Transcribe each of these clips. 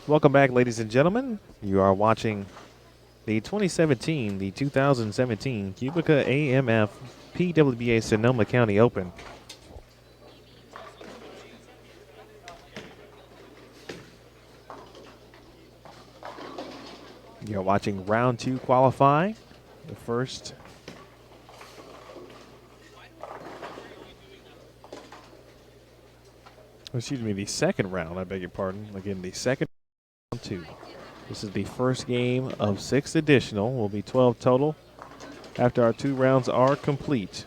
Welcome back, ladies and gentlemen. You are watching the 2017 QubicaAMF PWBA Sonoma County Open. You're watching round 2 qualify. The first the second round, I beg your pardon. Again, the second round 2. This is the first game of 6 additional. Will be 12 total after our 2 rounds are complete.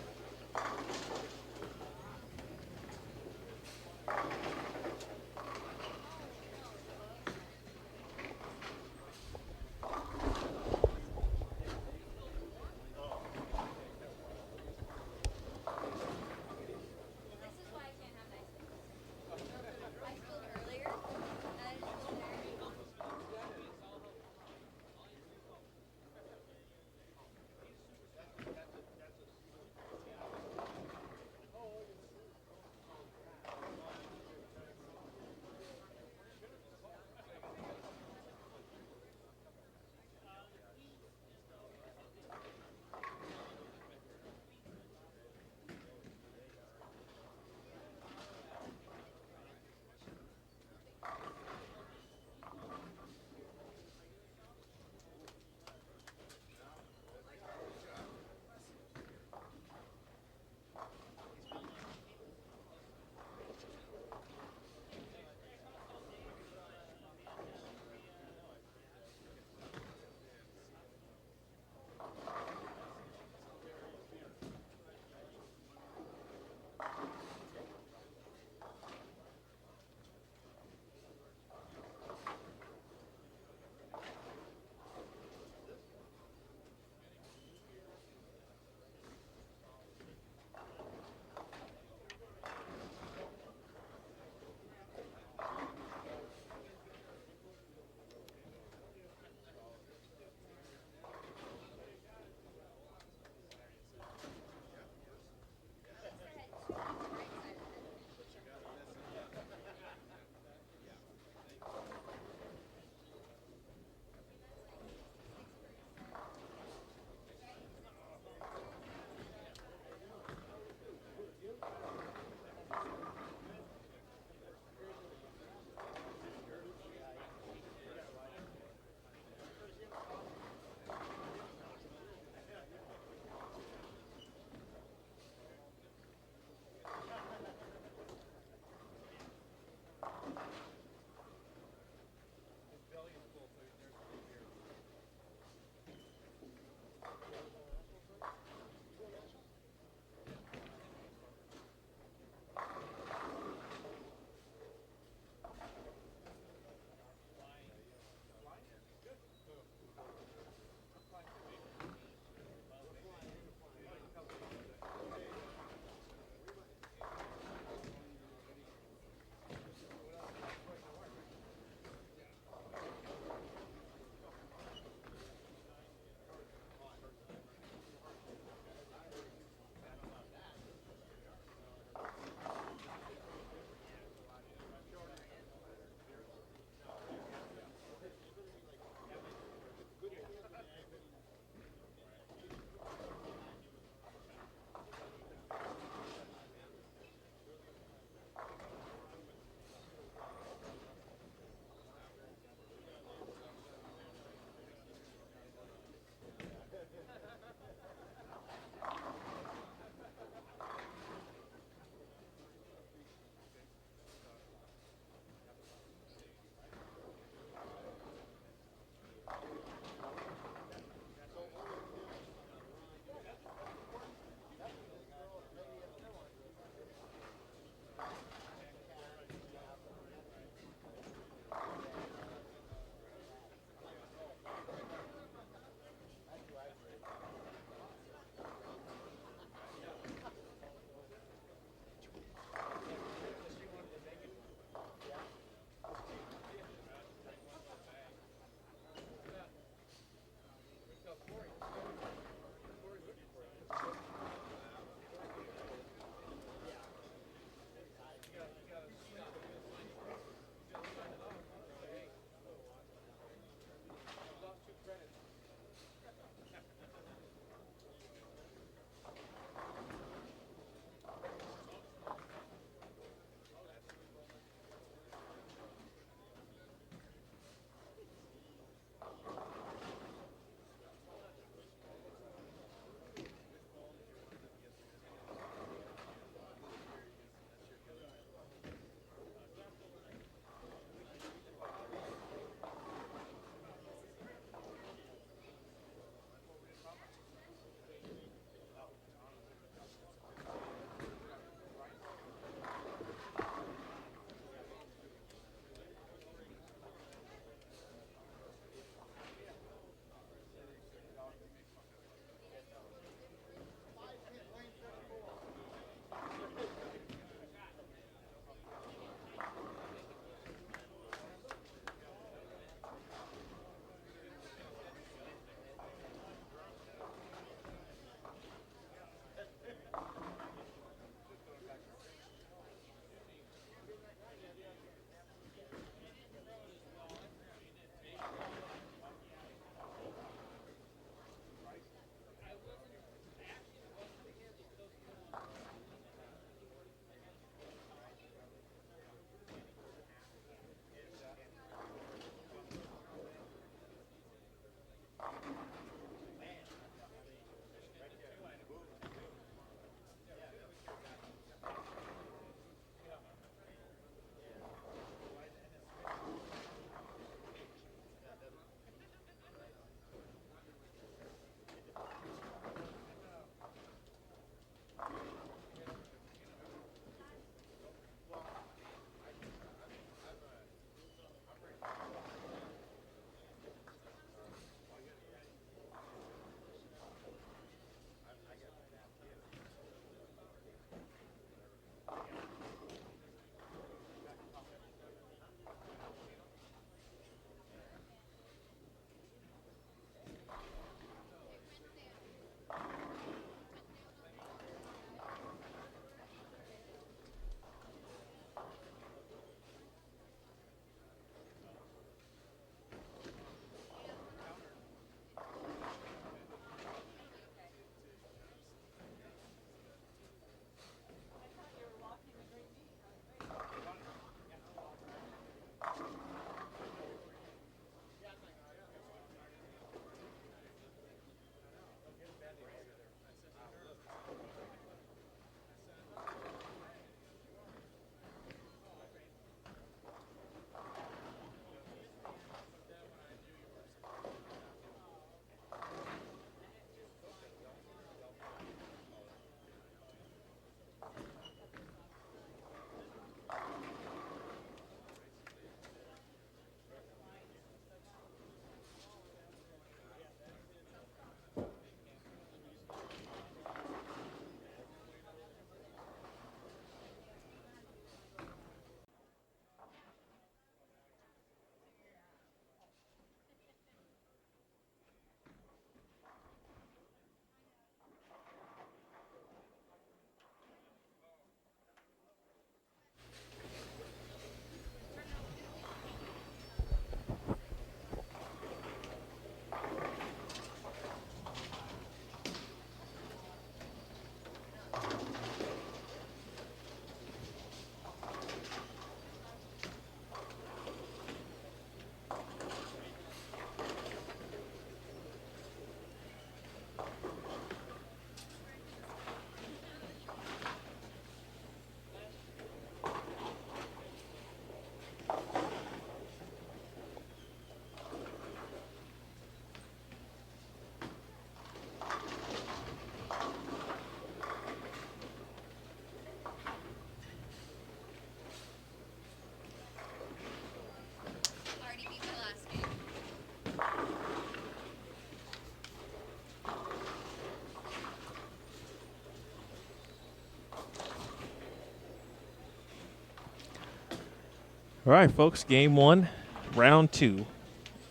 All right, folks, game one, round two.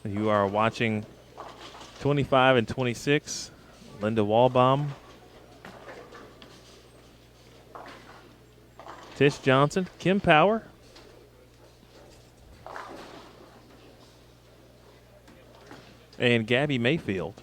You are watching 25 and 26, Linda Walbaum, Tish Johnson, Kim Power, and Gabby Mayfield.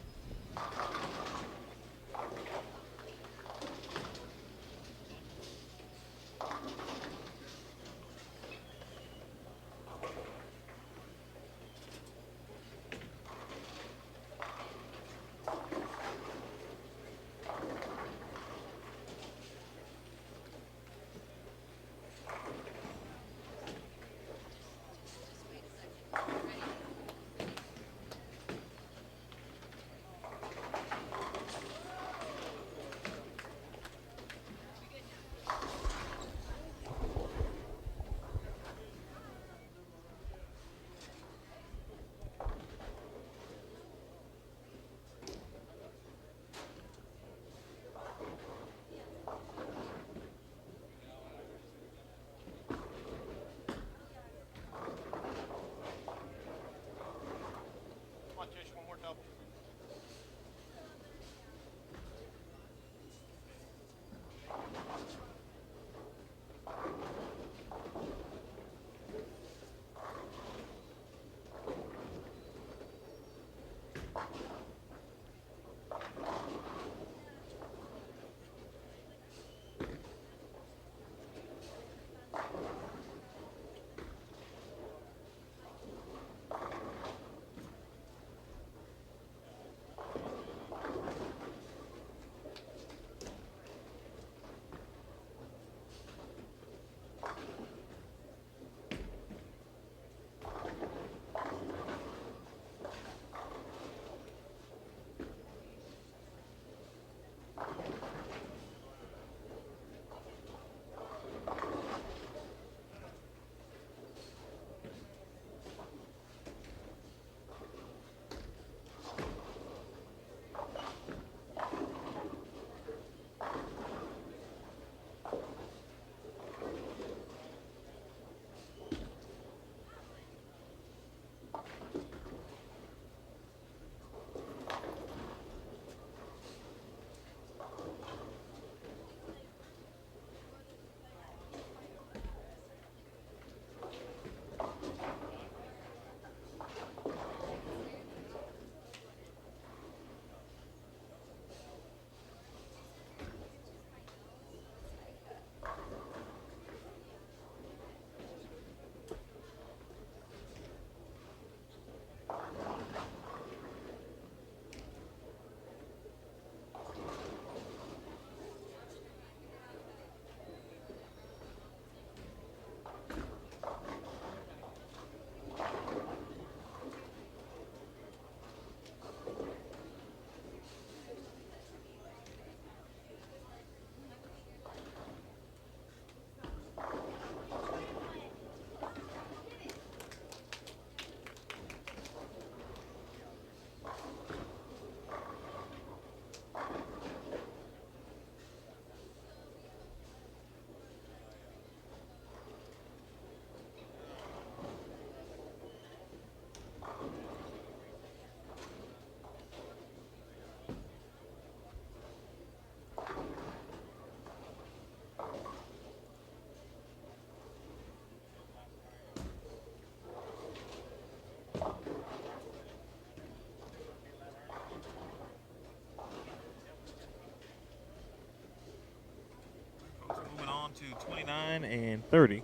Moving on to 29 and 30. You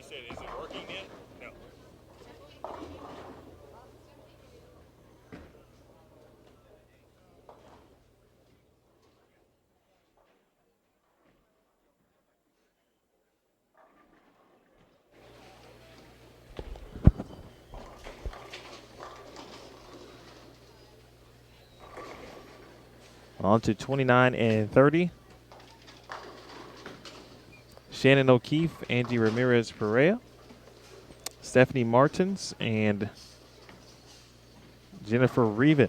said, is it working yet? No. On to 29 and 30. Shannon O'Keefe, Angie Ramirez Perea, Stephanie Martins, and Jennifer Reven.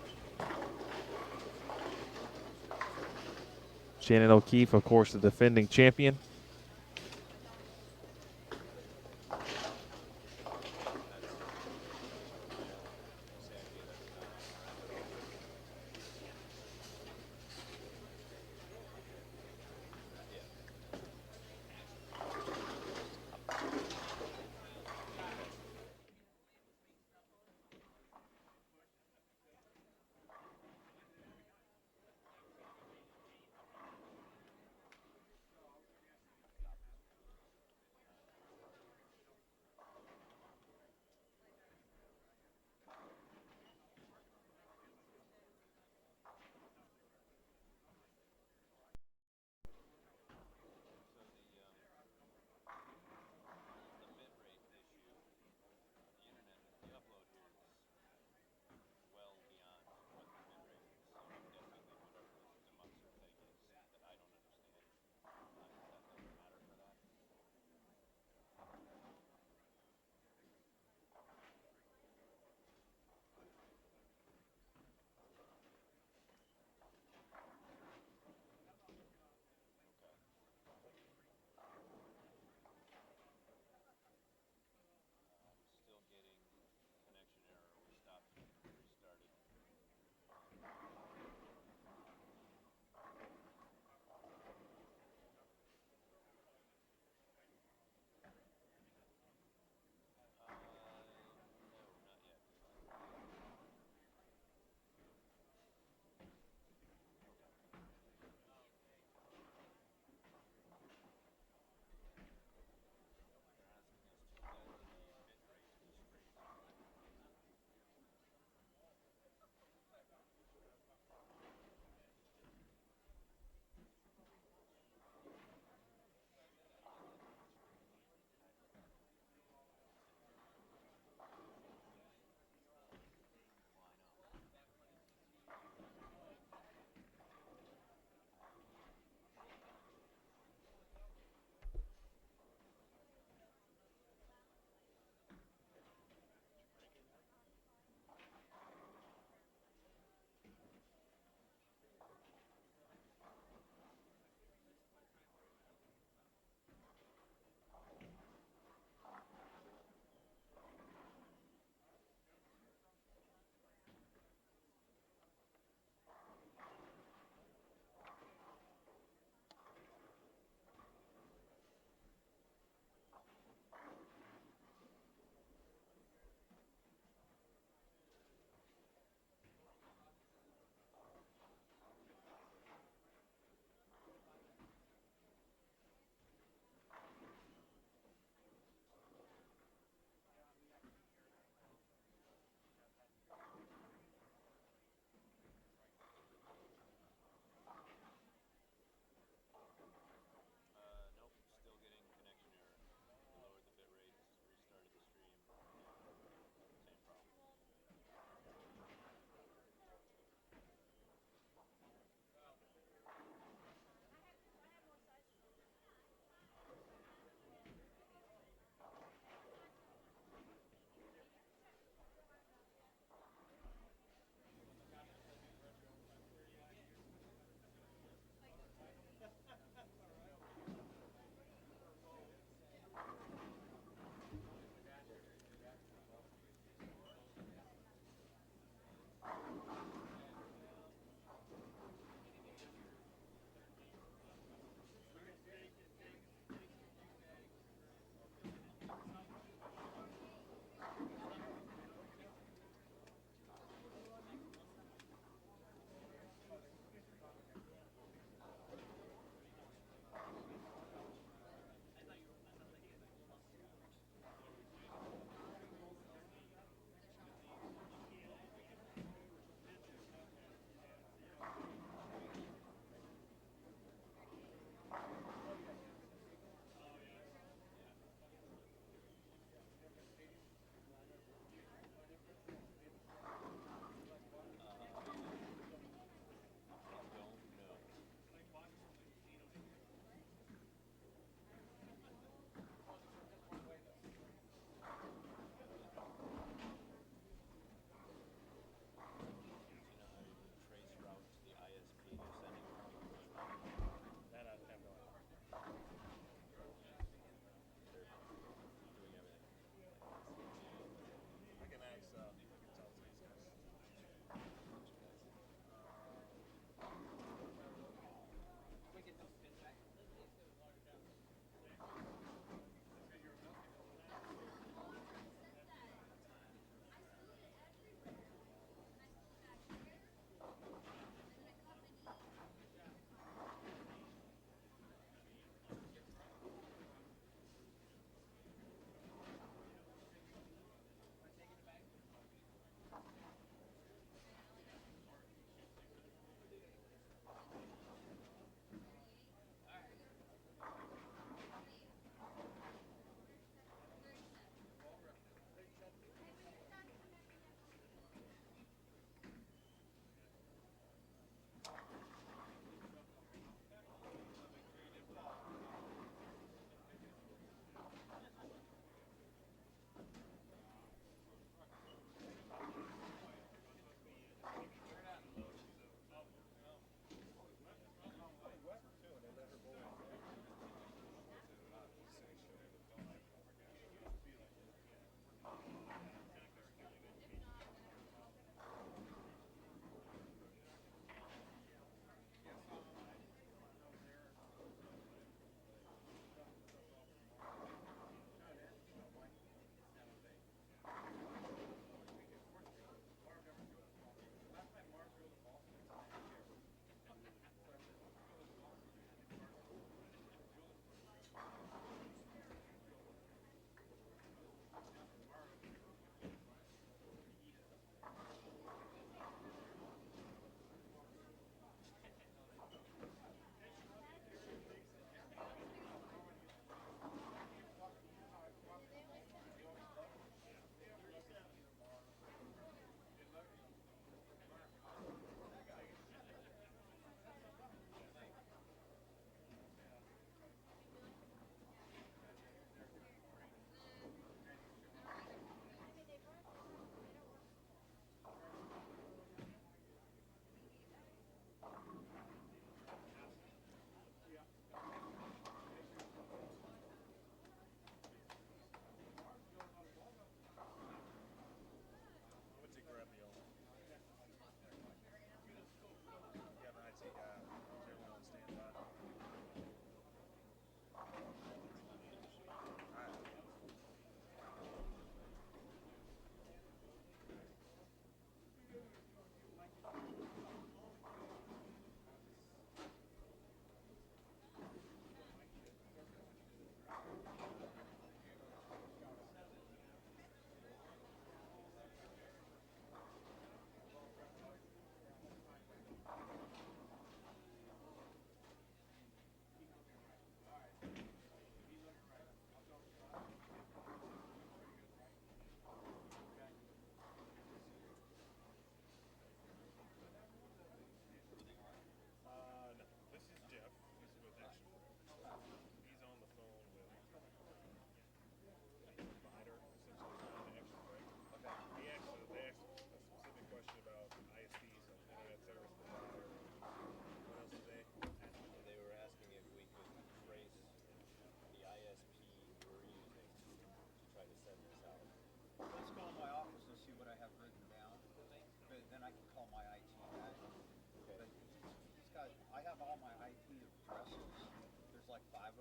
Shannon O'Keefe, of course, the defending champion.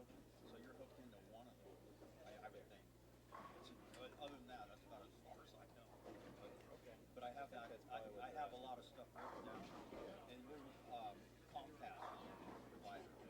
So you're hooked into one of them, I would think. But other than that, that's about as far as I know. But I have that. I have a lot of stuff written down, and we're Comcast provider.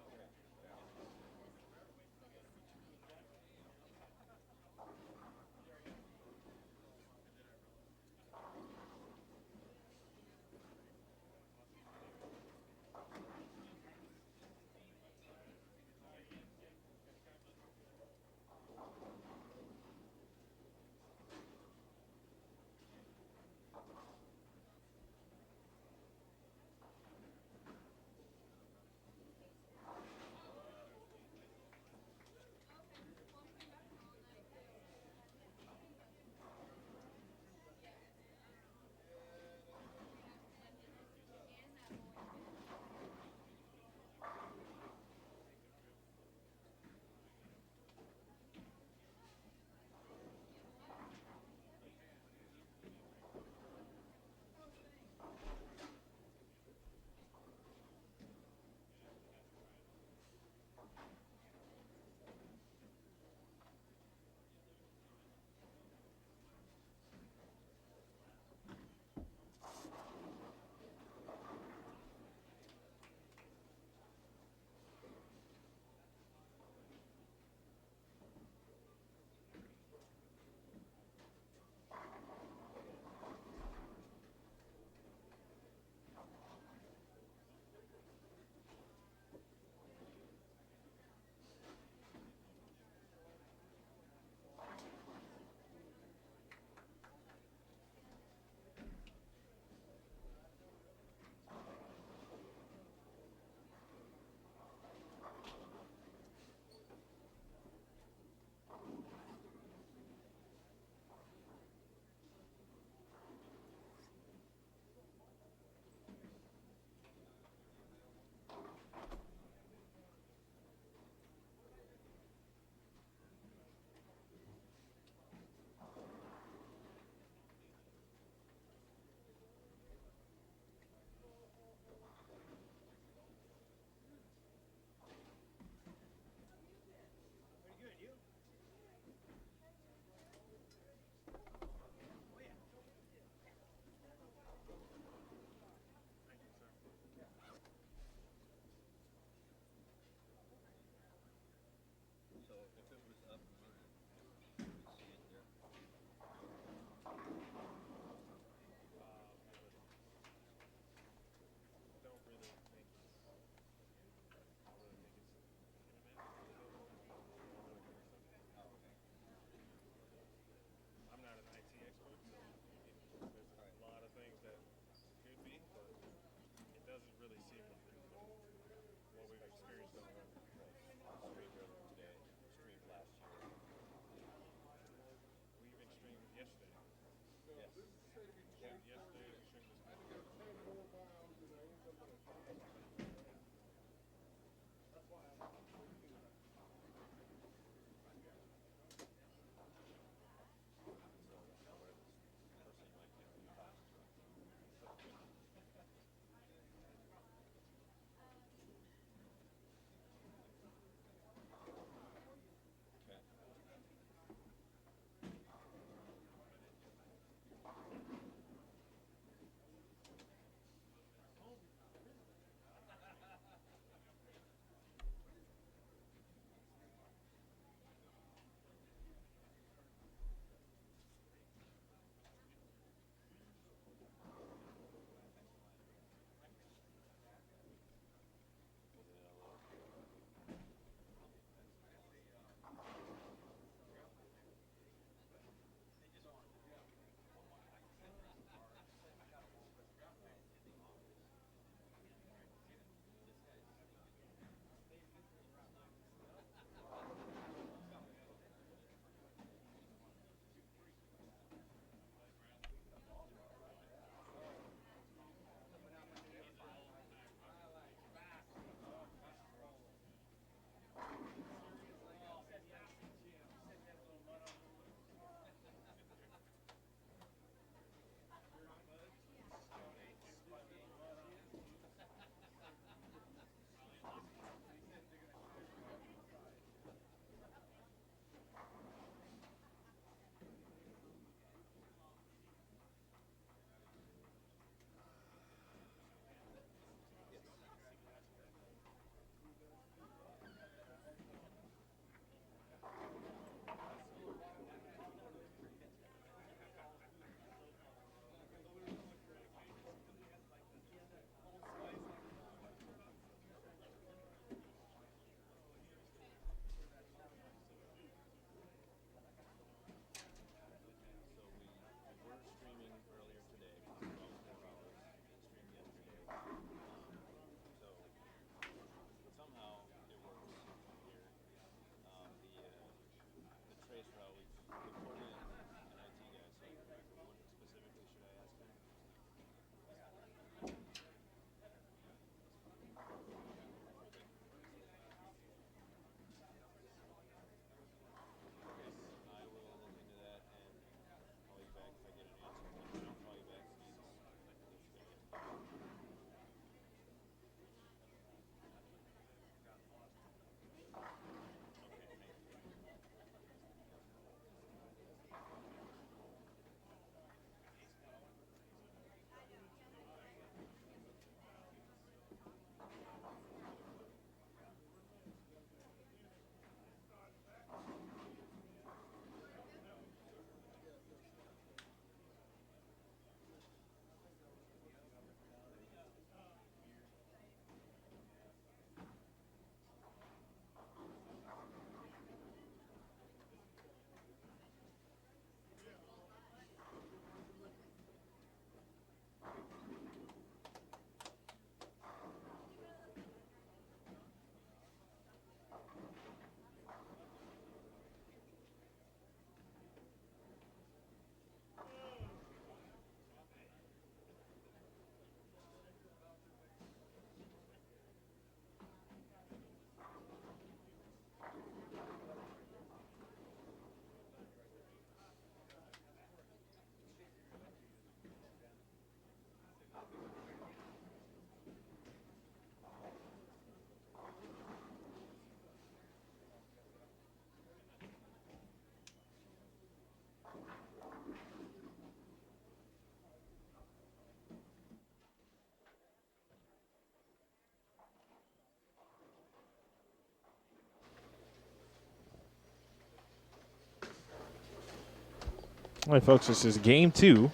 All right, folks, this is game two.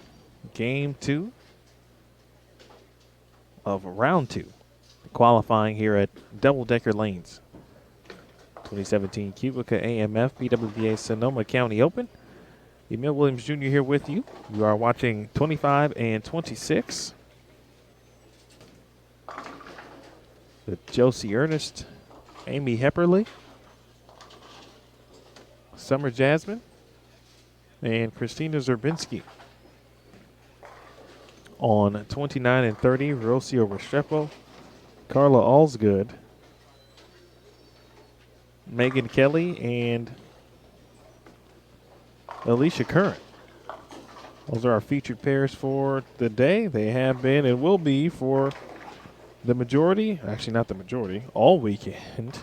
Game two of round two. Qualifying here at Double Decker Lanes. 2017 QubicaAMF PWBA Sonoma County Open. Emil Williams Jr. here with you. You are watching 25 and 26. With Josie Ernest, Amy Hepperly, Summer Jasmine, and Christina Zerbinski. On 29 and 30, Rocio Restrepo, Carla Allsgood, Megan Kelly, and Alicia Curran. Those are our featured pairs for the day. They have been and will be for the majority, actually not the majority, all weekend.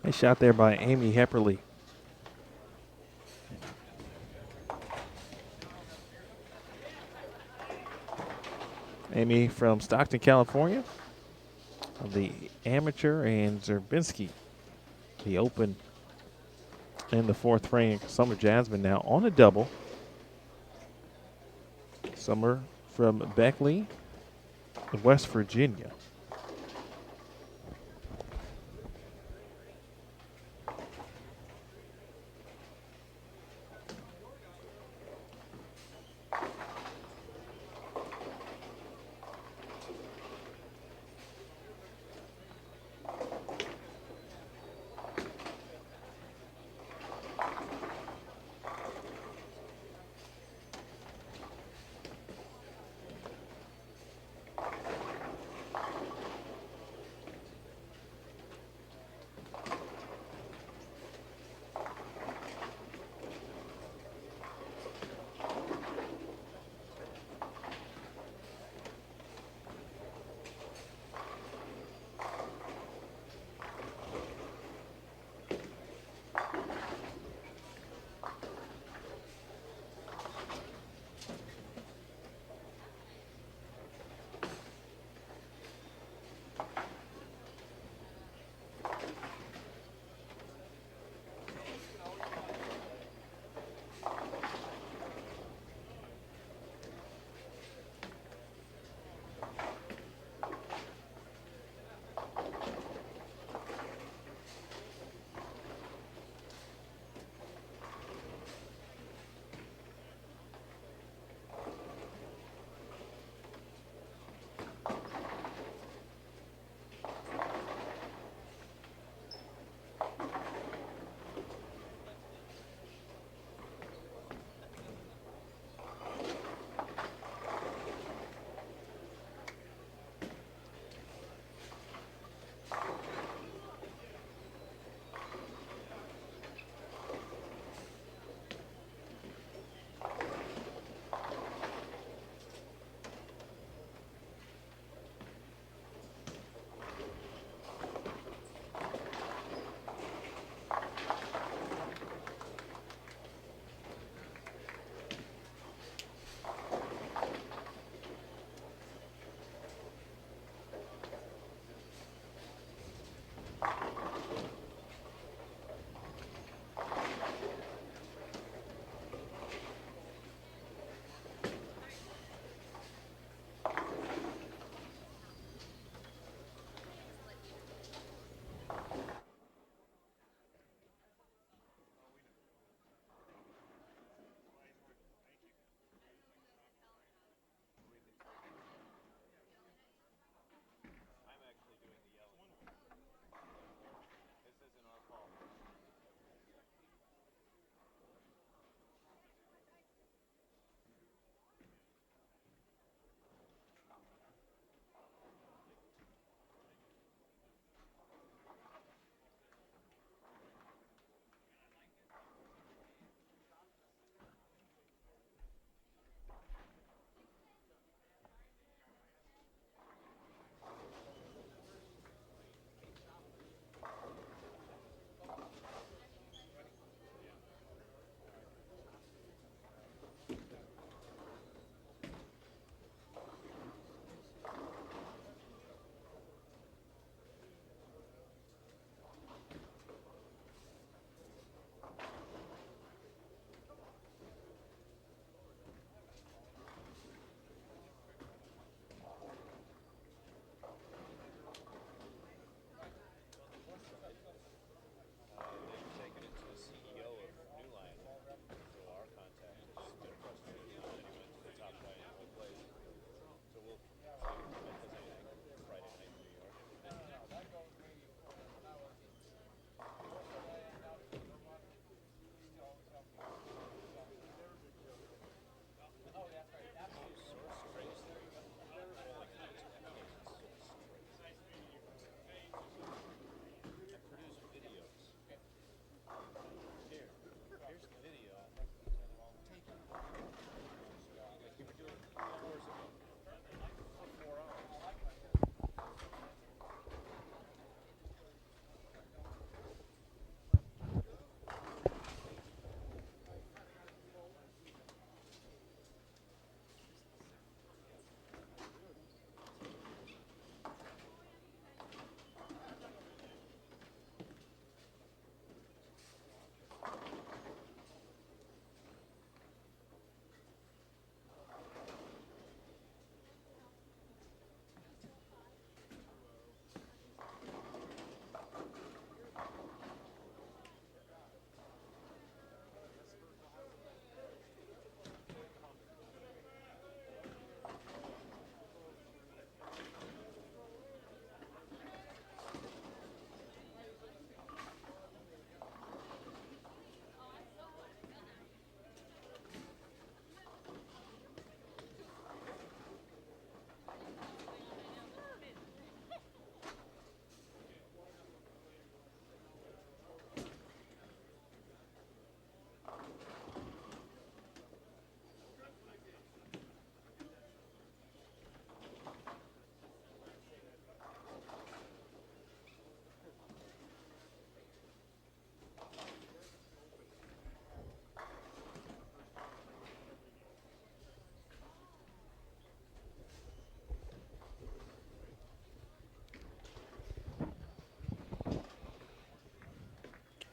Nice shot there by Amy Hepperly. Amy from Stockton, California. The amateur, and Zerbinski, the open in the fourth frame. Summer Jasmine now on a double. Summer from Beckley, West Virginia.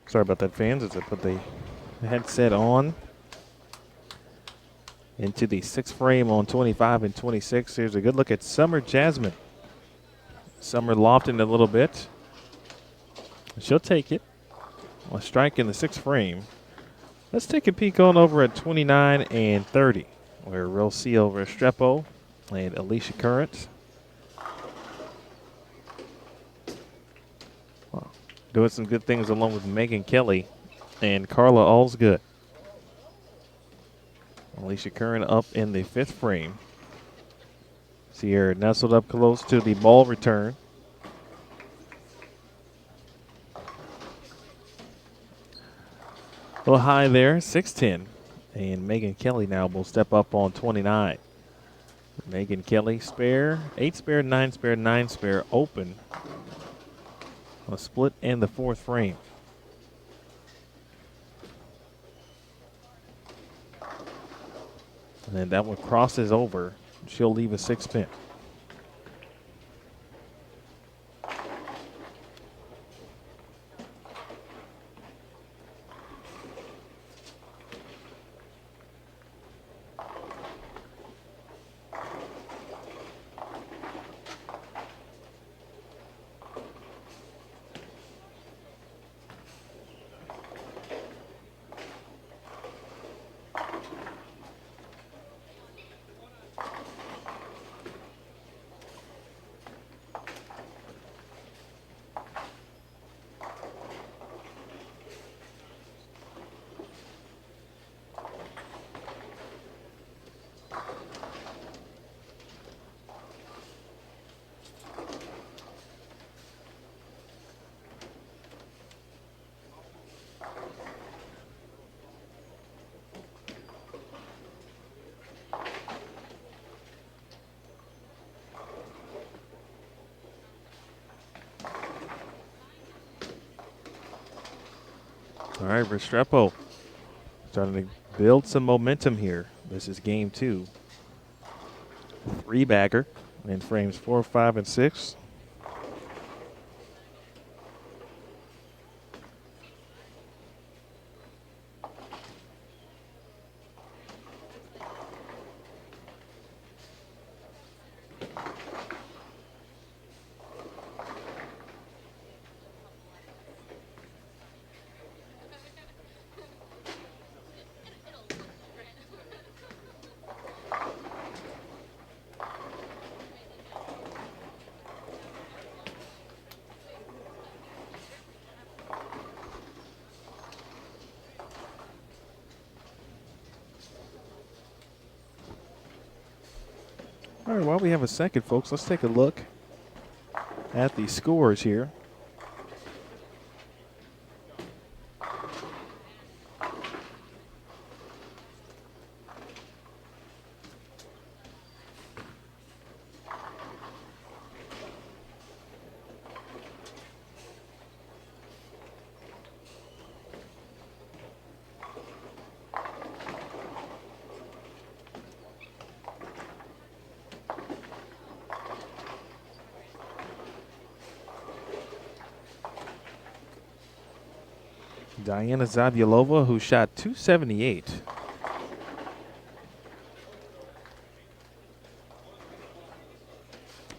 Sorry about that, fans, as I put the headset on. Into the 6th frame on 25 and 26. Here's a good look at Summer Jasmine. Summer lofting a little bit. She'll take it. A strike in the 6th frame. Let's take a peek on over at 29 and 30, where Rocio Restrepo and Alicia Current. Well, doing some good things along with Megan Kelly and Carla Allsgood. Alicia Curran up in the 5th frame. See her nestled up close to the ball return. A little high there, 6'10". And Megan Kelly now will step up on 29. Megan Kelly spare, 8 spare, 9 spare, 9 spare open. A split in the 4th frame. And then that one crosses over. She'll leave a 6-pin. All right, Restrepo starting to build some momentum here. This is game 2. 3-bagger in frames 4, 5, and 6. All right, while we have a second, folks, let's take a look at the scores here. Diana Zavyalova, who shot 278.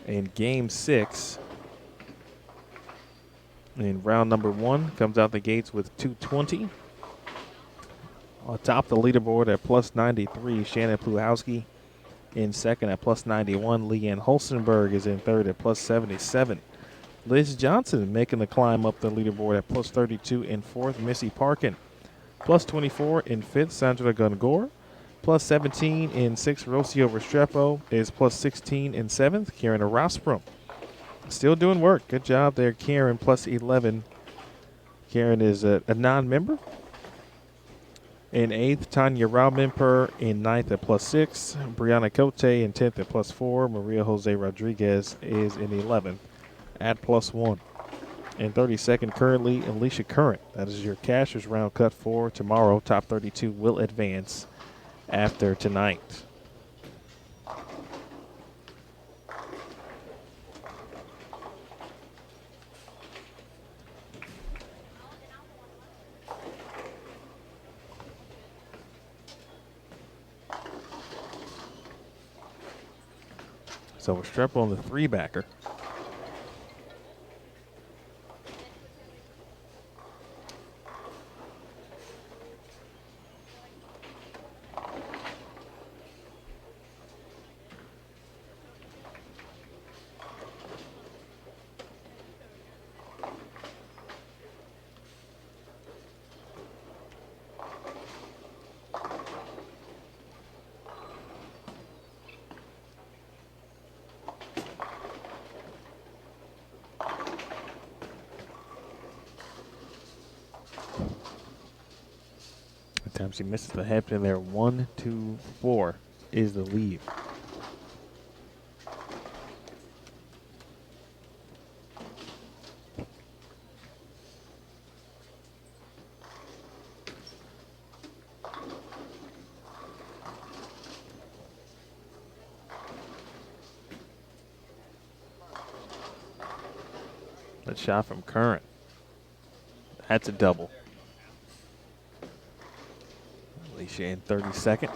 In game 6. In round number 1, comes out the gates with 220. On top of the leaderboard at plus 93, Shannon Pluhowski. In second at plus 91, Leanne Holstenberg is in third at plus 77. Liz Johnson making the climb up the leaderboard at plus 32 in fourth. Missy Parkin, plus 24 in fifth. Sandra Gungor, plus 17 in sixth. Rocio Restrepo is plus 16 in seventh. Karen Rosbrom still doing work. Good job there, Karen, plus 11. Karen is a non-member. In eighth, Tanya Raubimper in ninth at plus 6. Brianna Cote in 10th at plus 4. Maria Jose Rodriguez is in 11th at plus 1. And 32nd currently, Alicia Current. That is your cashers round cut for tomorrow. Top 32 will advance after tonight. So Restrepo on the 3-backer. The time she misses the hairpin there. 1, 2, 4 is the lead. That shot from Curran. That's a double. Alicia in 32nd.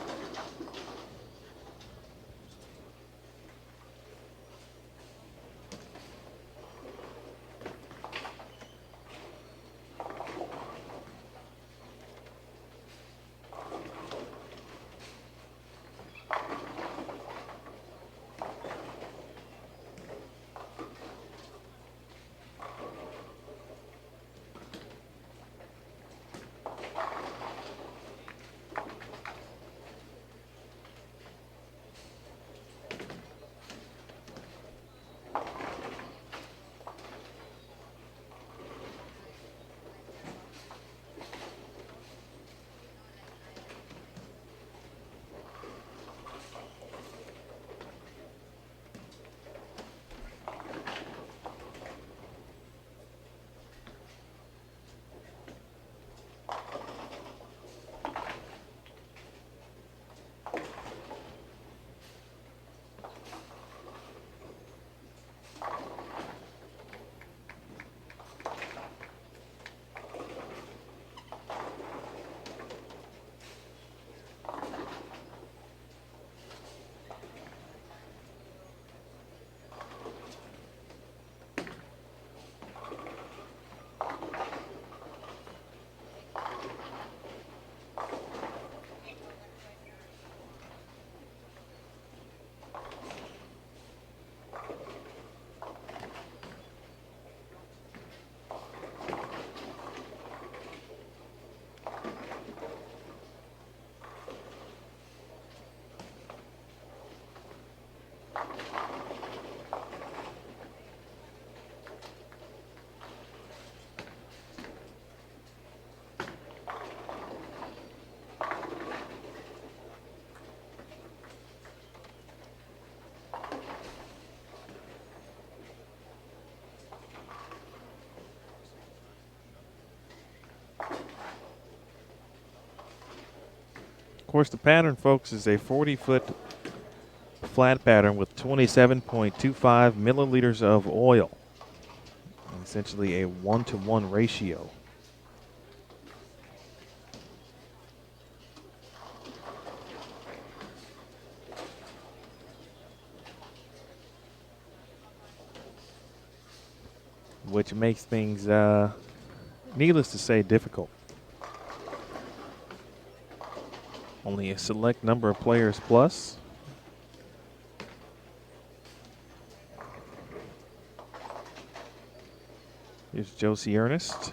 Of course, the pattern, folks, is a 40-foot flat pattern with 27.25 milliliters of oil. Essentially a 1-to-1 ratio. Which makes things, needless to say, difficult. Only a select number of players plus. Here's Josie Ernest.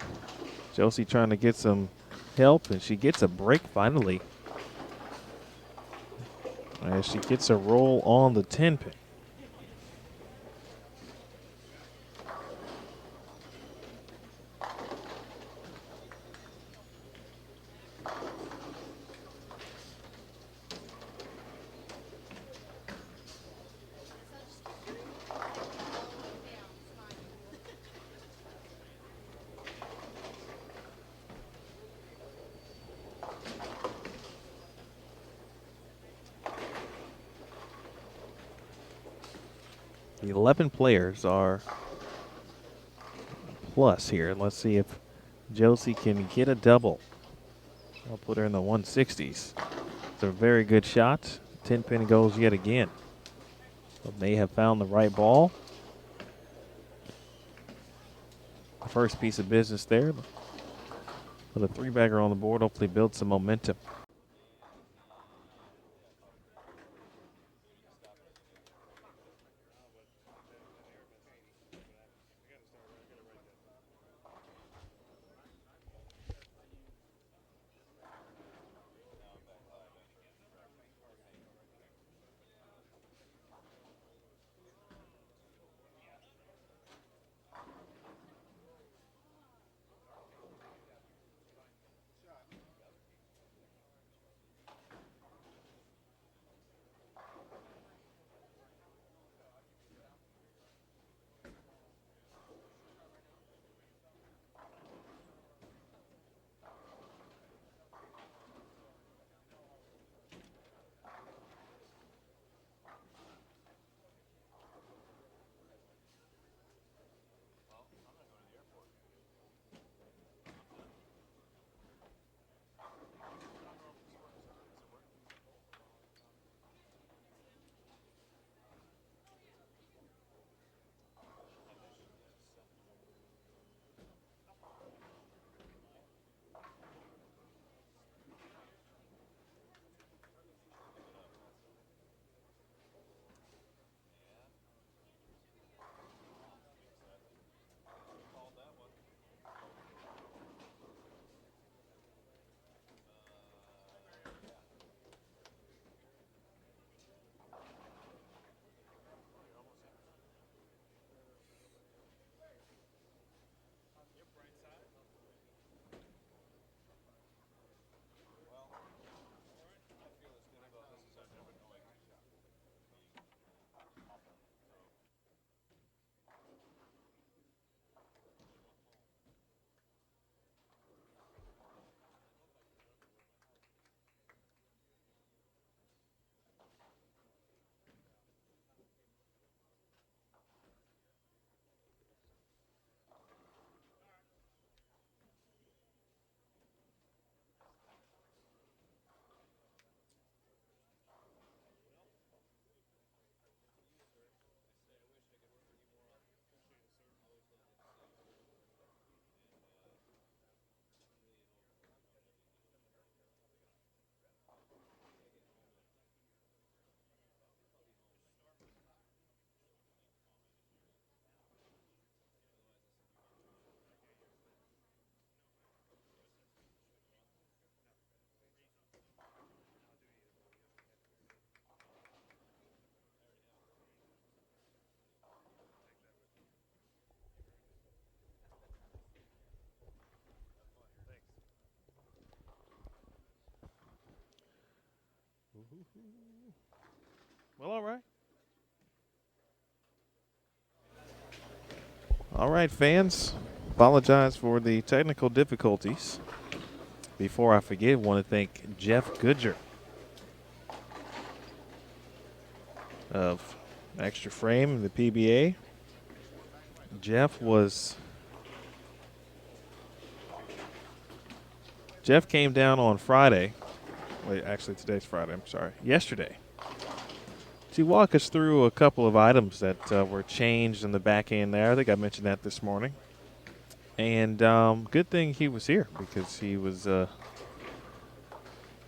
Josie trying to get some help, and she gets a break finally. As she gets a roll on the 10-pin. The 11 players are plus here. Let's see if Josie can get a double. I'll put her in the 160s. It's a very good shot. 10-pin goes yet again. But may have found the right ball. The first piece of business there. With a three-bagger on the board, hopefully build some momentum. Well, all right. All right, fans. Apologize for the technical difficulties. Before I forget, I want to thank Jeff Goodger of Extra Frame, the PBA. Jeff came down on Friday. Wait, actually today's Friday, I'm sorry. Yesterday. To walk us through a couple of items that were changed in the back end there. I think I mentioned that this morning. And good thing he was here because he was.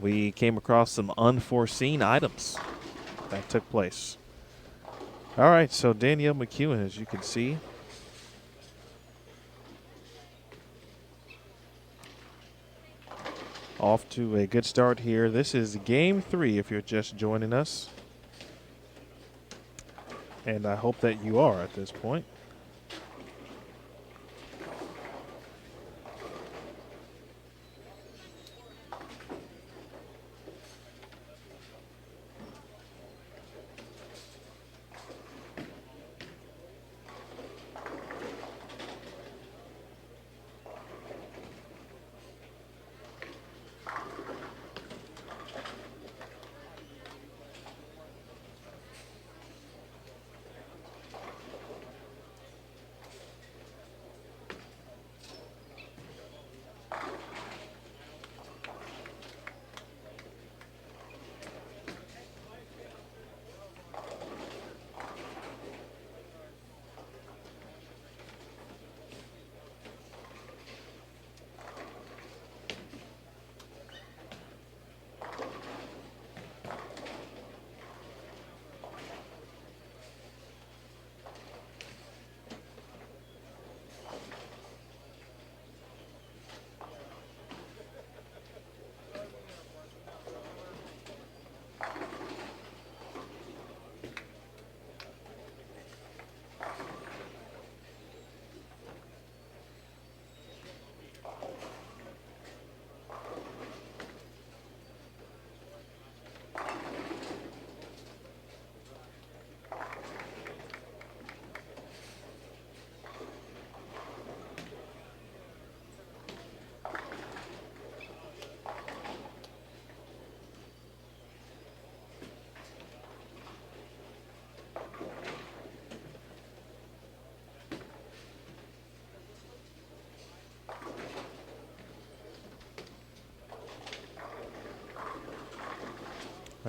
We came across some unforeseen items that took place. All right, so Danielle McEwen, as you can see, off to a good start here. This is game 3 if you're just joining us. And I hope that you are at this point.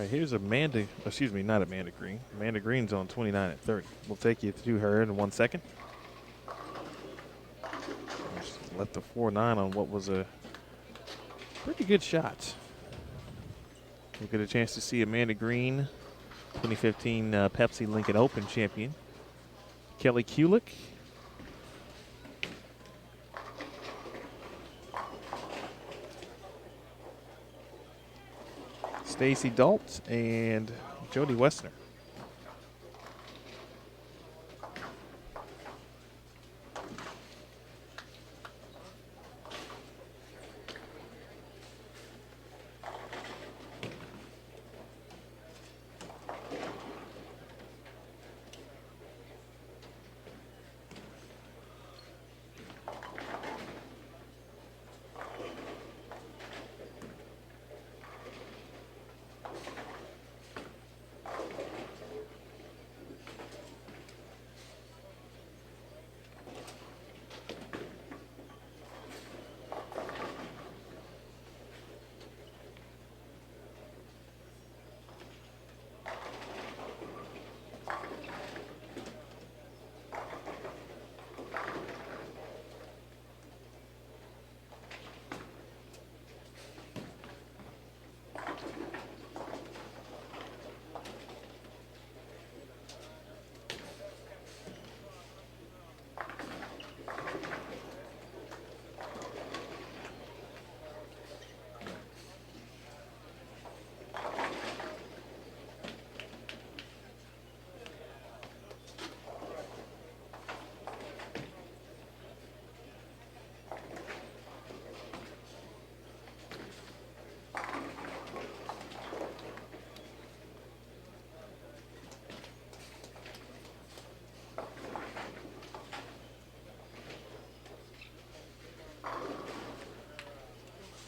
All right, here's Amanda, excuse me, not Amanda Green. Amanda Green's on 29 at 30. We'll take you through her in 1 second. Just left the 4.9 on what was a pretty good shot. We'll get a chance to see Amanda Green, 2015 Pepsi Lincoln Open champion. Kelly Kulick. Stacy Dalt and Jody Westner.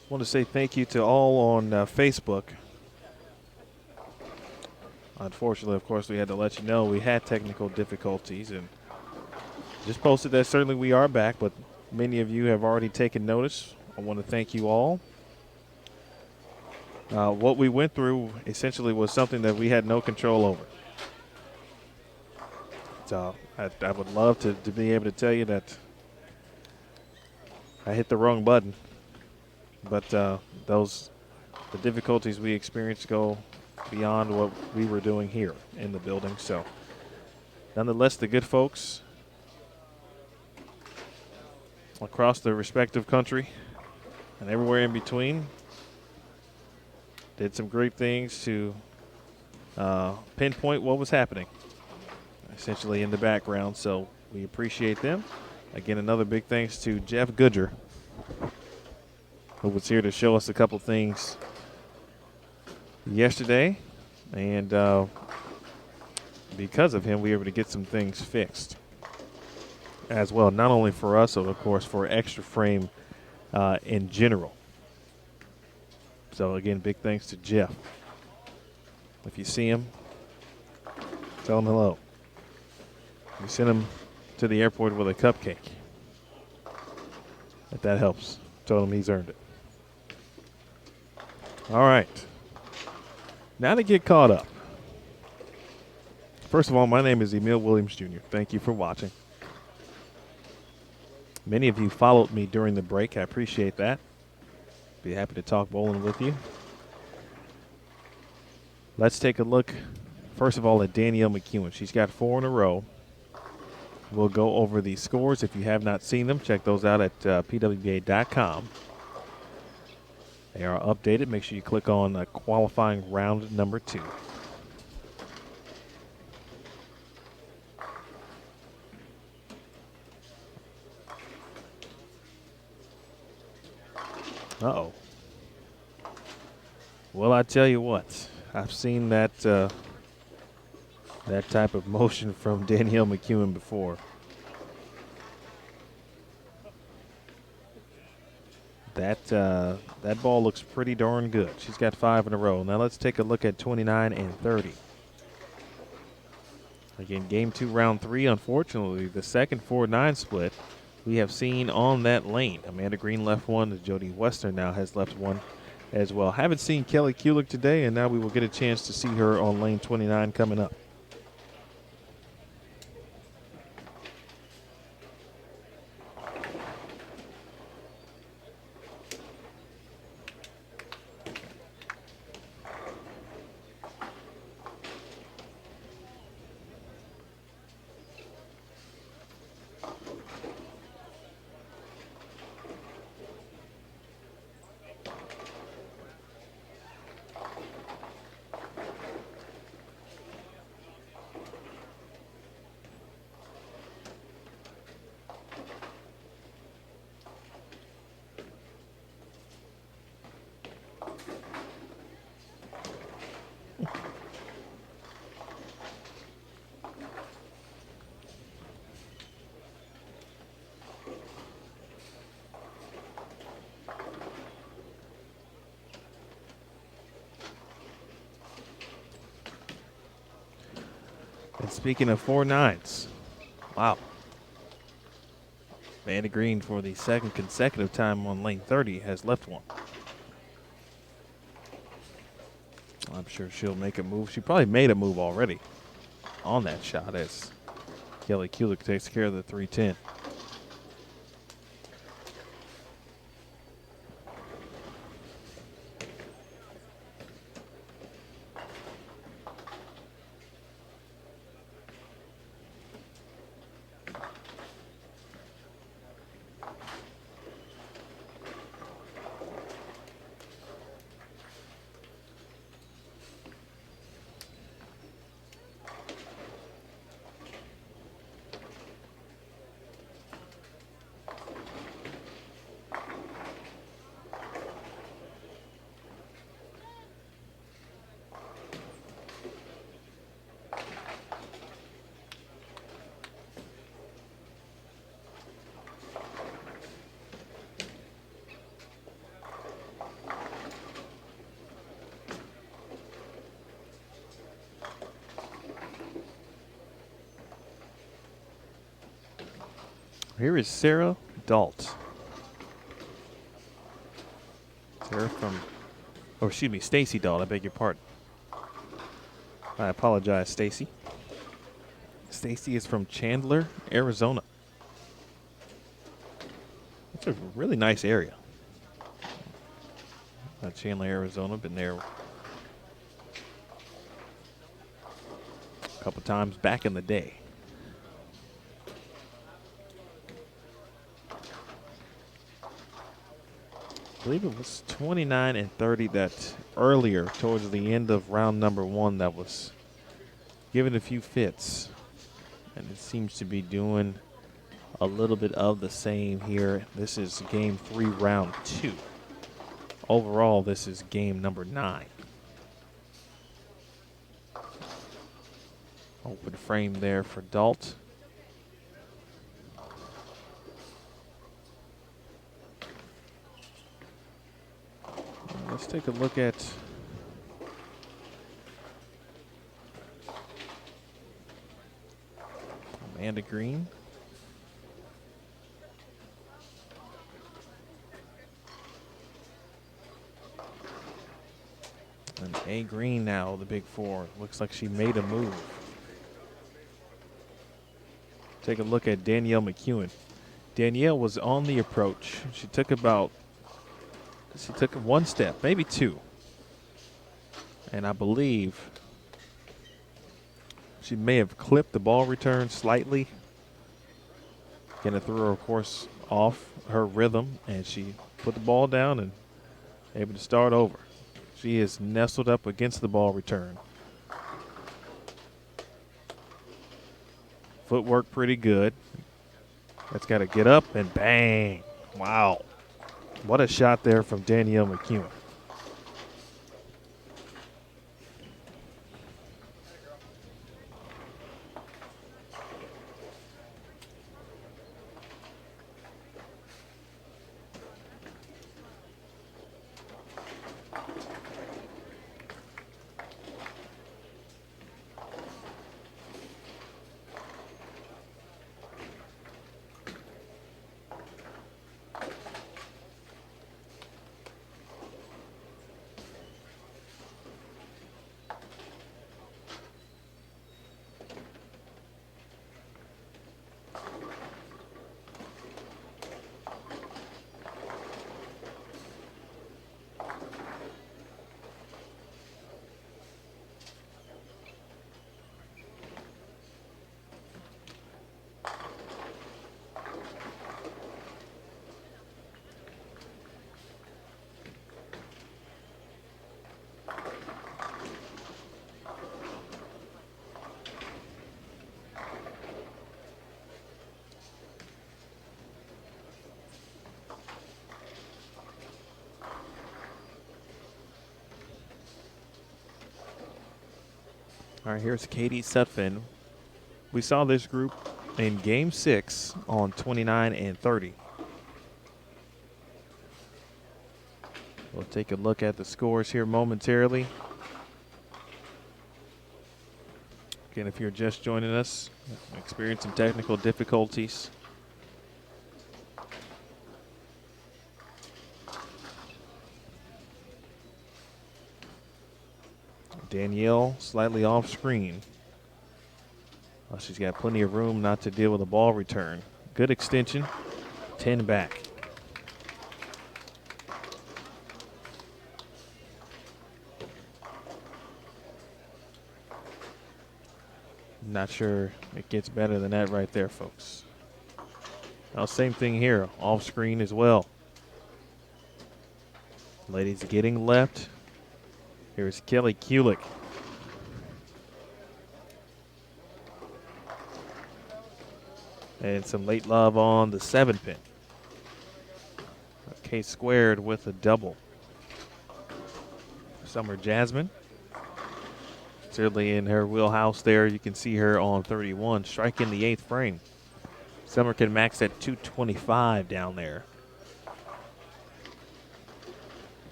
I want to say thank you to all on Facebook. Unfortunately, of course, we had to let you know we had technical difficulties and just posted that certainly we are back, but many of you have already taken notice. I want to thank you all. What we went through essentially was something that we had no control over. So I would love to be able to tell you that I hit the wrong button. But the difficulties we experienced go beyond what we were doing here in the building. So nonetheless, the good folks across the respective country and everywhere in between did some great things to pinpoint what was happening essentially in the background. So we appreciate them. Again, another big thanks to Jeff Goodger, who was here to show us a couple things yesterday. And because of him, we were able to get some things fixed as well. Not only for us, but of course for Extra Frame in general. So again, big thanks to Jeff. If you see him, tell him hello. We sent him to the airport with a cupcake. If that helps, tell him he's earned it. All right. Now to get caught up. First of all, my name is Emil Williams Jr. Thank you for watching. Many of you followed me during the break. I appreciate that. Be happy to talk bowling with you. Let's take a look, first of all, at Danielle McEwen. She's got 4 in a row. We'll go over the scores. If you have not seen them, check those out at pwba.com. They are updated. Make sure you click on qualifying round number 2. Uh-oh. Well, I tell you what, I've seen that that type of motion from Danielle McEwen before. That ball looks pretty darn good. She's got 5 in a row. Now let's take a look at 29 and 30. Again, game 2, round 3. Unfortunately, the second 4-9 split we have seen on that lane. Amanda Green left one. Jody Westner now has left one as well. Haven't seen Kelly Kulik today, and now we will get a chance to see her on lane 29 coming up. And speaking of 4.9s, wow. Amanda Green, for the second consecutive time on lane 30, has left one. I'm sure she'll make a move. She probably made a move already on that shot as Kelly Kulik takes care of the 310. Here is Sarah Dalt. Sarah from, oh, excuse me, Stacy Dalt. I beg your pardon. I apologize, Stacy. Stacy is from Chandler, Arizona. It's a really nice area. Chandler, Arizona. Been there a couple times back in the day. I believe it was 29 and 30 that earlier, towards the end of round number 1, that was giving a few fits. And it seems to be doing a little bit of the same here. This is game 3, round 2. Overall, this is game number 9. Open frame there for Dalt. Let's take a look at Amanda Green. And A Green now, the big 4. Looks like she made a move. Take a look at Danielle McEwen. Danielle was on the approach. She took one step, maybe 2. And I believe she may have clipped the ball return slightly. Gonna throw her, of course, off her rhythm, and she put the ball down and able to start over. She is nestled up against the ball return. Footwork pretty good. That's got to get up and bang. Wow. What a shot there from Danielle McEwen. All right, here's Katie Sutphin. We saw this group in Game 6 on 29 and 30. We'll take a look at the scores here momentarily. Again, if you're just joining us, experiencing technical difficulties. Danielle slightly off screen. Well, she's got plenty of room not to deal with a ball return. Good extension, 10 back. Not sure it gets better than that right there, folks. Now, same thing here, off screen as well. Ladies getting left. Here's Kelly Kulik. And some late love on the 7-pin. K squared with a double. Summer Jasmine. Certainly in her wheelhouse there. You can see her on 31, striking the 8th frame. Summer can max at 225 down there.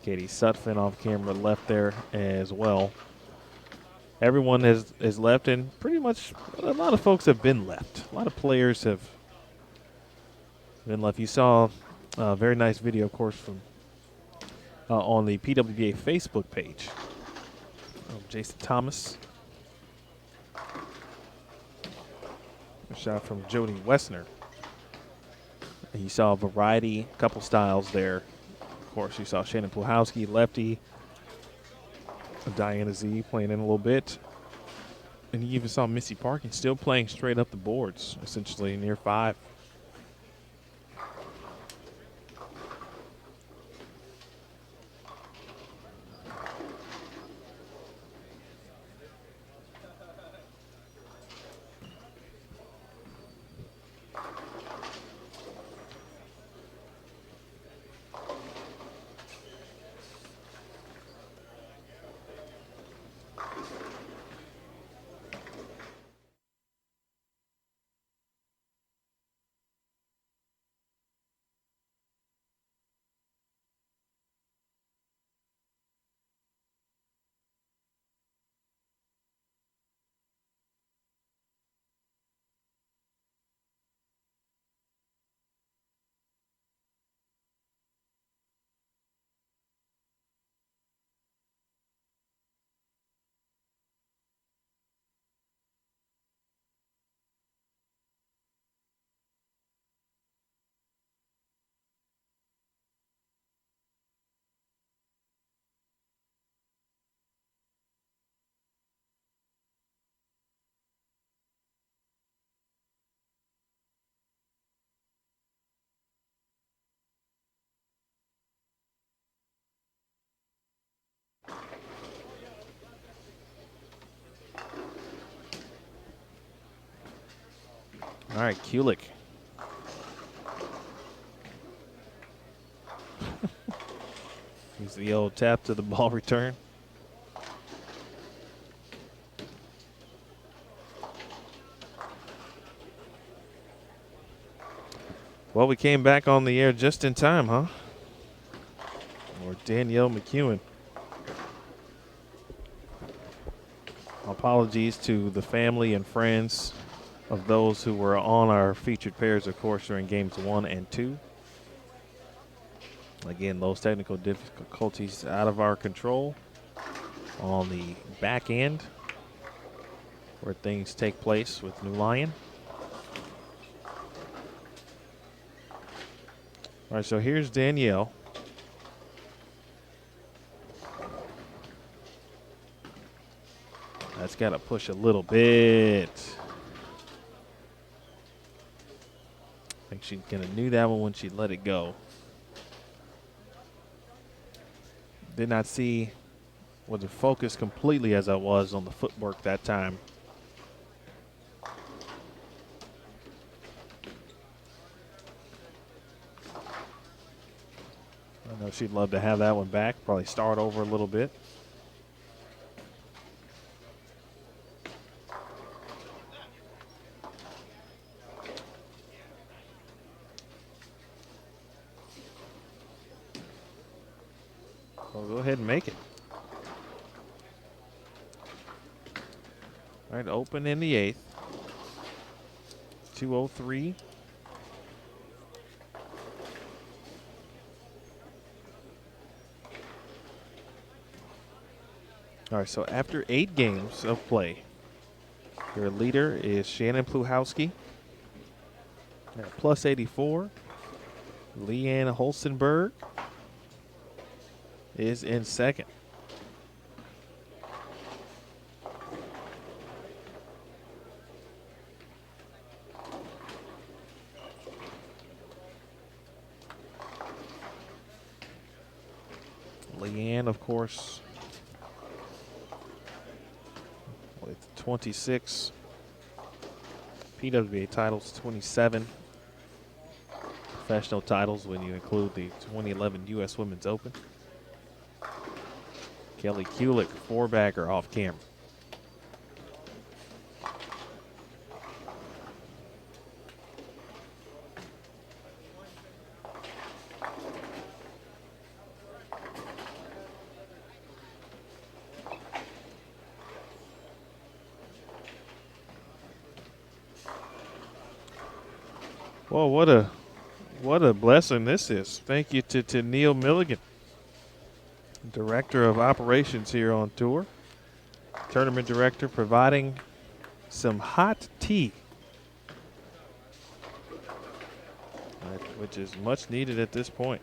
Katie Sutphin off camera left there as well. Everyone has left, and pretty much a lot of folks have been left. A lot of players have been left. You saw a very nice video, of course, from on the PWBA Facebook page. Jason Thomas. A shot from Jody Wessner. You saw a variety, couple styles there. Of course, you saw Shannon Puhowski, lefty. Diana Z playing in a little bit. And you even saw Missy Parkin still playing straight up the boards, essentially near 5. All right, Kulik. He's the old tap to the ball return. Well, we came back on the air just in time, huh? Or Danielle McEwen. Apologies to the family and friends of those who were on our featured pairs, of course, during games 1 and 2. Again, those technical difficulties out of our control on the back end where things take place with New Lion. All right, so here's Danielle. That's got to push a little bit. I think she kind of knew that one when she let it go. Did not see, wasn't focused completely as I was on the footwork that time. I know she'd love to have that one back, probably start over a little bit. Well, go ahead and make it. All right, open in the 8th. 2:03. All right, so after 8 games of play, your leader is Shannon Pluhowski at plus 84. Leanne Holstenberg is in second. Leanne, of course, with 26 PWBA titles, 27 professional titles when you include the 2011 U.S. Women's Open. Kelly Kulick, 4-bagger off camera. Well, what a blessing this is. Thank you to Neil Milligan, Director of Operations here on tour. Tournament Director providing some hot tea, which is much needed at this point.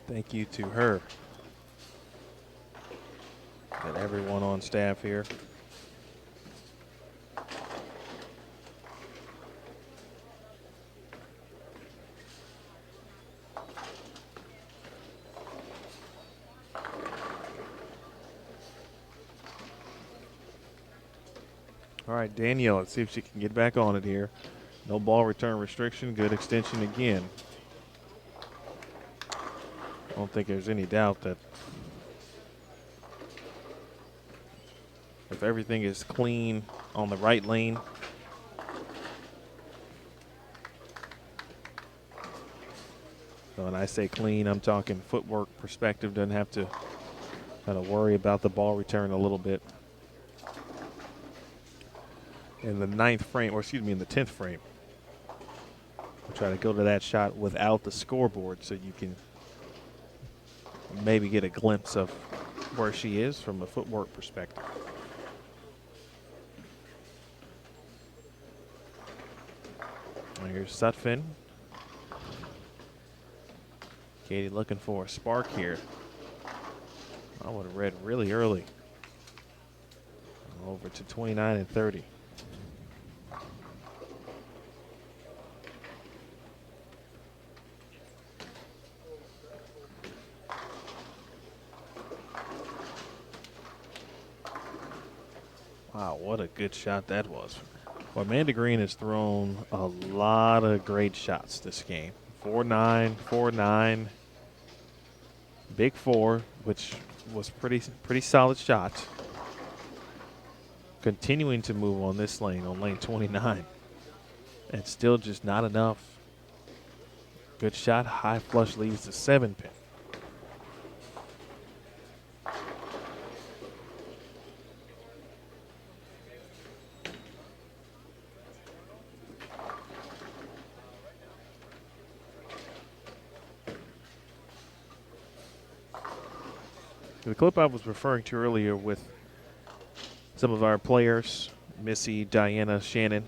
Thank you to her and everyone on staff here. All right, Danielle, let's see if she can get back on it here. No ball return restriction, good extension again. I don't think there's any doubt that if everything is clean on the right lane, so when I say clean, I'm talking footwork perspective, doesn't have to kind of worry about the ball return a little bit. In the 9th frame, or excuse me, in the 10th frame, we'll try to go to that shot without the scoreboard so you can maybe get a glimpse of where she is from a footwork perspective. And here's Sutphin. Katie looking for a spark here. I would have read really early. Over to 29 and 30. Wow, what a good shot that was. Well, Amanda Green has thrown a lot of great shots this game. 4-9, 4-9, big 4, which was pretty solid shots. Continuing to move on this lane, on lane 29. And still just not enough. Good shot, high flush leaves the 7-pin. The clip I was referring to earlier with some of our players, Missy, Diana, Shannon,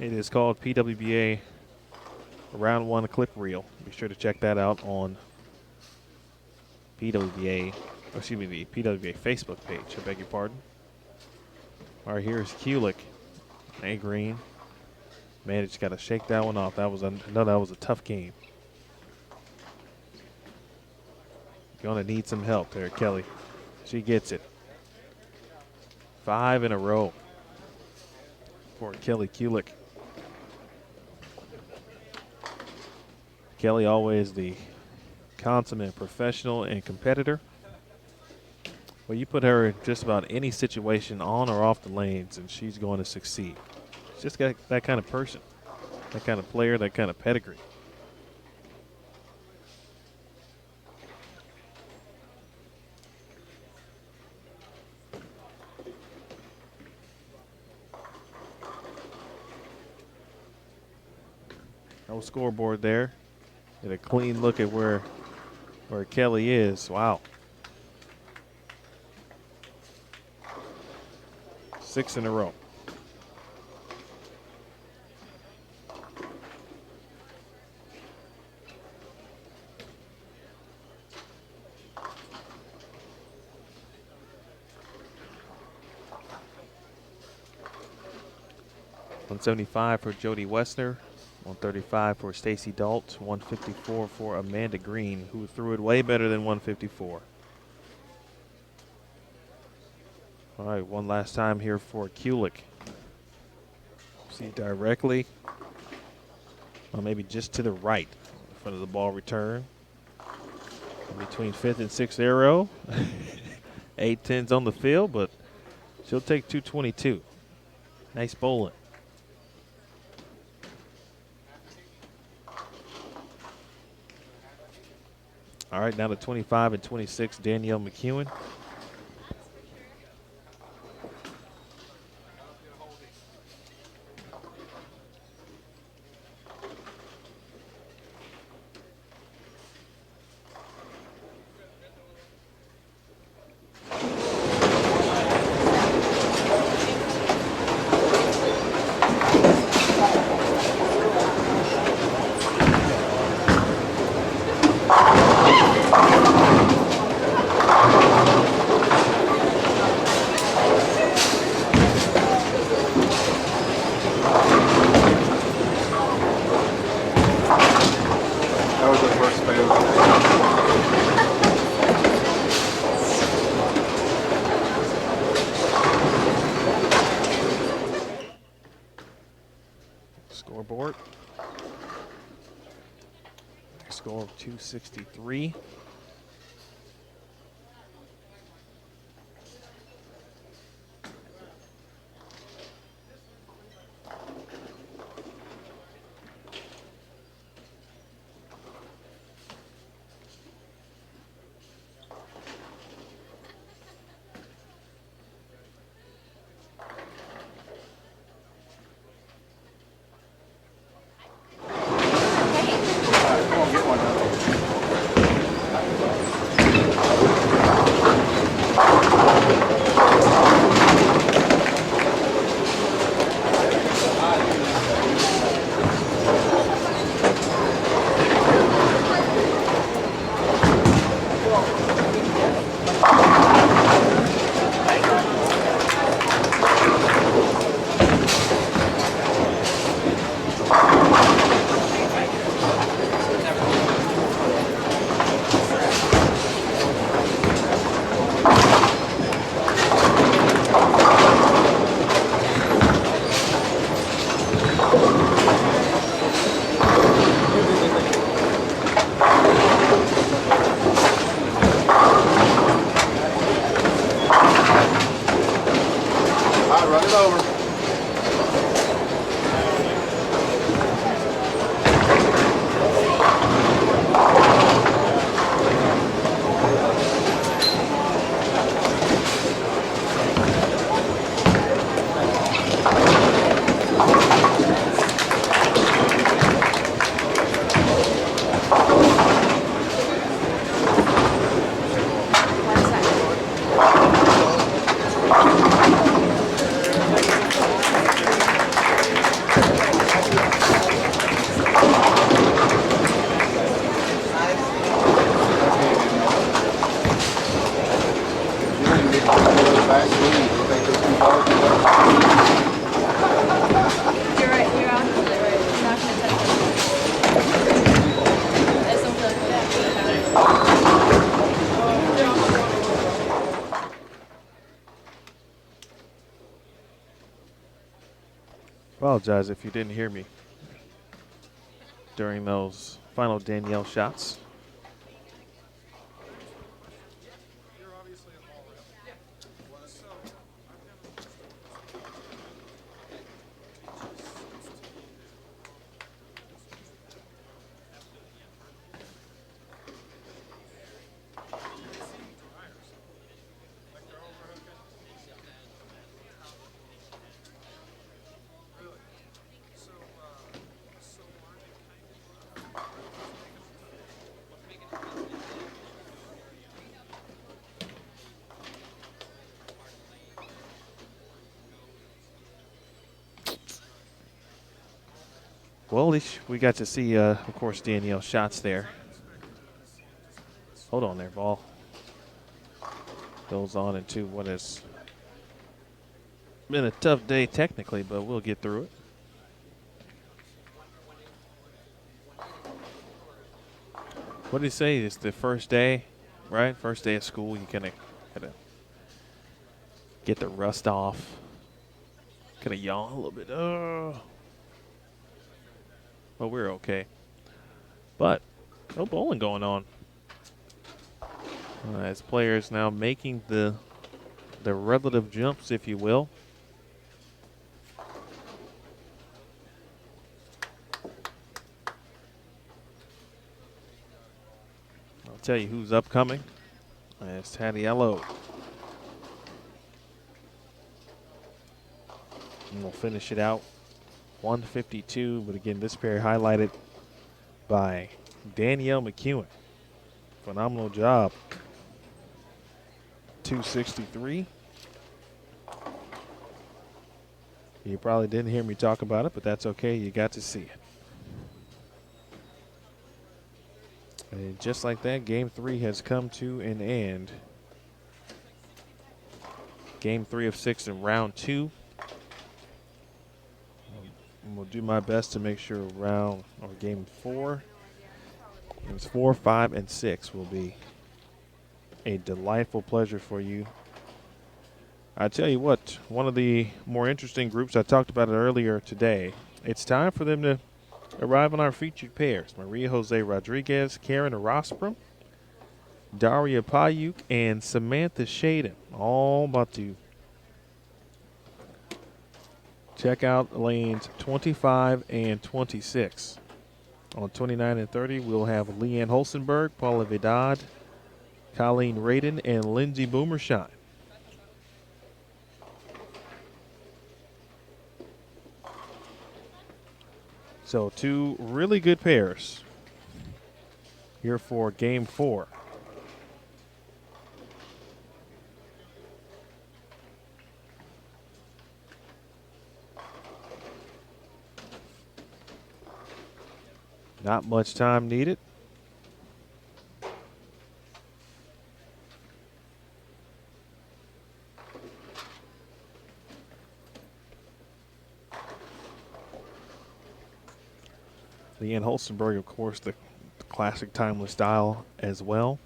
it is called PWBA Round 1 Clip Reel. Be sure to check that out on PWBA, excuse me, the PWBA Facebook page. I beg your pardon. All right, here's Kulick. A Green. Man, just got to shake that one off. That was a tough game. Gonna need some help there, Kelly. She gets it. 5 in a row for Kelly Kulick. Kelly always the consummate professional and competitor. Well, you put her in just about any situation on or off the lanes and she's going to succeed. She's just got that kind of person. That kind of player, that kind of pedigree. No scoreboard there. Get a clean look at where Kelly is. Wow. 6 in a row. $175 for Jody Wessner, $135 for Stacy Dalt, $154 for Amanda Green, who threw it way better than $154. All right, one last time here for Kulik. See directly, or maybe just to the right in front of the ball return. In between 5th and 6th arrow. 8-10s on the field, but she'll take 222. Nice bowling. All right, now to 25 and 26, Danielle McEwen. Scoreboard. Score of 263. Apologize if you didn't hear me during those final Danielle shots. Well, at least we got to see, of course, Danielle's shots there. Hold on there, ball. Goes on into what has been a tough day technically, but we'll get through it. What did he say? It's the first day, right? First day of school. You kind of gotta get the rust off. Kind of yawn a little bit. But we're okay. But no bowling going on. As players now making the relative jumps, if you will. I'll tell you who's upcoming. It's Tadiello. And we'll finish it out 152. But again, this pair highlighted by Danielle McEwen. Phenomenal job. 263. You probably didn't hear me talk about it, but that's okay. You got to see it. And just like that, Game 3 has come to an end. Game 3 of 6 in round 2. We'll do my best to make sure Game 4, games 4, 5, and 6 will be a delightful pleasure for you. I tell you what, one of the more interesting groups, I talked about it earlier today, it's time for them to arrive on our featured pairs. Maria Jose Rodriguez, Karen Rosbrom, Daria Payuk, and Samantha Shaden, all about to check out lanes 25 and 26. On 29 and 30, we'll have Leanne Holstenberg, Paula Vidal, Colleen Radin, and Lindsay Boomershine. So 2 really good pairs here for Game 4. Not much time needed. Leanne Holstenberg, of course, the classic timeless style as well.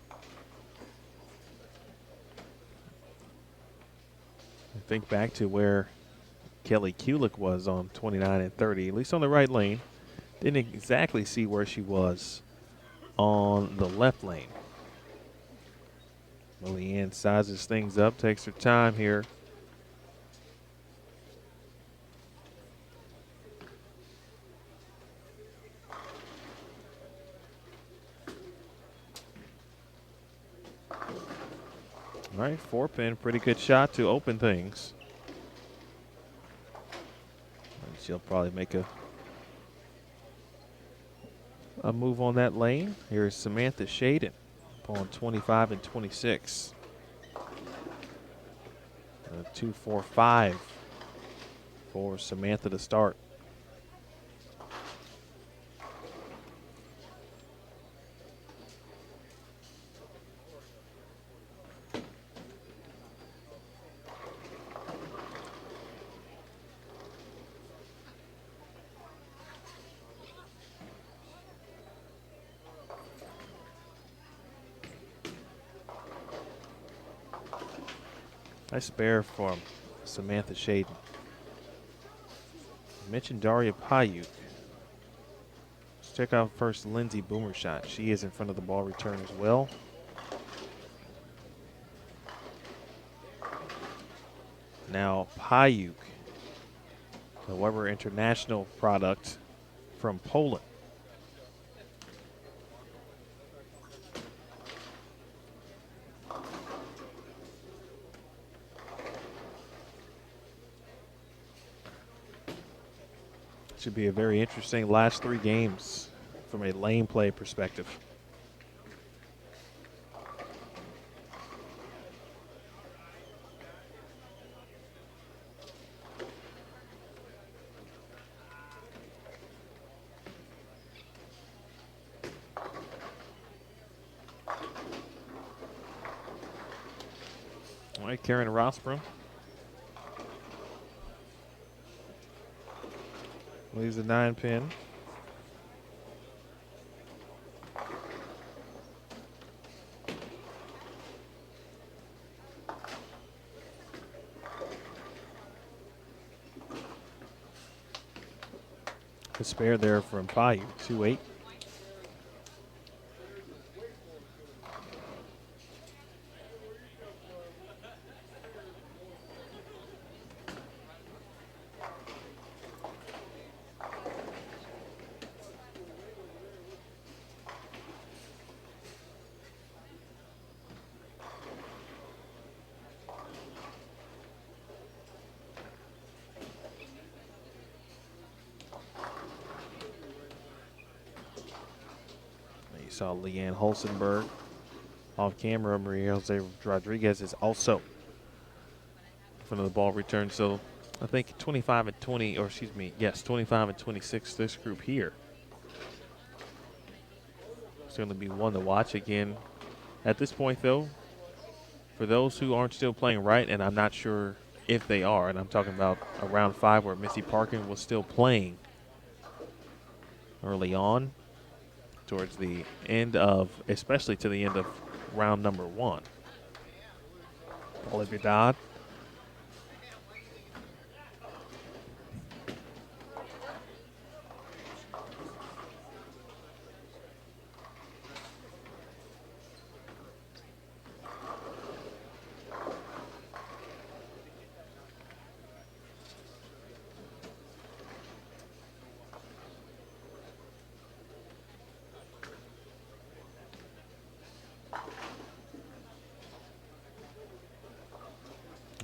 Think back to where Kelly Kulick was on 29 and 30, at least on the right lane. Didn't exactly see where she was on the left lane. Well, Leanne sizes things up, takes her time here. All right, 4-pin, pretty good shot to open things. And she'll probably make a move on that lane. Here's Samantha Shaden on 25 and 26. 2-4-5 for Samantha to start. Nice spare from Samantha Shaden. I mentioned Daria Payuk. Let's check out first Lindsay Boomershot. She is in front of the ball return as well. Now Payuk, the Weber International product from Poland. Should be a very interesting last 3 games from a lane play perspective. All right, Karen Rosbrom leaves the 9-pin. The spare there from Payu, 2-8. You saw Leanne Holsenberg off camera. Maria Jose Rodriguez is also in front of the ball return. So I think 25 and 20, or excuse me, yes, 25 and 26, this group here. It's going to be one to watch again. At this point, though, for those who aren't still playing right, and I'm not sure if they are, and I'm talking about a round 5 where Missy Parkin was still playing early on, towards the end of, especially to the end of round number 1. Olivia Dodd.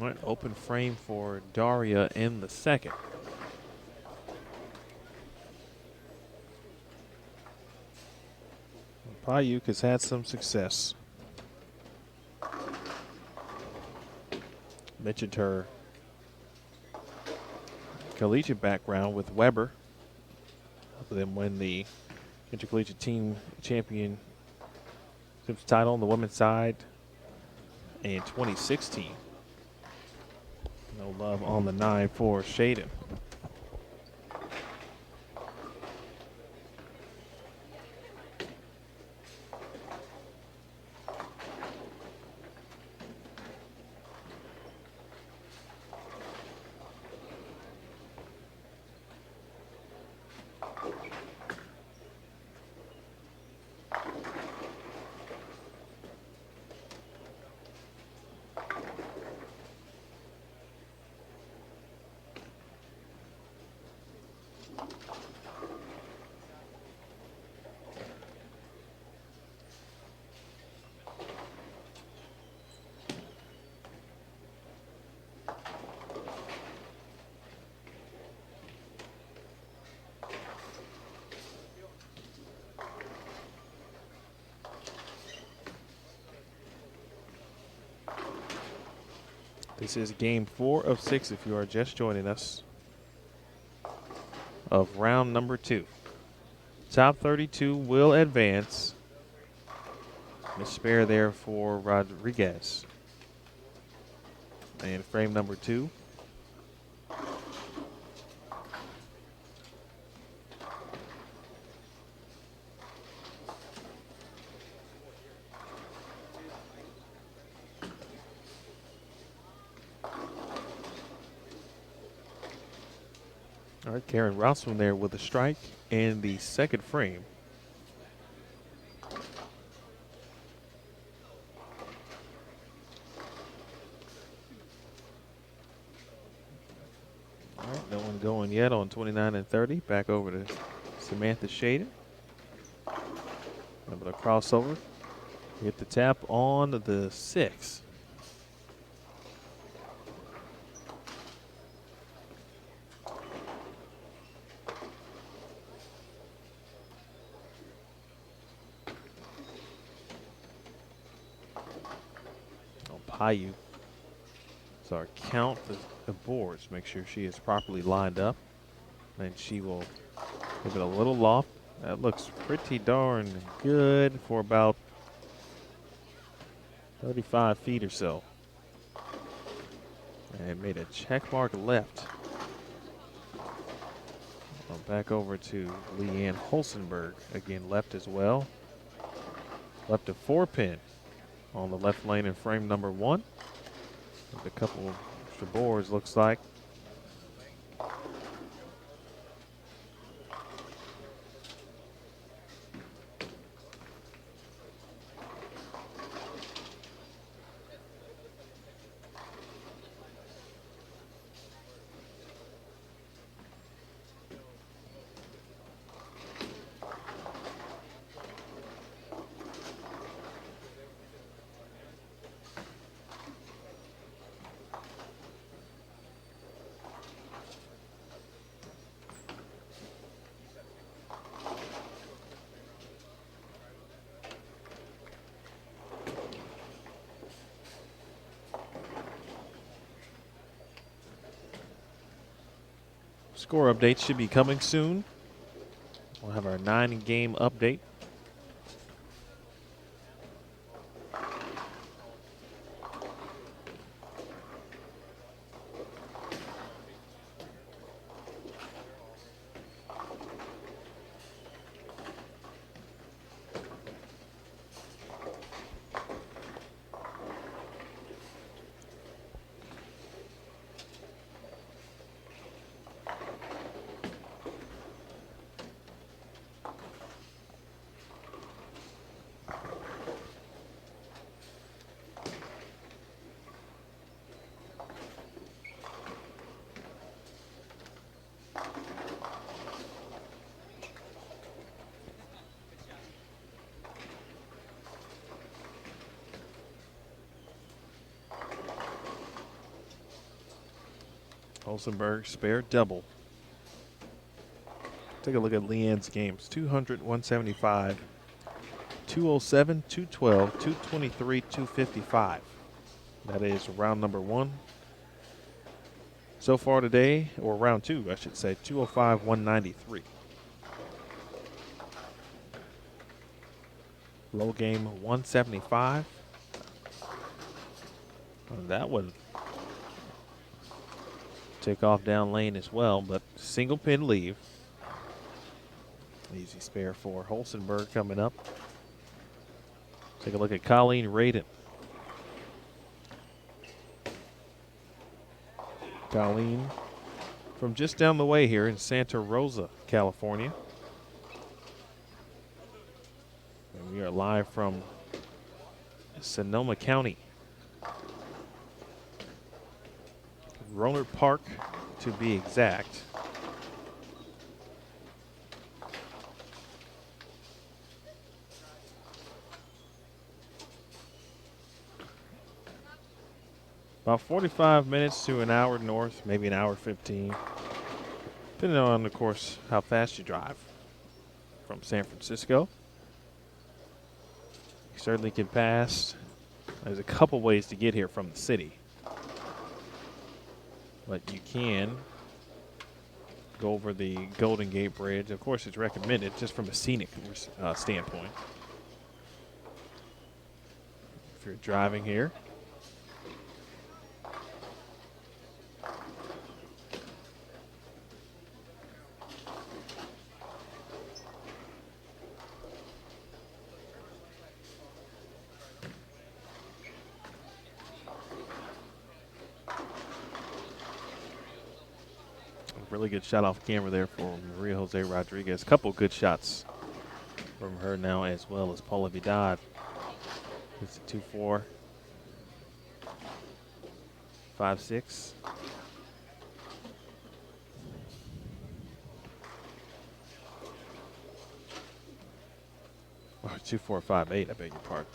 All right, open frame for Daria in the second. Payuk has had some success. Mentioned her collegiate background with Weber. Helped them win the intercollegiate team championship title on the women's side in 2016. No love on the 9 for Shaden. This is game 4 of 6 if you are just joining us of round number 2. Top 32 will advance. Miss spare there for Rodriguez. And frame number 2. All right, Karen Rossman there with a strike in the second frame. All right, no one going yet on 29 and 30. Back over to Samantha Shaden. A bit of crossover. Hit the tap on the 6. Payu. So our count the boards, make sure she is properly lined up. And she will give it a little loft. That looks pretty darn good for about 35 feet or so. And made a check mark left. Back over to Leanne Holsenberg. Again, left as well. Left a 4-pin on the left lane in frame number 1. With a couple of extra boards, looks like. Score update should be coming soon. We'll have our 9-game update. Olsenberg spare double. Take a look at Leanne's games. 200, 175, 207, 212, 223, 255. That is round number 1. So far today, or round 2, I should say, 205, 193. Low game 175. And that one take off down lane as well, but single pin leave. Easy spare for Holsenberg coming up. Take a look at Colleen Radin. Colleen from just down the way here in Santa Rosa, California. And we are live from Sonoma County. Rohnert Park, to be exact. About 45 minutes to an hour north, maybe an hour 15. Depending on, of course, how fast you drive from San Francisco. You certainly can pass. There's a couple ways to get here from the city. But you can go over the Golden Gate Bridge. Of course, it's recommended just from a scenic standpoint. If you're driving here. Really good shot off camera there for Maria Jose Rodriguez. Couple good shots from her now, as well as Paula Vidal. It's a 2-4, 5-6. Oh, 2-4, 5-8. I beg your pardon.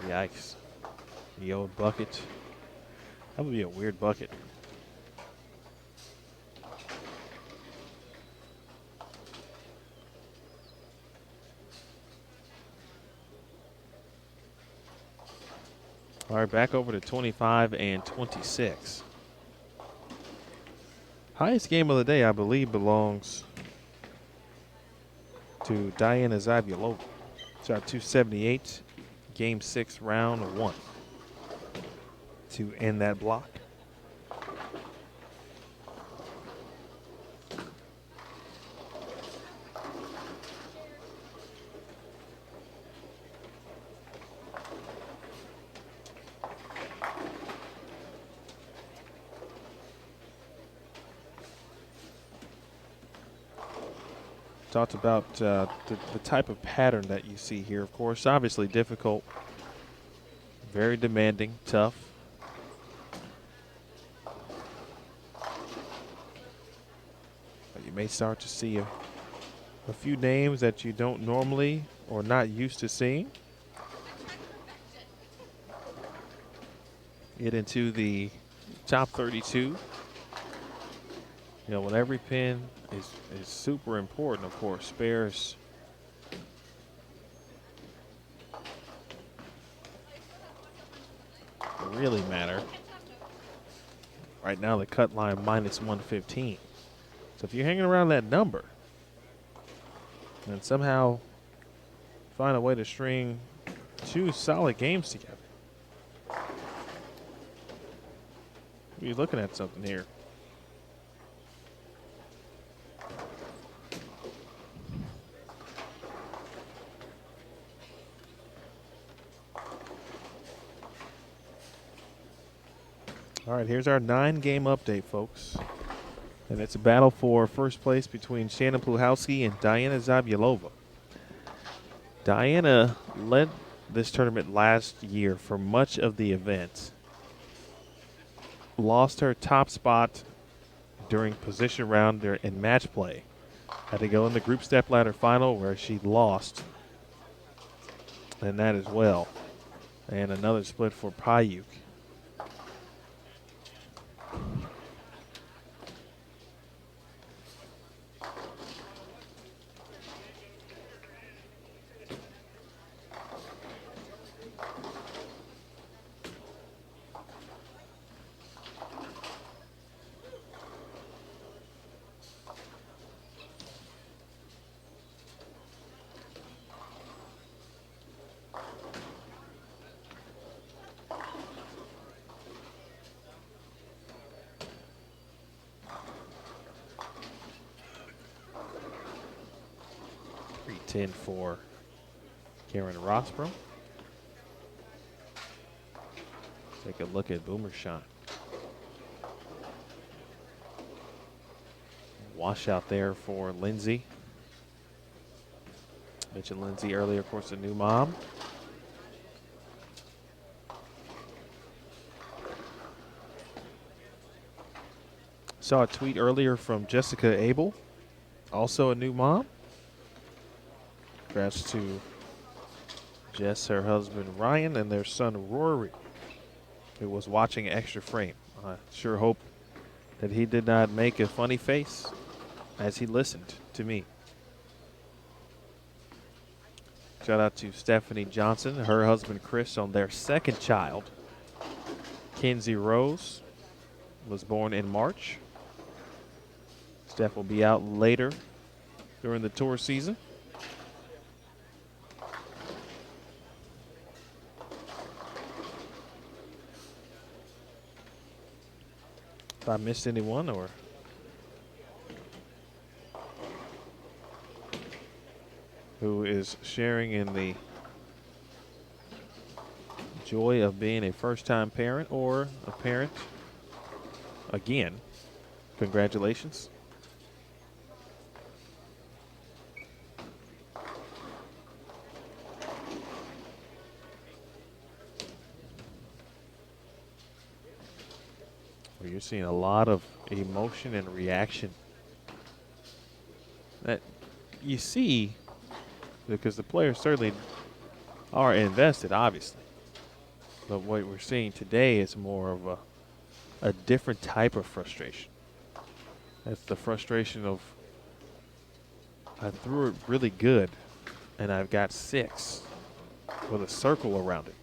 Yikes! The old bucket. That would be a weird bucket. All right, back over to 25 and 26. Highest game of the day, I believe, belongs to Diana Zabulova. Shot 278, game 6, round 1. to end that block. Talked about the type of pattern that you see here. Of course, obviously difficult, very demanding, tough. But you may start to see a few names that you don't normally or not used to seeing. Get into the top 32. You know, when every pin is super important, of course. Spares really matter. Right now, the cut line minus 115. So if you're hanging around that number and somehow find a way to string 2 solid games together, you're looking at something here. All right, here's our 9-game update, folks. And it's a battle for first place between Shannon Pluhowski and Diana Zabielova. Diana led this tournament last year for much of the event. Lost her top spot during position round in match play. Had to go in the group step ladder final where she lost. And that as well. And another split for Payuk. For Karen Rosborough. Take a look at Boomer shot. Washout there for Lindsay. Mentioned Lindsay earlier, of course, a new mom. Saw a tweet earlier from Jessica Abel, also a new mom. Congrats to Jess, her husband Ryan, and their son Rory, who was watching Extra Frame. I sure hope that he did not make a funny face as he listened to me. Shout out to Stephanie Johnson, her husband Chris, on their second child. Kinsey Rose was born in March. Steph will be out later during the tour season. If I missed anyone or who is sharing in the joy of being a first-time parent or a parent again, congratulations. You're seeing a lot of emotion and reaction that you see because the players certainly are invested, obviously. But what we're seeing today is more of a different type of frustration. It's the frustration of I threw it really good and I've got 6 with a circle around it.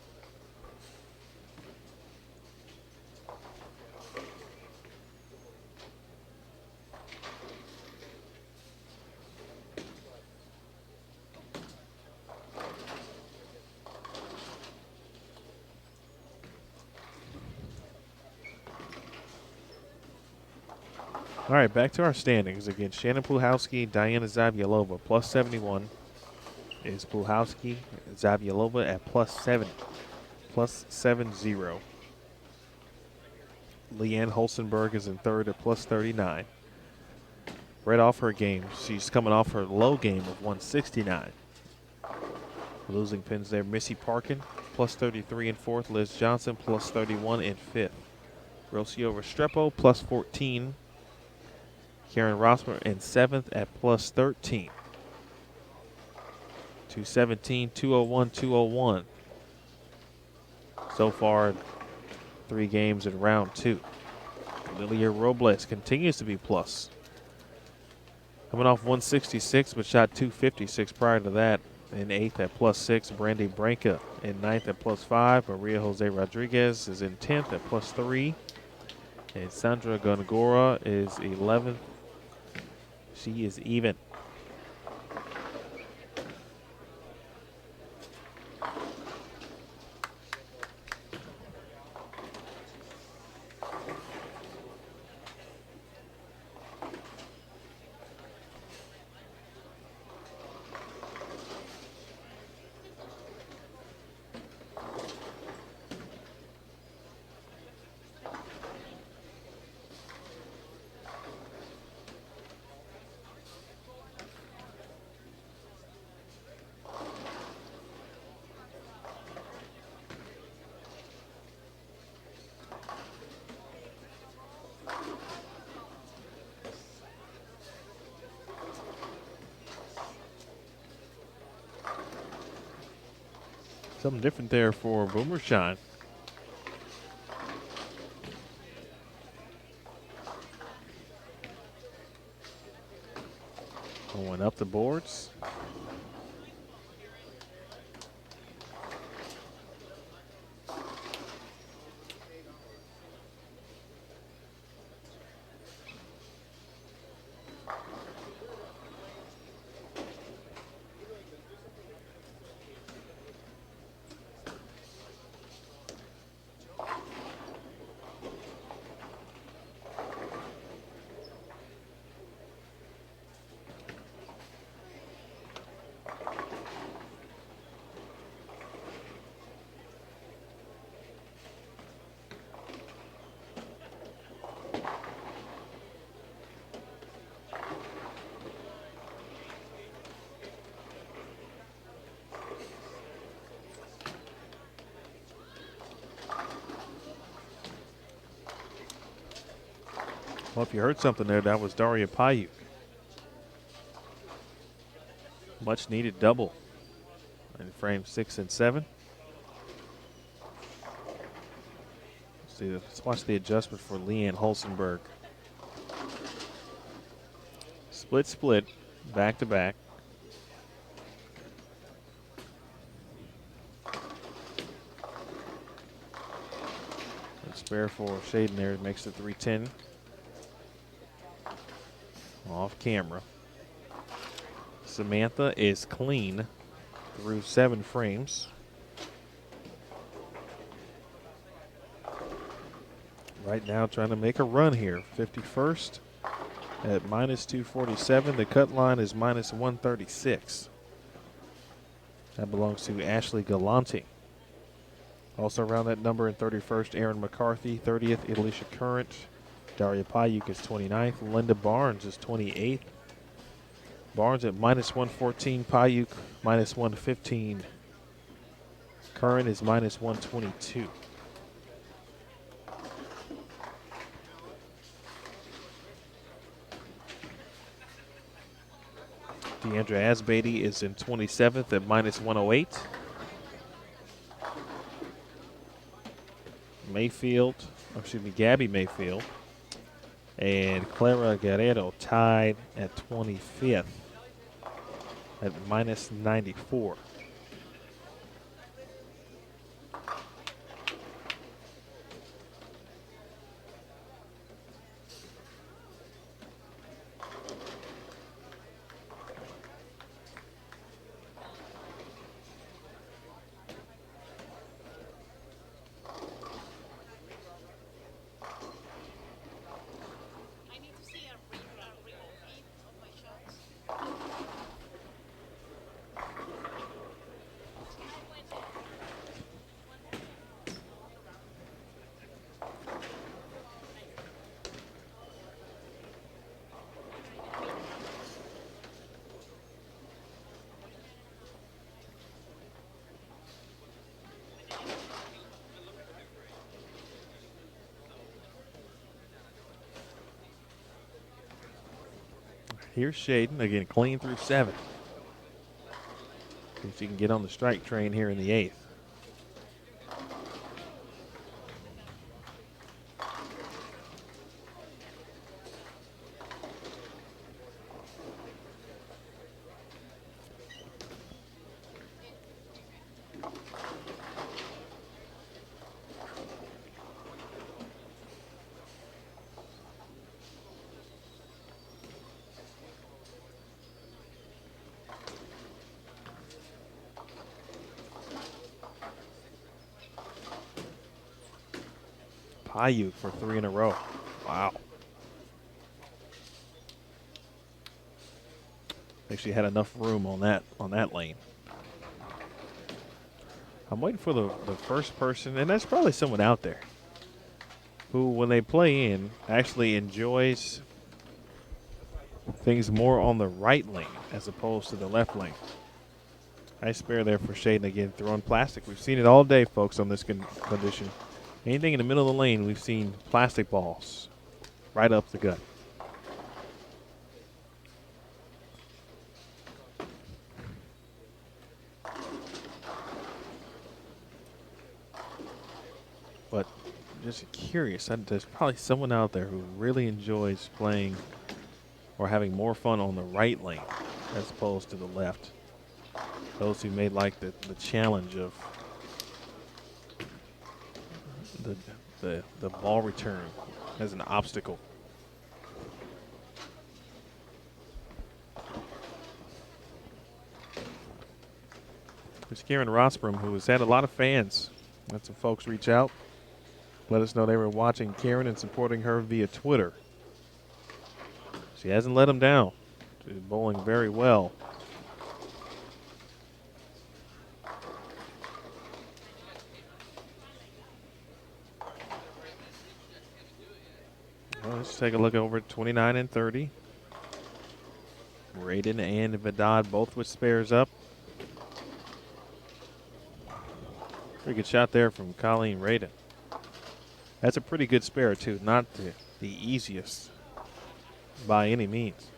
All right, back to our standings. Again, Shannon Puhalski, Diana Zavyalova, plus 71 is Puhalski. Zavyalova at plus 70, plus 70. Leanne Holstenberg is in third at plus 39. Right off her game, she's coming off her low game of 169. Losing pins there, Missy Parkin, plus 33 in fourth. Liz Johnson, plus 31 in fifth. Rocio Restrepo, plus 14. Karen Rossmer in seventh at plus 13. 217, 201, 201. So far, 3 games in round 2. Lilia Robles continues to be plus. Coming off 166, but shot 256 prior to that. In 8th at plus 6, Brandy Branca in 9th at plus 5. Maria Jose Rodriguez is in 10th at plus 3. And Sandra Gongora is 11th. She is even. Something different there for Boomershine. Going up the boards. Well, if you heard something there, that was Daria Payuk. Much needed double in frames 6 and 7. Let's watch the adjustment for Leanne Holstenberg. Split, back to back. And spare for Shaden there makes it 310. Off camera. Samantha is clean through 7 frames. Right now trying to make a run here. 51st at minus 247. The cut line is minus 136. That belongs to Ashley Galante. Also around that number in 31st, Aaron McCarthy. 30th, Alicia Current. Daria Payuk is 29th. Linda Barnes is 28th. Barnes at minus 114. Payuk minus 115. Current is minus 122. Deandra Asbeatty is in 27th at minus 108. Gabby Mayfield and Clara Guerrero tied at 25th at minus 94. Here's Shaden again, clean through 7. See if she can get on the strike train here in the 8th. Payuk for 3 in a row. Wow. Actually had enough room on that lane. I'm waiting for the first person, and that's probably someone out there who, when they play in, actually enjoys things more on the right lane as opposed to the left lane. Nice spare there for Shaden again, throwing plastic. We've seen it all day, folks, on this condition. Anything in the middle of the lane, we've seen plastic balls right up the gut. But just curious, there's probably someone out there who really enjoys playing or having more fun on the right lane as opposed to the left. Those who may like the challenge of the ball return as an obstacle. There's Karen Rosbrom, who has had a lot of fans. Had some folks reach out, let us know they were watching Karen and supporting her via Twitter. She hasn't let them down. She's bowling very well. Well, let's take a look over at 29 and 30. Raiden and Vidad both with spares up. Pretty good shot there from Colleen Raiden. That's a pretty good spare, too. Not the easiest by any means.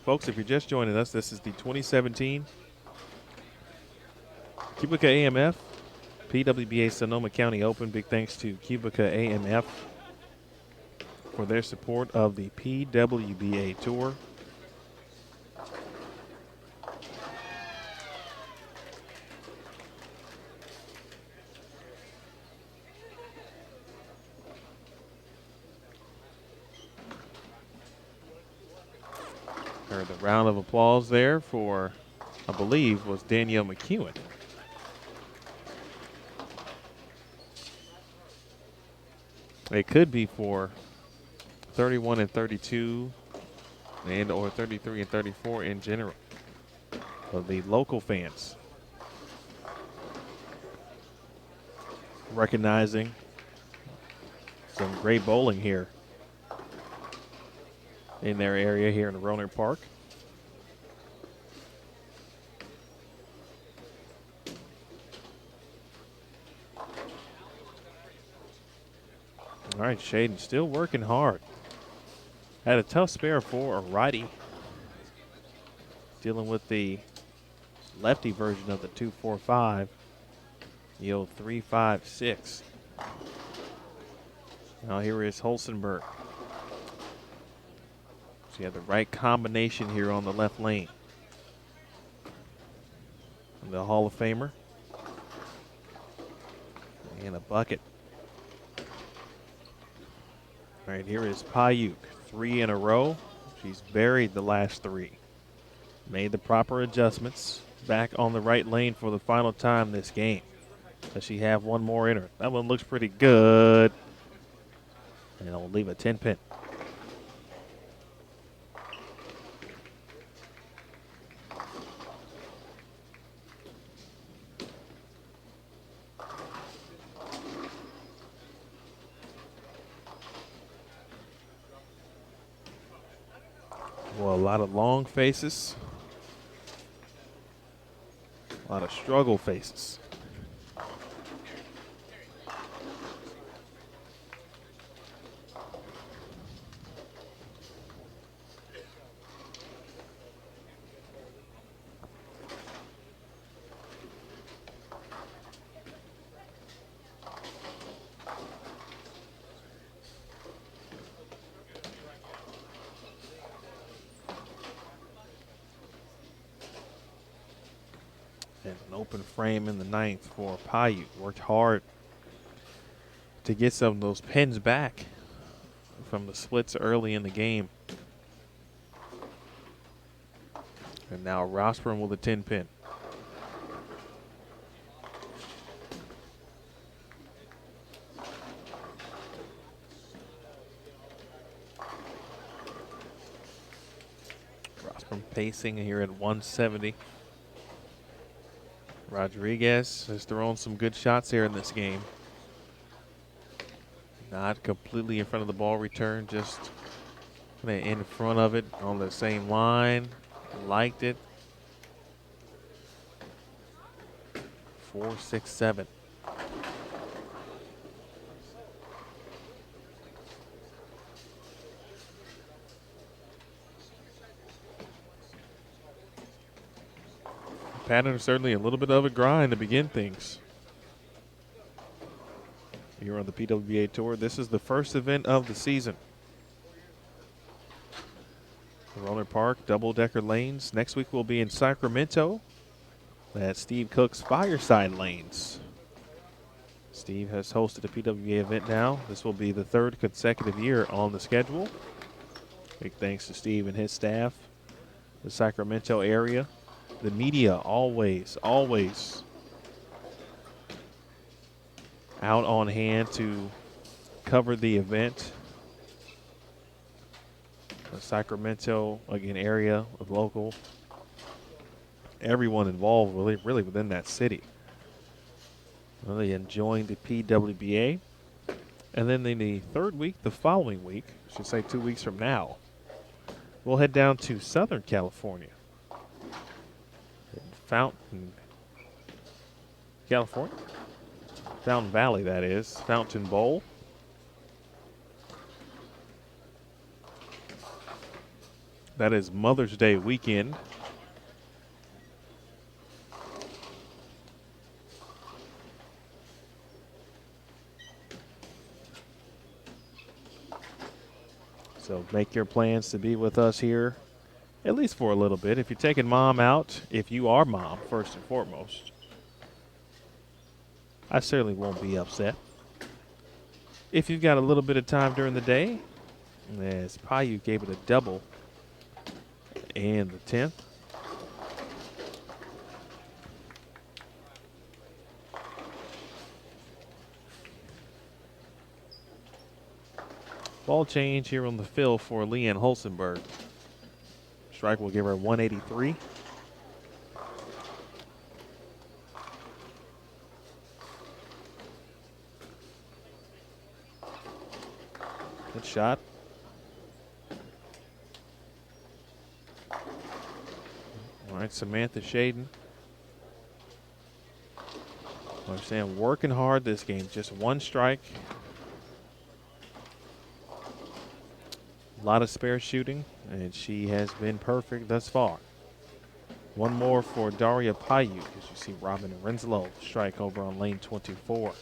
Folks, if you're just joining us, this is the 2017 QubicaAMF PWBA Sonoma County Open. Big thanks to QubicaAMF for their support of the PWBA Tour. Heard the round of applause there for, I believe, was Danielle McEwen. It could be for 31 and 32 and or 33 and 34 in general of the local fans. Recognizing some great bowling here in their area here in Rohnert Park. All right, Shaden still working hard. Had a tough spare for a righty. Dealing with the lefty version of the 2-4-5, the old 3-5-6. Now here is Holzenberg. So you have the right combination here on the left lane. And the Hall of Famer. And a bucket. All right, here is Payuk, 3 in a row. She's buried the last 3. Made the proper adjustments. Back on the right lane for the final time this game. Does she have one more in her? That one looks pretty good. And it'll leave a 10-pin. Well, a lot of long faces. A lot of struggle faces. And an open frame in the ninth for Paiute. Worked hard to get some of those pins back from the splits early in the game. And now Rosburn with a 10 pin. Rosburn pacing here at 170. Rodriguez has thrown some good shots here in this game. Not completely in front of the ball return, just in front of it on the same line. Liked it. 4, 6, 7. Pattern is certainly a little bit of a grind to begin things. Here on the PWBA Tour, this is the first event of the season. Rohnert Park, double-decker lanes. Next week we'll be in Sacramento at Steve Cook's Fireside Lanes. Steve has hosted a PWBA event now. This will be the third consecutive year on the schedule. Big thanks to Steve and his staff, the Sacramento area. The media always out on hand to cover the event. The Sacramento, again, area of local. Everyone involved really within that city. Really enjoying the PWBA. And then in the third week, the following week, I should say 2 weeks from now, we'll head down to Southern California. Fountain, California? Fountain Valley, that is. Fountain Bowl. That is Mother's Day weekend. So make your plans to be with us here, at least for a little bit. If you're taking mom out, if you are mom, first and foremost, I certainly won't be upset. If you've got a little bit of time during the day, as Paiute gave it a double in the 10th. Ball change here on the fill for Leanne Holsenberg. Strike will give her 183. Good shot. All right, Samantha Shaden. Understand, working hard this game. Just one strike. A lot of spare shooting, and she has been perfect thus far. One more for Daria Paiute, as you see Robin Renslow strike over on lane 24.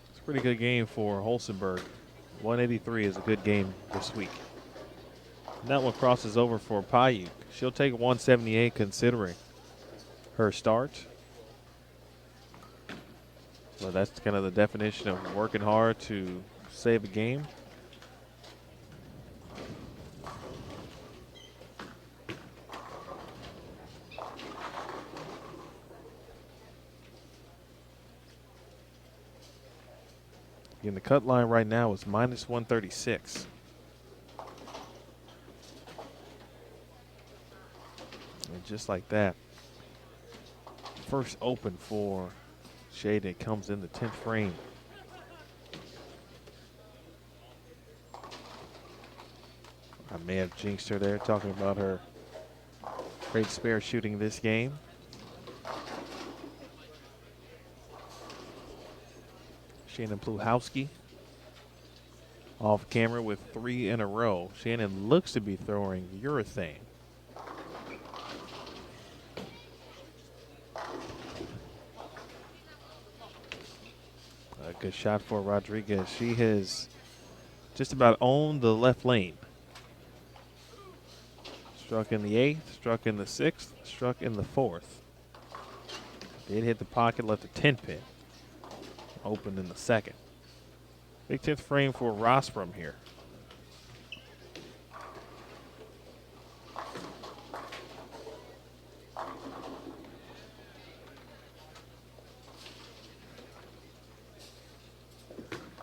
It's a pretty good game for Holsenberg. 183 is a good game this week. And that one crosses over for Paiute. She'll take 178 considering her start. So that's kind of the definition of working hard to save a game. Again, the cut line right now is minus 136. And just like that, first open for Shaden comes in the 10th frame. I may have jinxed her there, talking about her great spare shooting this game. Shannon Pluhowski off camera with 3 in a row. Shannon looks to be throwing urethane. A good shot for Rodriguez. She has just about owned the left lane. Struck in the 8th, struck in the 6th, struck in the 4th. Did hit the pocket, left a 10-pin. Open in the 2nd. Big 10th frame for Rostrom here.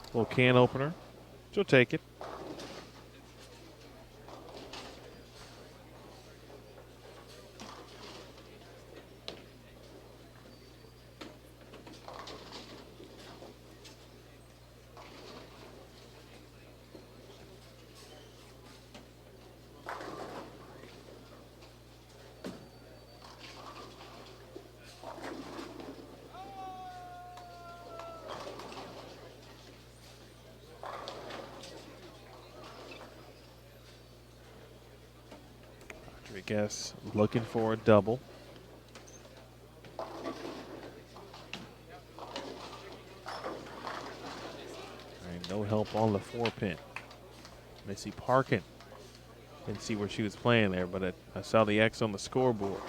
Little can opener. She'll take it. Rodriguez looking for a double. And no help on the 4-pin. Missy Parkin. Didn't see where she was playing there, but I saw the X on the scoreboard.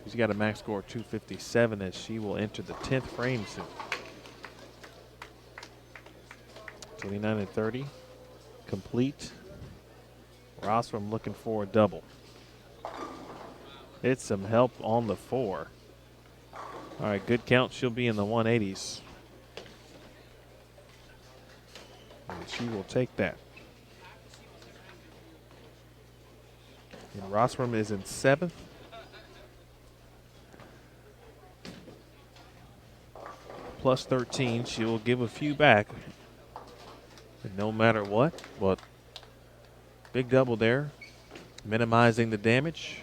She's got a max score of 257 as she will enter the 10th frame soon. 29 and 30. Complete. Rostrom looking for a double. It's some help on the 4. All right, good count. She'll be in the 180s. And she will take that. And Rostrom is in 7th. Plus 13. She will give a few back. And no matter what, but big double there. Minimizing the damage.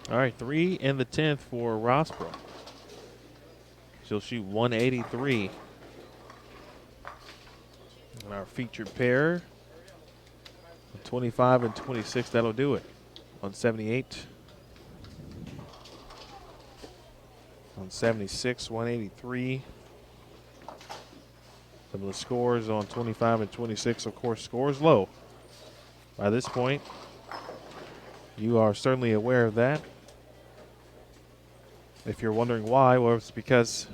All right, 3 in the 10th for Rostrom. She'll shoot 183. And our featured pair, 25 and 26, that'll do it. 178. 176, 183. Some of the scores on 25 and 26, of course, scores low. By this point, you are certainly aware of that. If you're wondering why, well, it's because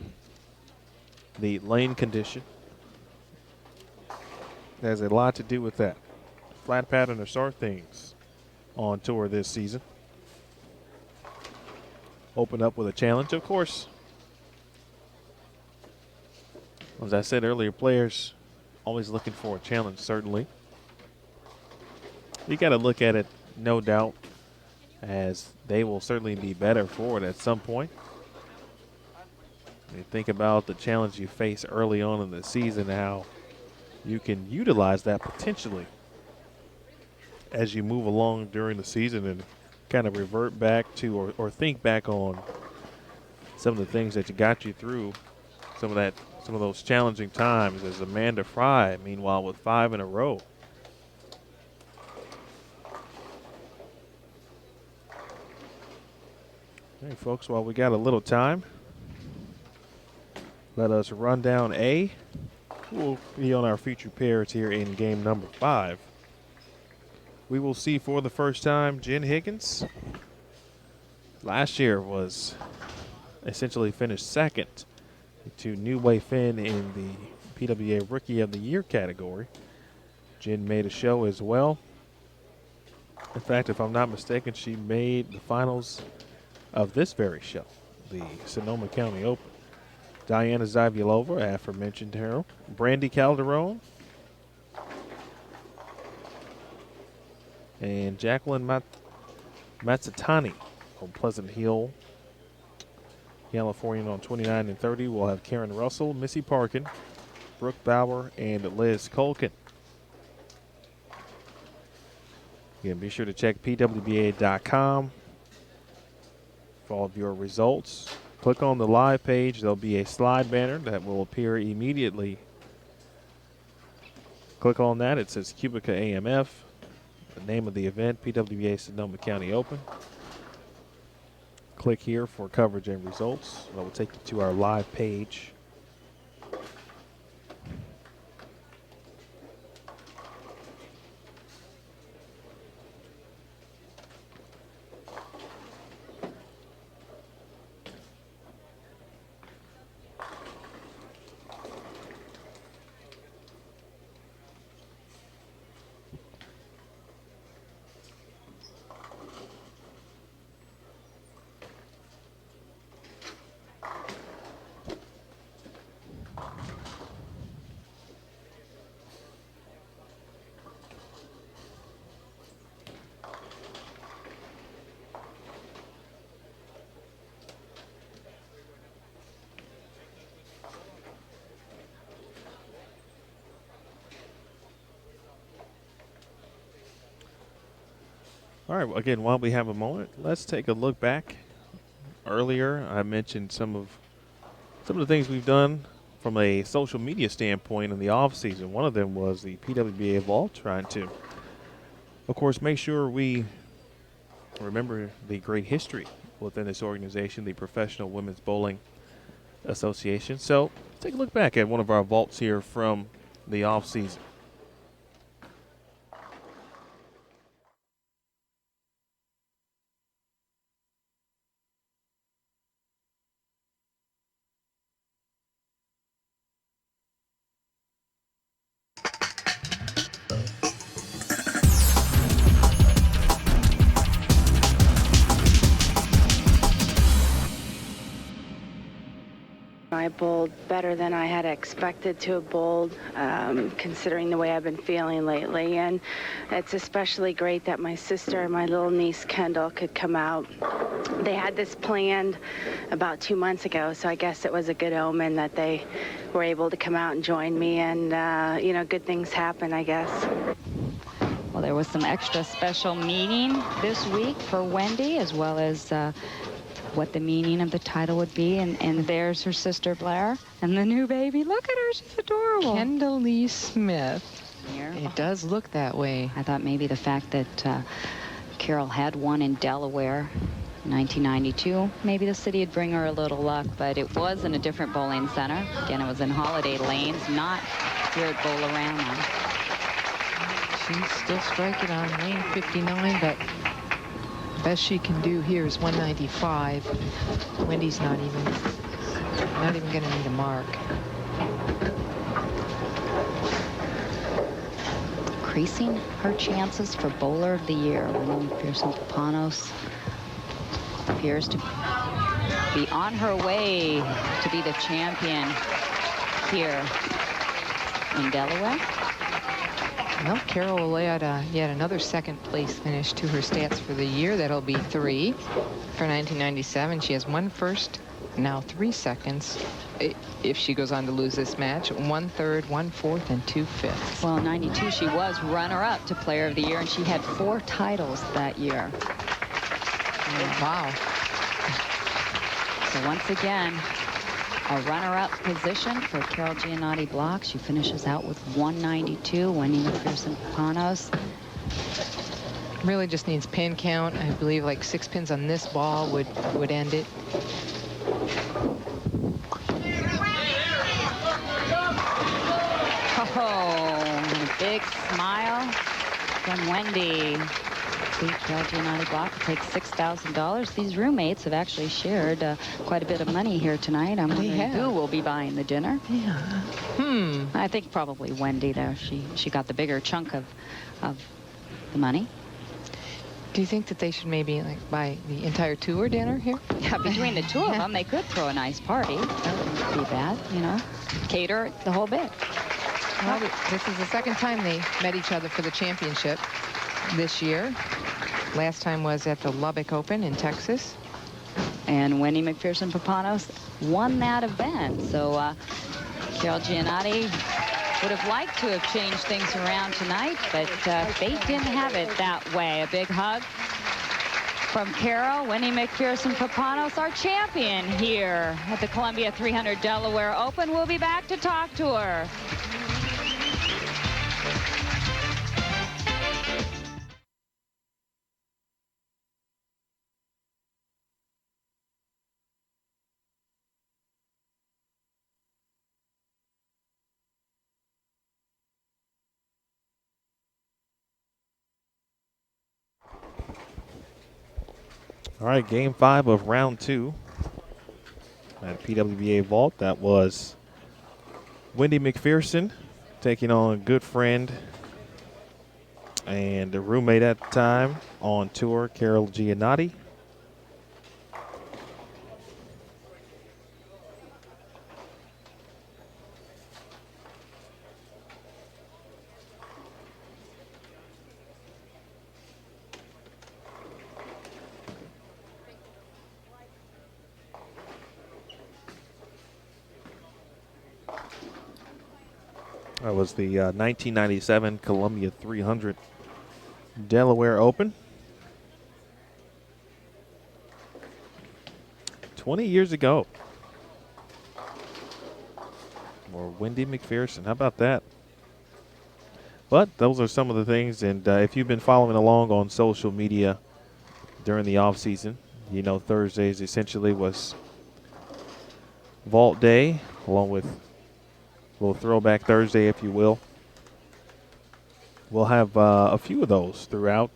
the lane condition has a lot to do with that. Flat pattern to start things on tour this season. Open up with a challenge, of course. As I said earlier, players always looking for a challenge, certainly. You got to look at it, no doubt, as they will certainly be better for it at some point. You think about the challenge you face early on in the season, how you can utilize that potentially as you move along during the season and kind of revert back to or think back on some of the things that you got you through, some of those challenging times, as Amanda Fry, meanwhile, with 5 in a row. Hey, folks, while we got a little time, let us run down A. We'll be on our featured pairs here in game number 5. We will see for the first time Jen Higgins. Last year was essentially finished second to New Way Finn in the PWBA Rookie of the Year category. Jen made a show as well. In fact, if I'm not mistaken, she made the finals of this very show, the Sonoma County Open. Diana Zavilova, aforementioned her. Brandy Calderon. And Jacqueline Matsutani from Pleasant Hill, California on 29 and 30. We'll have Karen Russell, Missy Parkin, Brooke Bauer, and Liz Colkin. Again, be sure to check pwba.com for all of your results. Click on the live page. There'll be a slide banner that will appear immediately. Click on that. It says QubicaAMF, the name of the event, PWBA Sonoma County Open. Click here for coverage and results. That will take you to our live page. All right, well, again, while we have a moment, let's take a look back. Earlier, I mentioned some of the things we've done from a social media standpoint in the off season. One of them was the PWBA Vault, trying to, of course, make sure we remember the great history within this organization, the Professional Women's Bowling Association. So let's take a look back at one of our vaults here from the off season. I bowled better than I had expected to have bowled, considering the way I've been feeling lately. And it's especially great that my sister and my little niece Kendall could come out. They had this planned about 2 months ago, so I guess it was a good omen that they were able to come out and join me. And, you know, good things happen, I guess. Well, there was some extra special meaning this week for Wendy, as well as what the meaning of the title would be. And there's her sister Blair and the new baby. Look at her, she's adorable. Kendall Lee Smith. Here. It does look that way. I thought maybe the fact that Carol had one in Delaware in 1992, maybe the city would bring her a little luck, but it was in a different bowling center. Again, it was in Holiday Lanes, not here at Bowl-A-Rama. She's still striking on lane 59, but best she can do here is 195. Wendy's not even going to need a mark. Increasing her chances for Bowler of the Year. Wendy McPherson-Papanos appears to be on her way to be the champion here in Delaware. Well, Carol will add yet another second place finish to her stats for the year. That'll be 3 for 1997. She has 1 first, now 3 seconds. If she goes on to lose this match, 1 third, 1 fourth, and 2 fifths. Well, in 92, she was runner-up to Player of the Year, and she had 4 titles that year. Wow. So once again, a runner-up position for Carol Giannotti Block. She finishes out with 192. Wendy McPherson-Papanos. Really just needs pin count. I believe like 6 pins on this ball would end it. Oh, and a big smile from Wendy. Carol Giannotti Block takes $6,000. These roommates have actually shared quite a bit of money here tonight. I'm wondering who will be buying the dinner. Yeah. I think probably Wendy there. She got the bigger chunk of the money. Do you think that they should maybe like buy the entire tour dinner here? Yeah, between the two of them, they could throw a nice party. That wouldn't be bad, you know. Cater the whole bit. Well, this is the second time they met each other for the championship this year. Last time was at the Lubbock Open in Texas. And Wendy McPherson-Papanos won that event. So Carol Giannotti would have liked to have changed things around tonight, but fate didn't have it that way. A big hug from Carroll, Wendy McPherson Papanos, our champion here at the Columbia 300 Delaware Open. We'll be back to talk to her. All right, game 5 of round 2 at PWBA Vault. That was Wendy McPherson taking on a good friend and a roommate at the time on tour, Carol Giannotti. That was the 1997 Columbia 300 Delaware Open. 20 years ago. Or Wendy McPherson. How about that? But those are some of the things. And if you've been following along on social media during the off season, you know Thursdays essentially was Vault Day, along with a little Throwback Thursday, if you will. We'll have a few of those throughout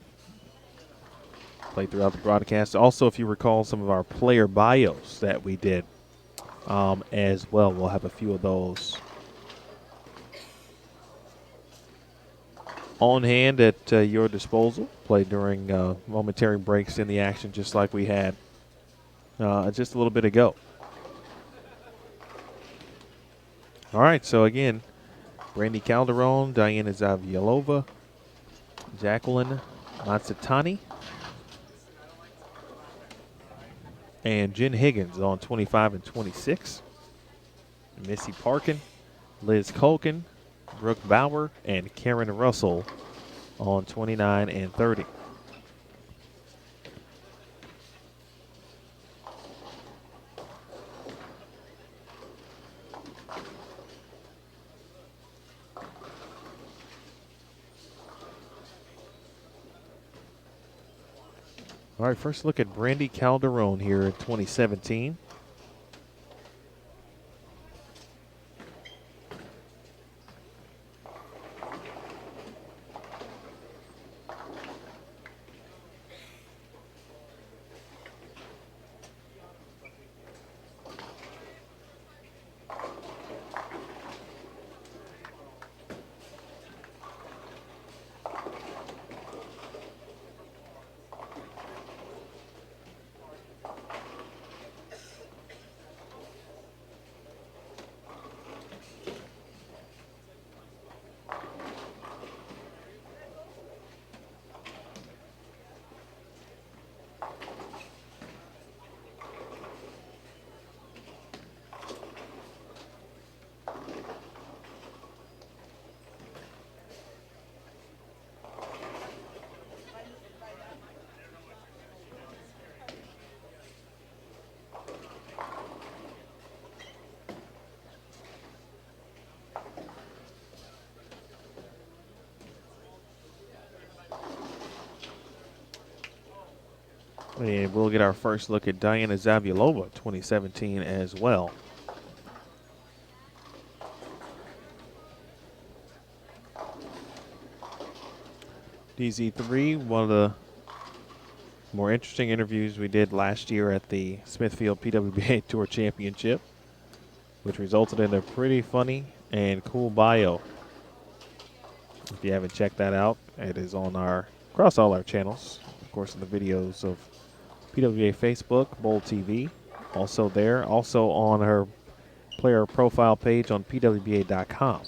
the broadcast. Also, if you recall some of our player bios that we did as well, we'll have a few of those on hand at your disposal. Play during momentary breaks in the action, just like we had just a little bit ago. All right, so again, Brandy Calderon, Diana Zavialova, Jacqueline Matsutani, and Jen Higgins on 25 and 26. Missy Parkin, Liz Culkin, Brooke Bauer, and Karen Russell on 29 and 30. All right, first look at Brandy Calderon here in 2017. And we'll get our first look at Diana Zavialova 2017 as well. DZ3, one of the more interesting interviews we did last year at the Smithfield PWBA Tour Championship, which resulted in a pretty funny and cool bio. If you haven't checked that out, it is on across all our channels. Of course, in the videos of PWBA Facebook, Bowl TV, also there. Also on her player profile page on PWBA.com.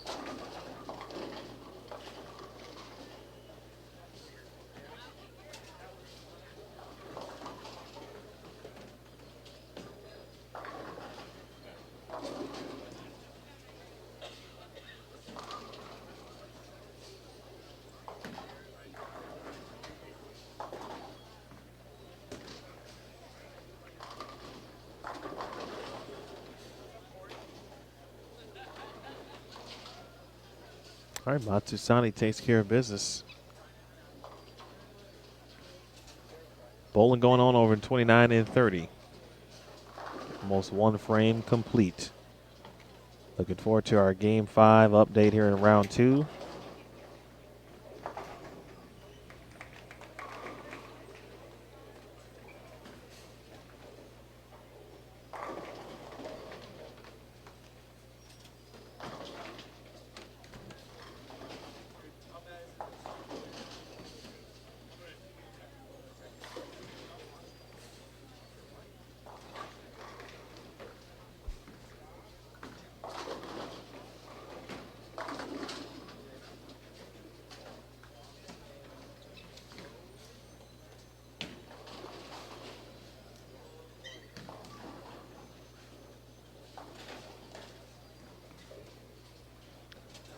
All right, Matusani takes care of business. Bowling going on over in 29 and 30. Almost one frame complete. Looking forward to our Game 5 update here in round 2.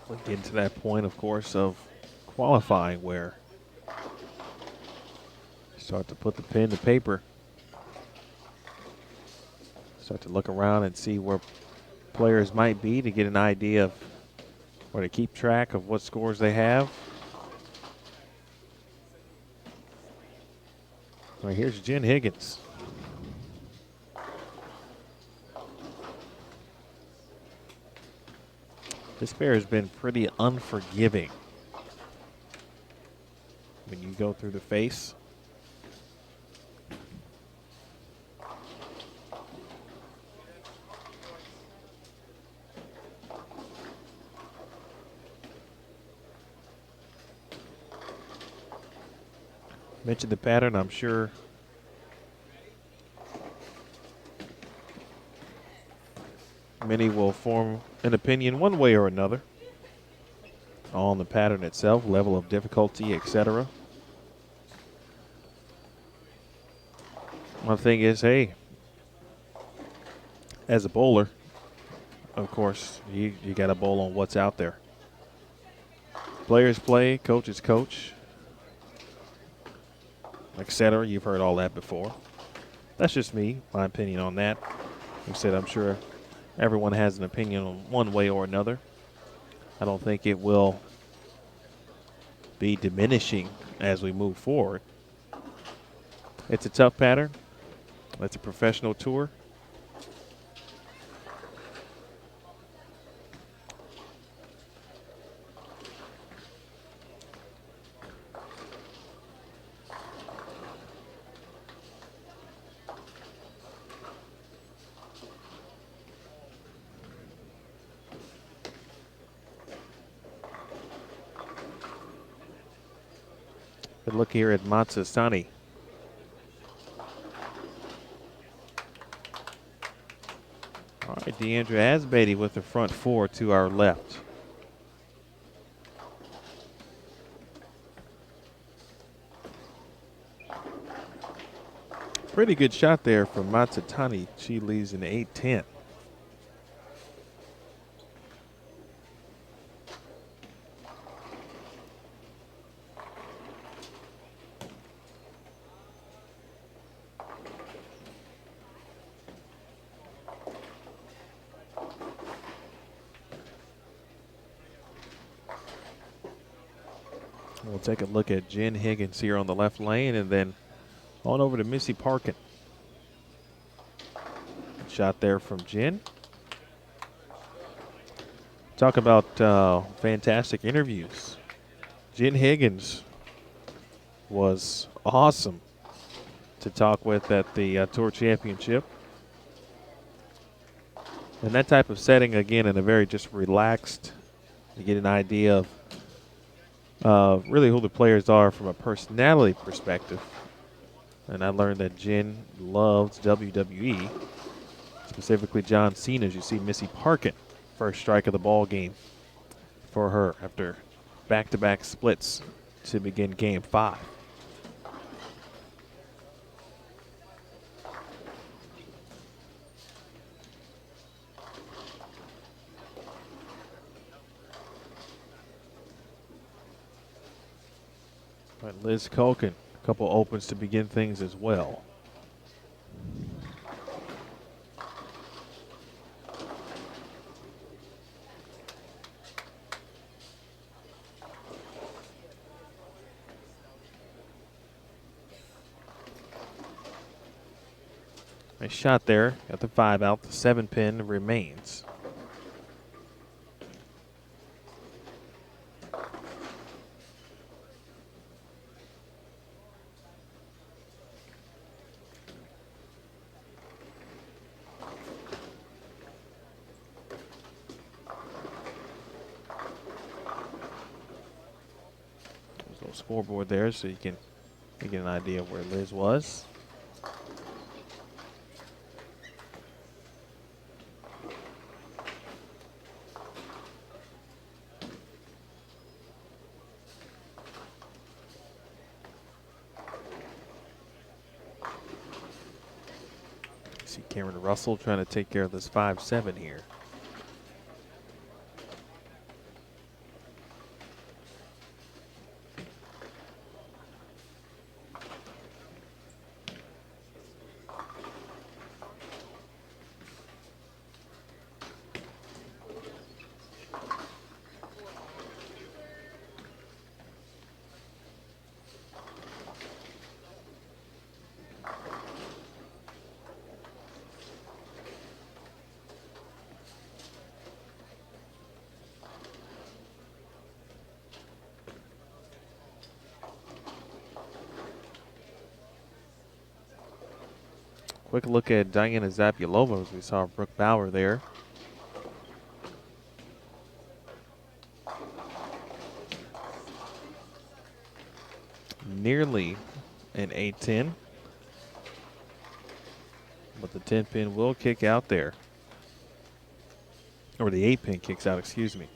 We're getting to that point, of course, of qualifying where you start to put the pen to paper. Start to look around and see where players might be to get an idea of where to keep track of what scores they have. All right, here's Jen Higgins. This pair has been pretty unforgiving when you go through the face. Mentioned the pattern, I'm sure many will form an opinion one way or another on the pattern itself, level of difficulty, etc. One thing is, hey, as a bowler, of course, you got to bowl on what's out there. Players play, coaches coach, etc. You've heard all that before. That's just me, my opinion on that. Like I said, I'm sure everyone has an opinion on one way or another. I don't think it will be diminishing as we move forward. It's a tough pattern. It's a professional tour. Good look here at Matsasani. All right, Deandra Asbeatty with the front four to our left. Pretty good shot there from Matsatani. She leads in 8-10. We'll take a look at Jen Higgins here on the left lane and then on over to Missy Parkin. Shot there from Jen. Talk about fantastic interviews. Jen Higgins was awesome to talk with at the Tour Championship. And that type of setting, again, in a very just relaxed, you get an idea of really who the players are from a personality perspective. And I learned that Jen loves WWE, specifically John Cena, as you see Missy Parkin, first strike of the ball game for her after back-to-back splits to begin Game 5. But Liz Culkin, a couple opens to begin things as well. Nice shot there. Got the 5 out. The 7 pin remains. There's a little scoreboard there so you can get an idea of where Liz was. See Cameron Russell trying to take care of this 5-7 here. Quick look at Diana Zapulova as we saw Brooke Bauer there. Nearly an 8-10. But the 10 pin will kick out there. Or the 8 pin kicks out, excuse me.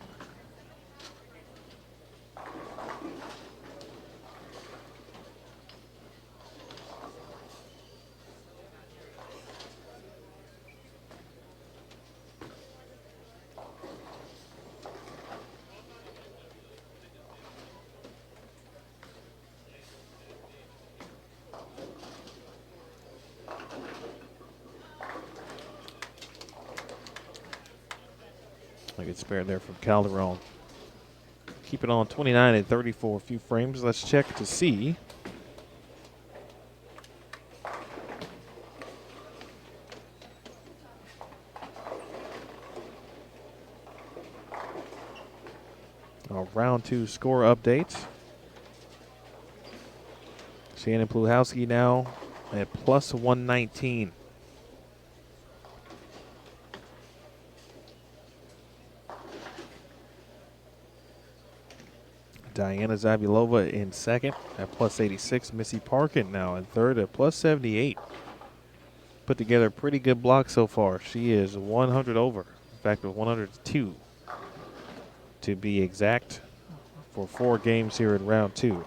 I get spared there from Calderon. Keep it on 29 and 30 for a few frames. Let's check to see. Our round 2 score updates. Shannon Pluhowski now at plus 119. Diana Zabulova in second at plus 86. Missy Parkin now in third at plus 78. Put together a pretty good block so far. She is 100 over. In fact, 102 to be exact for 4 games here in round 2.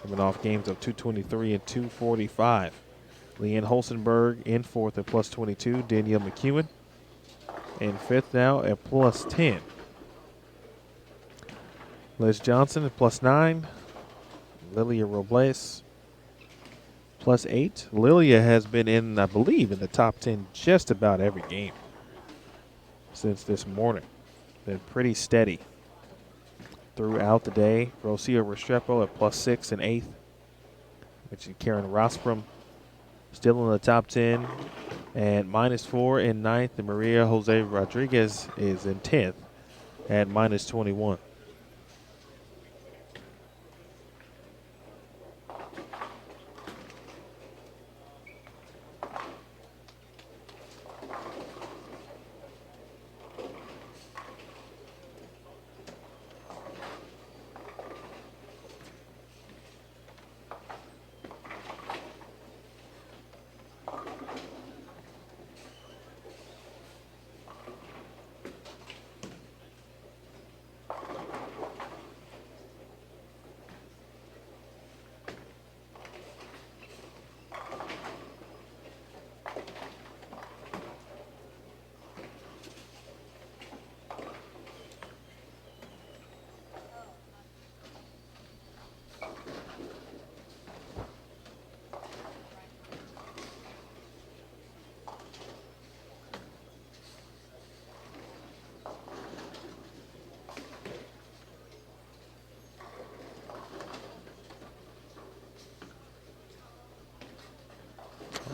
Coming off games of 223 and 245. Leanne Holstenberg in fourth at plus 22. Danielle McEwen in fifth now at plus 10. Liz Johnson at plus 9. Lilia Robles plus 8. Lilia has been in, I believe, in the top 10 just about every game since this morning. Been pretty steady throughout the day. Rocio Restrepo at plus 6 in 8th. Which is Karen Rosbrom still in the top 10. And minus 4 in 9th. And Maria Jose Rodriguez is in 10th at minus 21.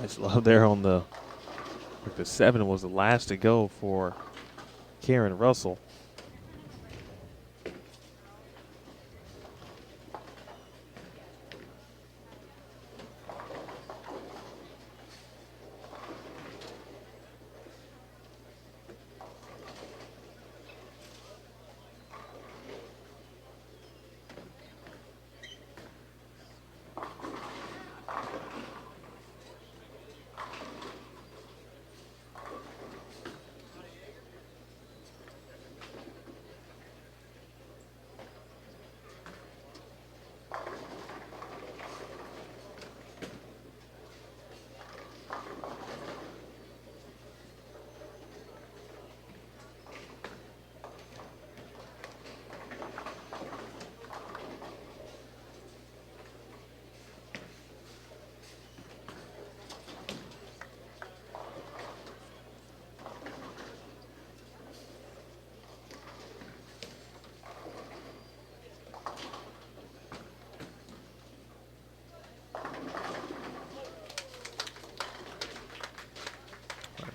Nice love there on the 7 was the last to go for Karen Russell.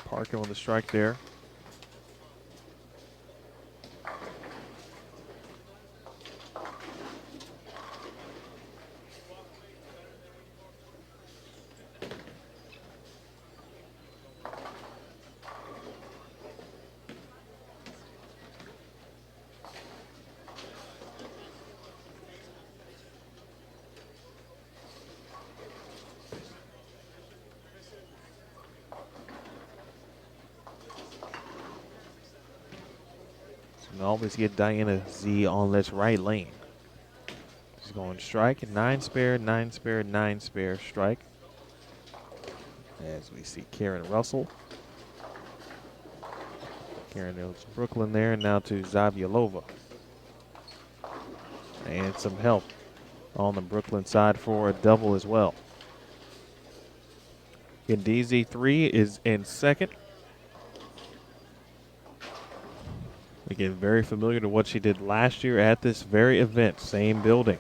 Parker with the strike there. And always get Diana Z on this right lane. She's going strike, 9 spare, 9 spare, 9 spare strike. As we see Karen Russell. Karen knows Brooklyn there, and now to Zavialova. And some help on the Brooklyn side for a double as well. And DZ3 is in second. Again, very familiar to what she did last year at this very event, same building.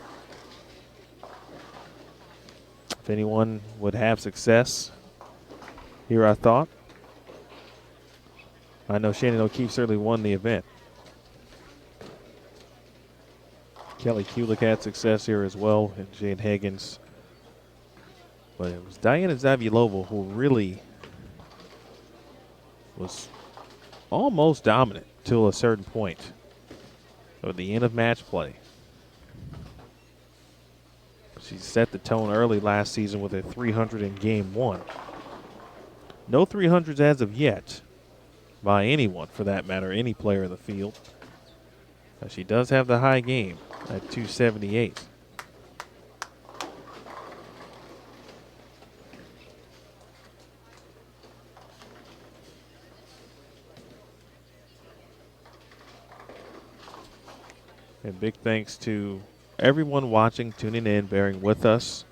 If anyone would have success here, I thought. I know Shannon O'Keefe certainly won the event. Kelly Kulik had success here as well, and Jane Higgins. But it was Diana Zavialova who really was almost dominant till a certain point at the end of match play. She set the tone early last season with a 300 in game 1. No 300s as of yet by anyone, for that matter, any player in the field. But she does have the high game at 278. And big thanks to everyone watching, tuning in, bearing with us.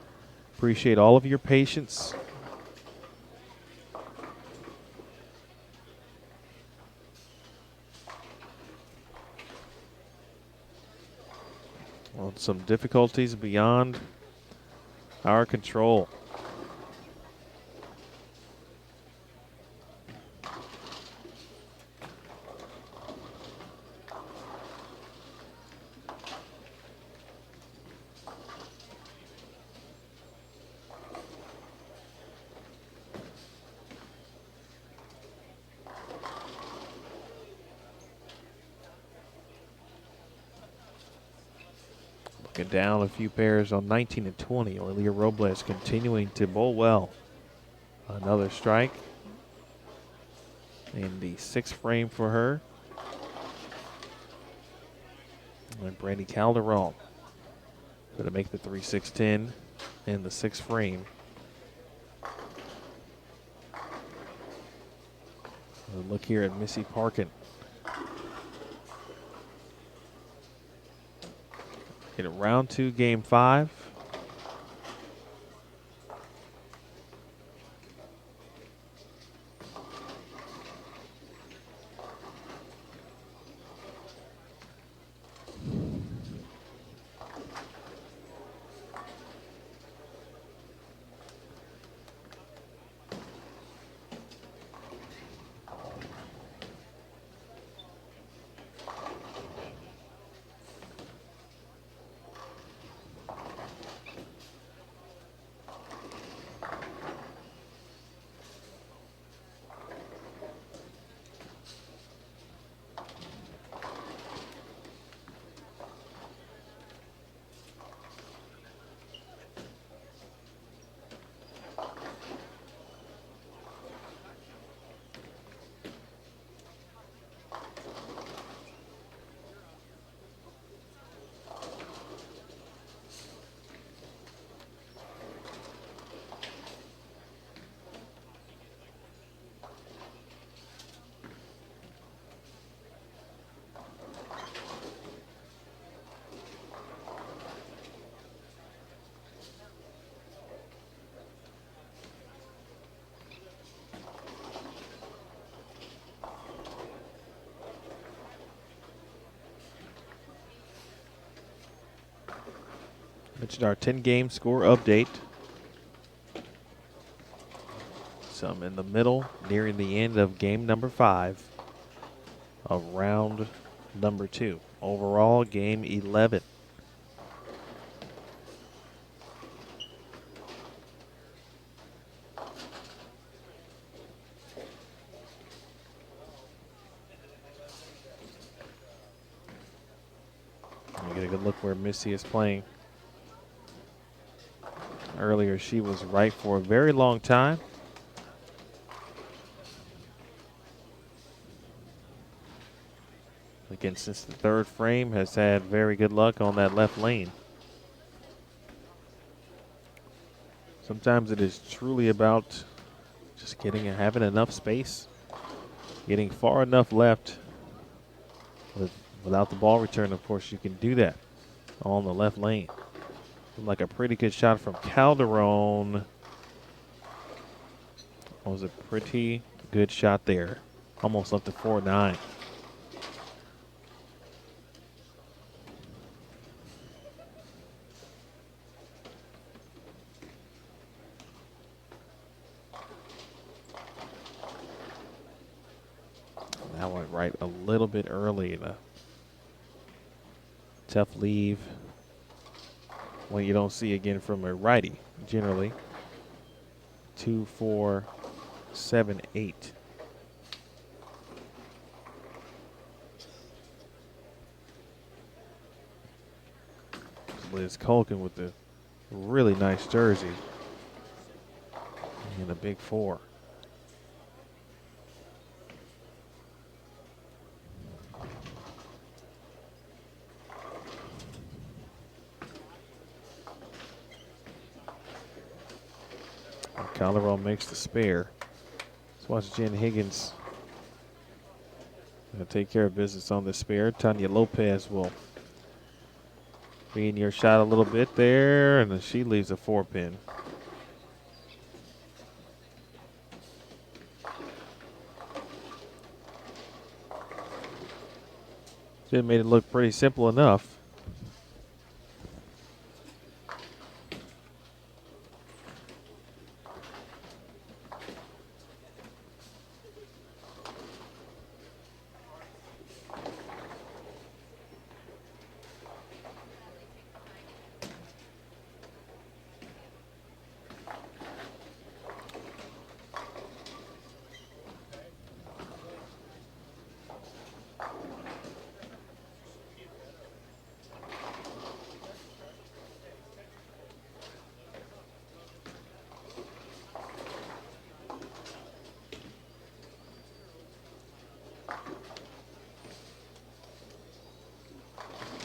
Appreciate all of your patience. Well, some difficulties beyond our control. Looking down a few pairs on 19 and 20. Lilia Robles continuing to bowl well. Another strike in the 6th frame for her. And Brandy Calderon going to make the 3-6-10 in the 6th frame. A look here at Missy Parkin. In round 2, game 5. Mentioned our 10-game score update. So I'm in the middle, nearing the end of game number 5 of round number 2. Overall, game 11. We get a good look where Missy is playing. Earlier, she was right for a very long time. Again, since the third frame, has had very good luck on that left lane. Sometimes it is truly about just having enough space, getting far enough left. Without the ball return, of course, you can do that on the left lane. Like a pretty good shot from Calderon. That was a pretty good shot there. Almost up to 4-9. That went right a little bit early. The tough leave. One you don't see again from a righty, generally. 2, 4, 7, 8. Liz Culkin with the really nice jersey and a big 4. Calderon makes the spare. Let's watch Jen Higgins take care of business on the spare. Tanya Lopez will be in your shot a little bit there, and then she leaves a 4-pin. Jen made it look pretty simple enough.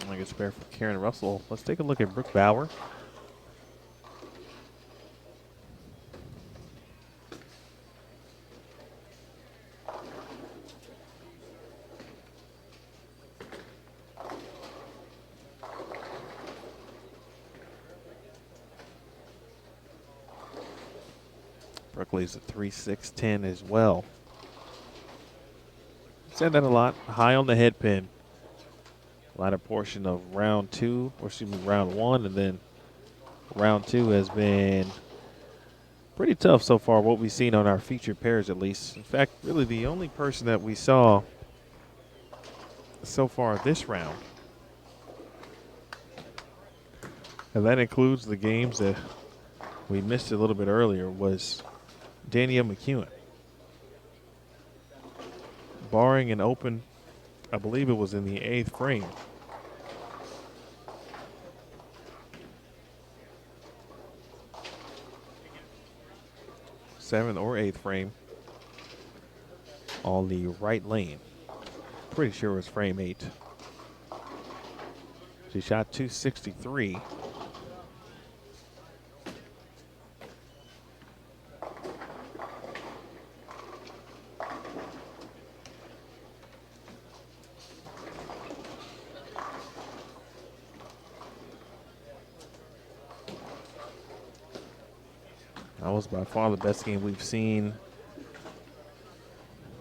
I guess spare for Karen Russell. Let's take a look at Brooke Bauer. Brooke leaves a 3-6-10 as well. Said that a lot. High on the head pin. Latter portion of round 1, and then round 2 has been pretty tough so far, what we've seen on our featured pairs at least. In fact, really the only person that we saw so far this round, and that includes the games that we missed a little bit earlier, was Danielle McEwen. Barring an open, I believe it was in the 8th frame. Seventh or 8th frame on the right lane. Pretty sure it was frame 8. She shot 263. That was by far the best game we've seen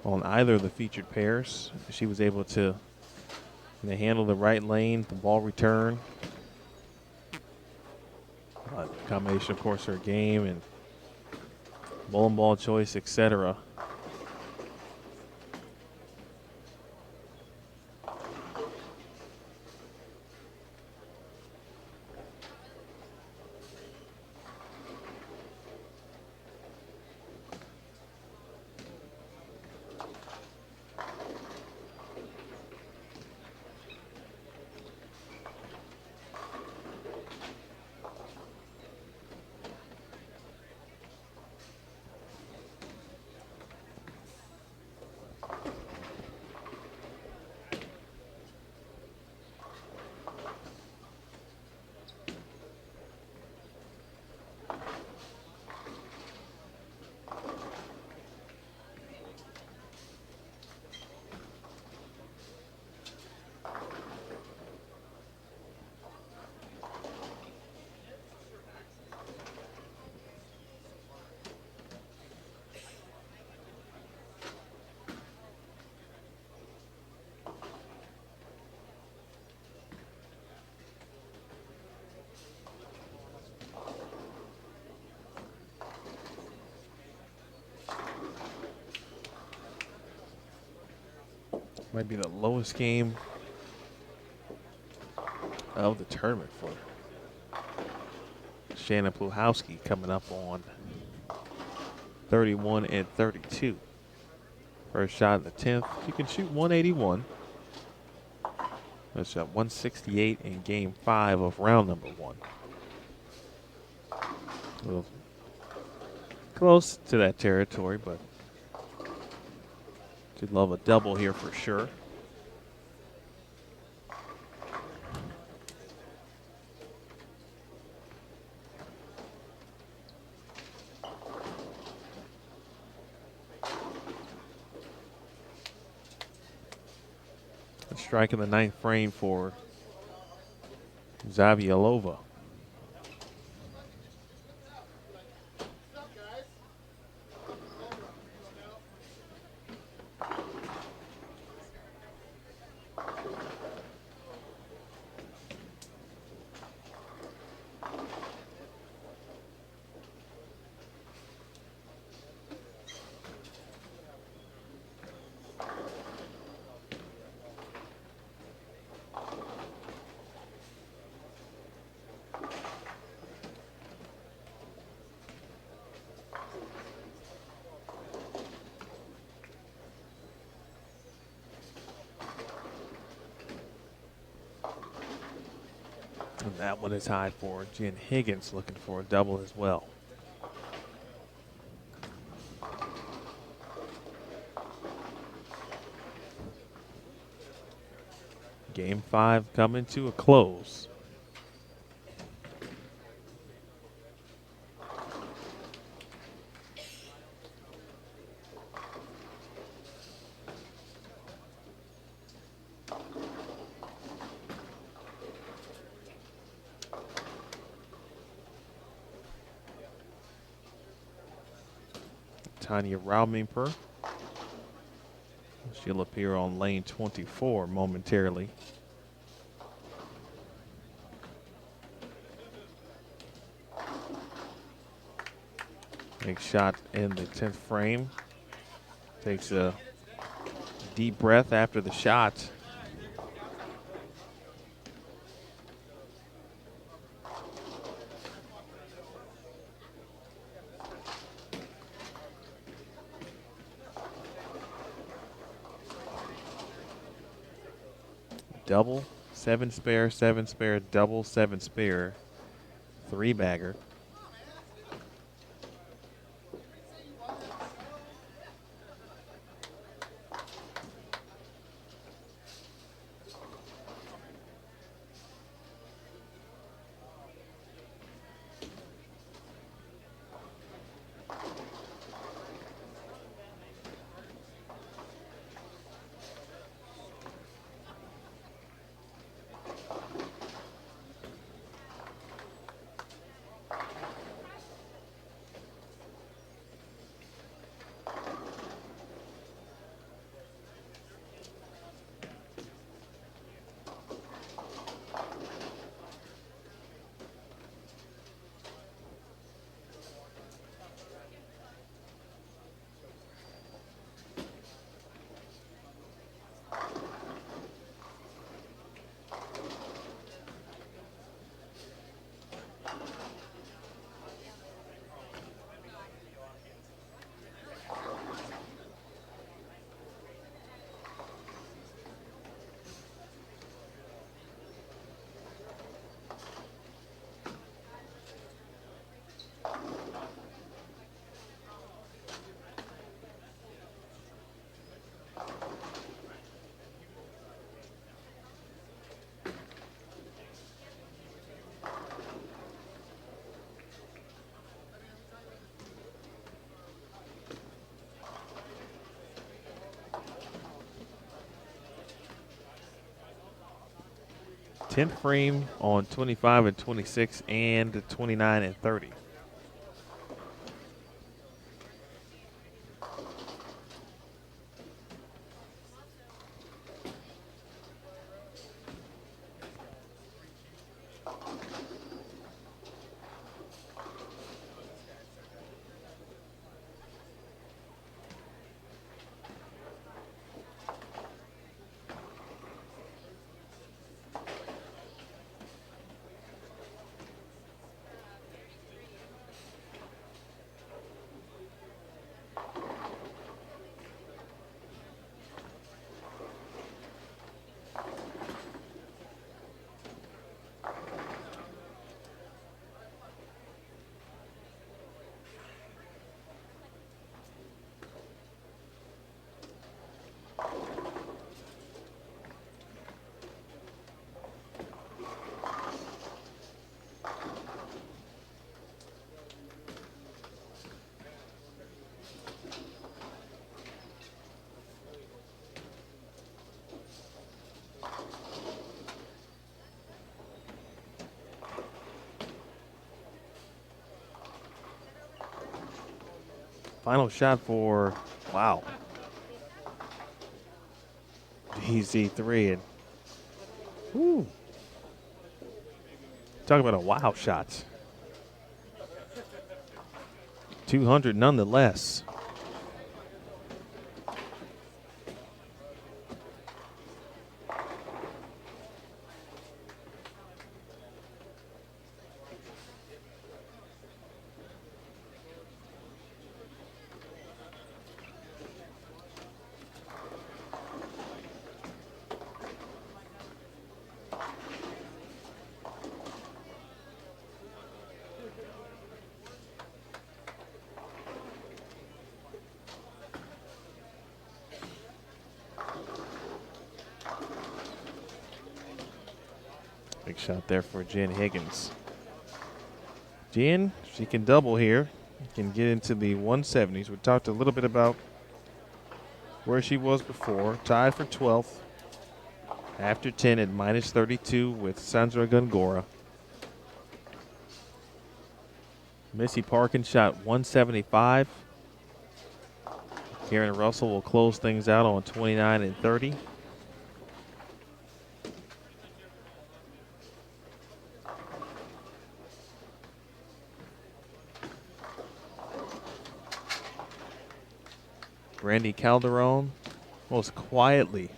on either of the featured pairs. She was able to handle the right lane, the ball return. combination, of course, her game and bowling ball choice, etc. Might be the lowest game of the tournament for Shannon Pluhowski, coming up on 31 and 32. First shot in the 10th. She can shoot 181. That's at 168 in game 5 of round number 1. A little close to that territory, but she'd love a double here for sure. A strike in the 9th frame for Zavialova. And that one is high for Jen Higgins, looking for a double as well. Game 5 coming to a close. Tanya Raumimper. She'll appear on lane 24 momentarily. Big shot in the 10th frame. Takes a deep breath after the shot. Double, 7 spare, 7 spare, double, 7 spare, 3 bagger. 10th frame on 25 and 26 and 29 and 30. Final shot for, wow, GZ3. And, whoo, talk about a wow shot. 200 nonetheless. Big shot there for Jen Higgins. Jen, she can double here. Can get into the 170s. We talked a little bit about where she was before. Tied for 12th. After 10 at minus 32 with Sandra Gongora. Missy Parkin shot 175. Karen Russell will close things out on 29 and 30. Brandy Calderon most quietly.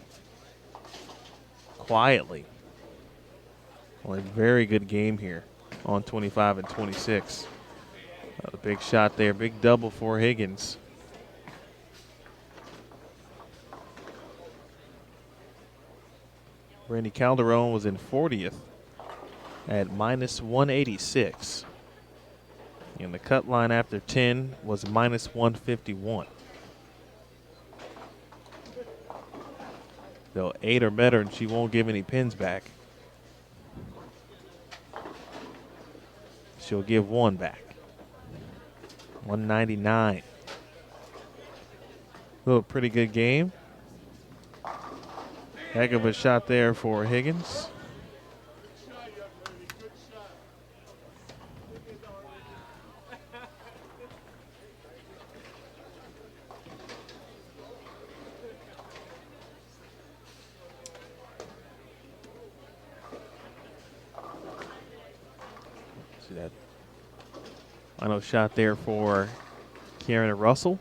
Well, a very good game here on 25 and 26. A big shot there, big double for Higgins. Brandy Calderon was in 40th at minus 186. And the cut line after 10 was minus 151. They'll 8 or better, and she won't give any pins back. She'll give 1 back. 199. Little pretty good game. Heck of a shot there for Higgins. See that final shot there for Karen Russell.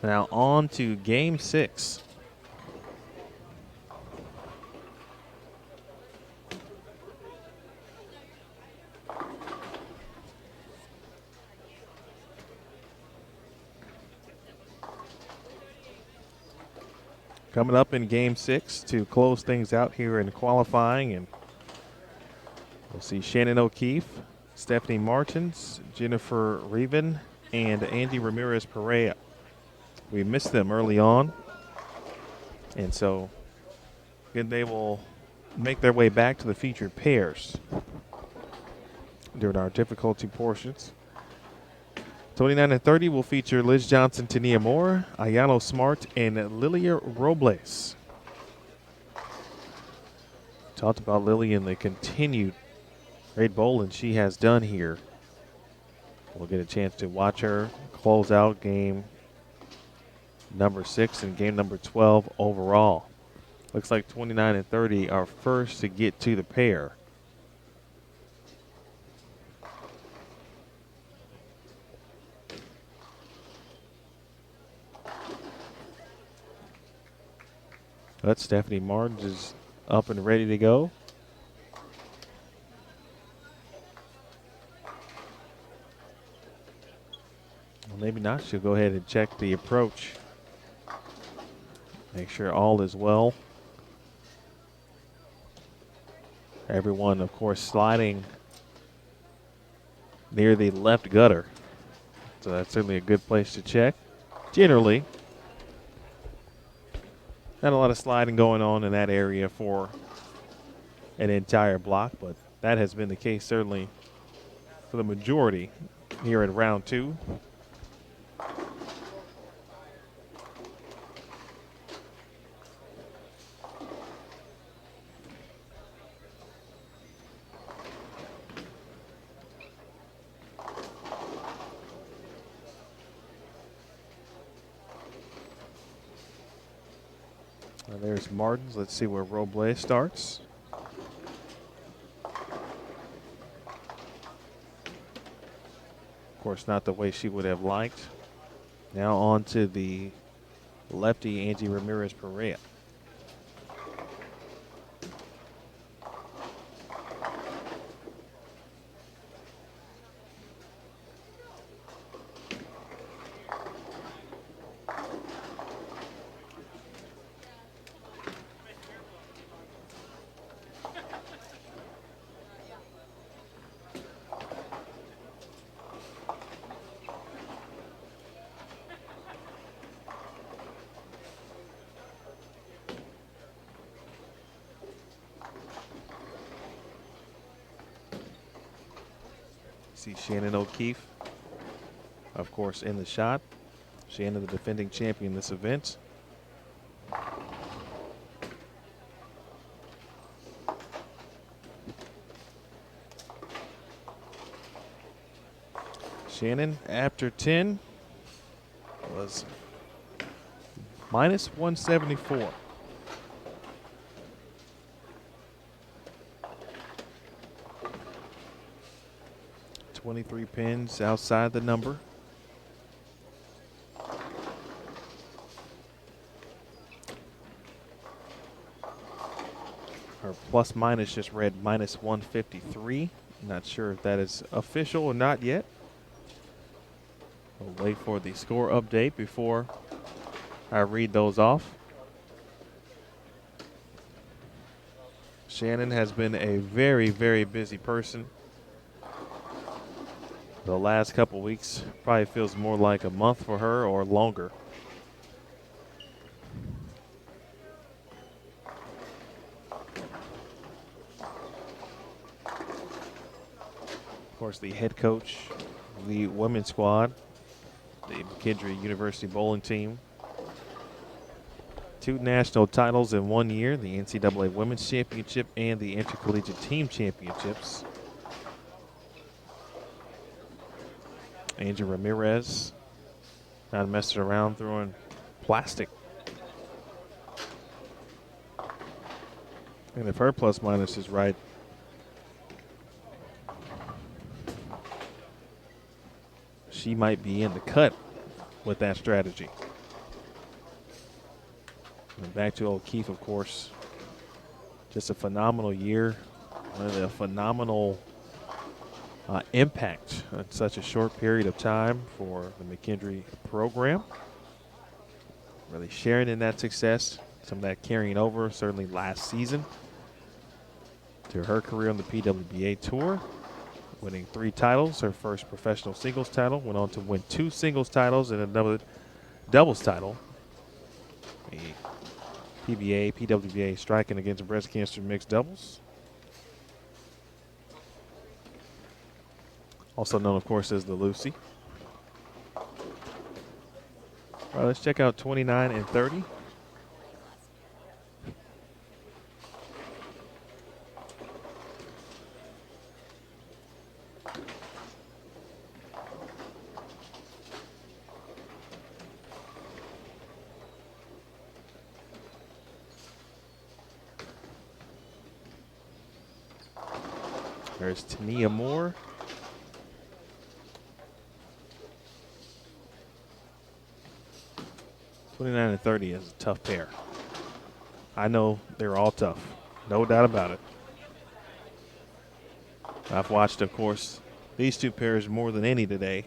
Now on to game 6. Coming up in game 6 to close things out here in qualifying, and we'll see Shannon O'Keefe, Stephanie Martins, Jennifer Reven, and Andy Ramirez Perea. We missed them early on, and so again, they will make their way back to the featured pairs during our difficulty portions. 29 and 30 will feature Liz Johnson, Tania Moore, Ayano Smart, and Lilia Robles. Talked about Lily and the continued great bowling she has done here. We'll get a chance to watch her close out game number 6 and game number 12 overall. Looks like 29 and 30 are first to get to the pair. But Stephanie Martins is up and ready to go. Well, maybe not. She'll go ahead and check the approach. Make sure all is well. Everyone, of course, sliding near the left gutter. So that's certainly a good place to check. Generally, not a lot of sliding going on in that area for an entire block, but that has been the case certainly for the majority here in round 2. There's Martins. Let's see where Robles starts. Of course, not the way she would have liked. Now on to the lefty, Angie Ramirez-Perea. See Shannon O'Keefe, of course, in the shot. Shannon, the defending champion in this event. Shannon, after 10, was minus 174. .23 pins outside the number. Her plus minus just read minus 153. Not sure if that is official or not yet. We'll wait for the score update before I read those off. Shannon has been a very, very busy person. The last couple weeks probably feels more like a month for her or longer. Of course, the head coach, the women's squad, the McKendree University bowling team. 2 national titles in 1 year, the NCAA Women's Championship and the Intercollegiate Team Championships. Angie Ramirez, not messing around, throwing plastic. And if her plus minus is right, she might be in the cut with that strategy. And back to O'Keefe, of course. Just a phenomenal year. A phenomenal impact in such a short period of time for the McKendree program. Really sharing in that success, some of that carrying over certainly last season to her career on the PWBA tour, winning 3 titles. Her first professional singles title, went on to win 2 singles titles and another doubles title. A PBA, PWBA striking against breast cancer mixed doubles. Also known, of course, as the Lucy. All right, let's check out 29 and 30. There's Tania Moore. '29 and 30 is a tough pair. I know they're all tough, no doubt about it. I've watched, of course, these two pairs more than any today.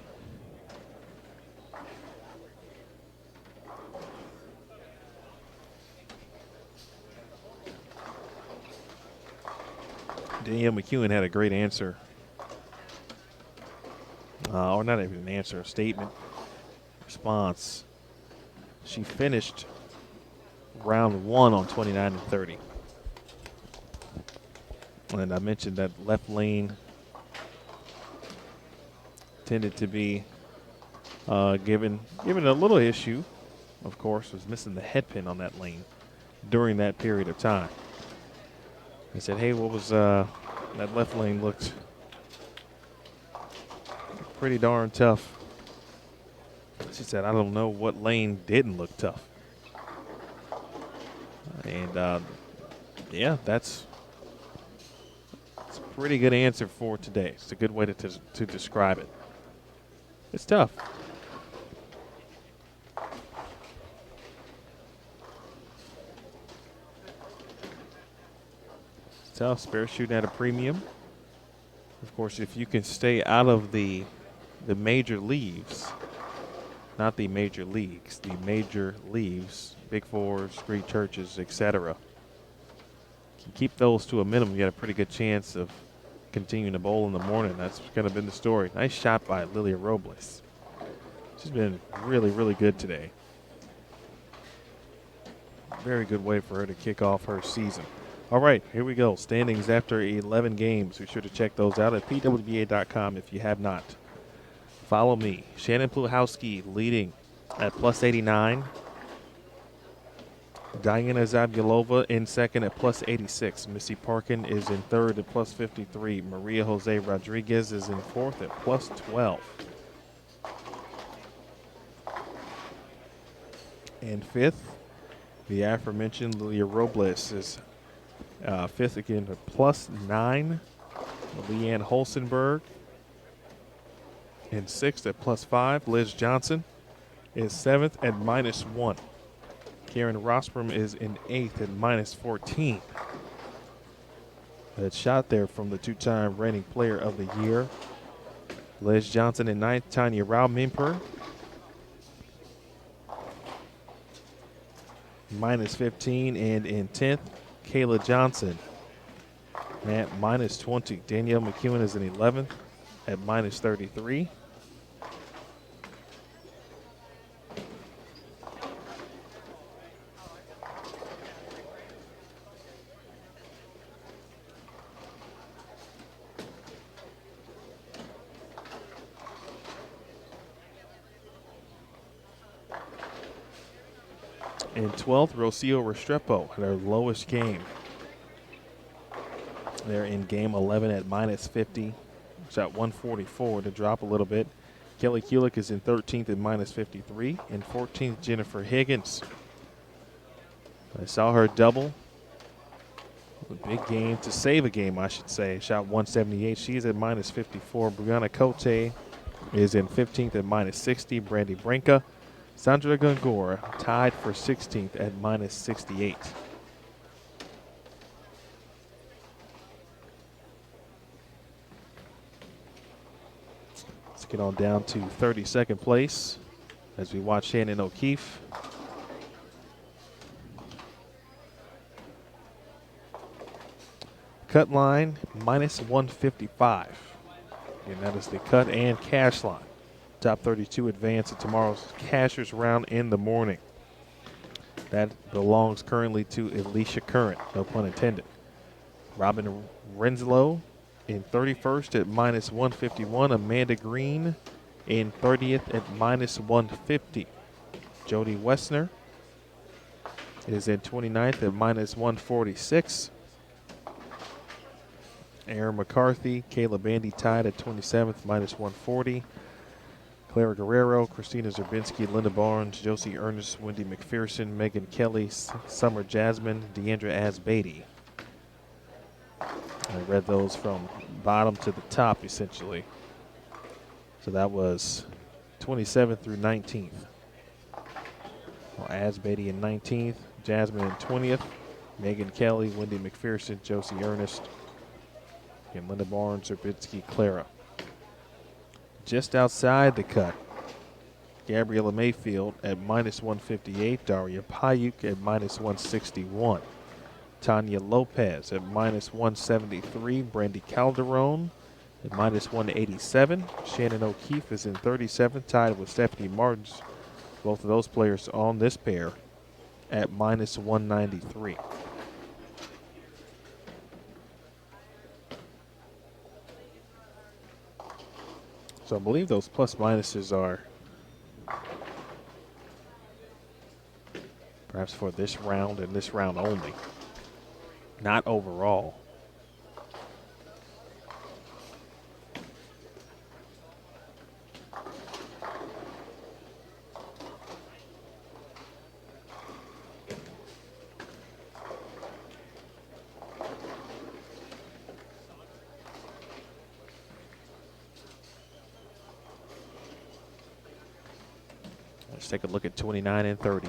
Danielle McEwen had a great answer. Or not even an answer, a statement, response. She finished round 1 on 29 and 30. And I mentioned that left lane tended to be given a little issue, of course, was missing the head pin on that lane during that period of time. I said, hey, what was that left lane looked pretty darn tough. She said, I don't know what lane didn't look tough. And yeah, that's a pretty good answer for today. It's a good way to describe it. It's tough. It's tough. Spare shooting at a premium. Of course, if you can stay out of the major leaves, not the major leagues, the major leaves, Big Fours, Greek churches, etc. Can keep those to a minimum, you got a pretty good chance of continuing to bowl in the morning. That's kind of been the story. Nice shot by Lilia Robles. She's been really, really good today. Very good way for her to kick off her season. All right, here we go. Standings after 11 games. Be sure to check those out at pwba.com if you have not. Follow me. Shannon Pluhowski leading at plus 89. Diana Zabulova in second at plus 86. Missy Parkin is in third at plus 53. Maria Jose Rodriguez is in fourth at plus 12. And fifth, the aforementioned Lilia Robles is fifth again at plus 9. Leanne Holsenberg in sixth at plus 5. Liz Johnson is seventh at minus 1. Karen Rosbrom is in eighth at minus 14. That shot there from the two-time reigning player of the year. Liz Johnson in ninth. Tanya Rao-Mimper minus 15. And in 10th, Kayla Johnson at minus 20. Danielle McEwen is in 11th at minus 33. In 12th, Rocio Restrepo had her lowest game. They're in game 11 at minus 50. Shot 144 to drop a little bit. Kelly Kulik is in 13th at minus 53. In 14th, Jennifer Higgins. I saw her double. A big game to save a game, I should say. Shot 178. She's at minus 54. Brianna Cote is in 15th at minus 60. Brandy Brinka. Sandra Gongora tied for 16th at minus 68. Let's get on down to 32nd place as we watch Shannon O'Keefe. Cut line minus 155. And that is the cut and cash line. Top 32 advance at tomorrow's Cashers round in the morning. That belongs currently to Alicia Current, no pun intended. Robin Renslow in 31st at minus 151. Amanda Green in 30th at minus 150. Jody Wessner is in 29th at minus 146. Aaron McCarthy, Kayla Bandy tied at 27th, minus 140. Clara Guerrero, Christina Zerbinski, Linda Barnes, Josie Ernest, Wendy McPherson, Megan Kelly, Summer Jasmine, Deandra Asbeatty. I read those from bottom to the top, essentially. So that was 27th through 19th. Well, Asbeatty in 19th, Jasmine in 20th, Megan Kelly, Wendy McPherson, Josie Ernest, and Linda Barnes, Zerbitsky, Clara. Just outside the cut, Gabriella Mayfield at -158, Daria Payuk at -161, Tanya Lopez at -173, Brandy Calderon at -187, Shannon O'Keefe is in 37th, tied with Stephanie Martins. Both of those players on this pair at -193. So I believe those plus minuses are perhaps for this round and this round only, not overall. Let's take a look at 29 and 30.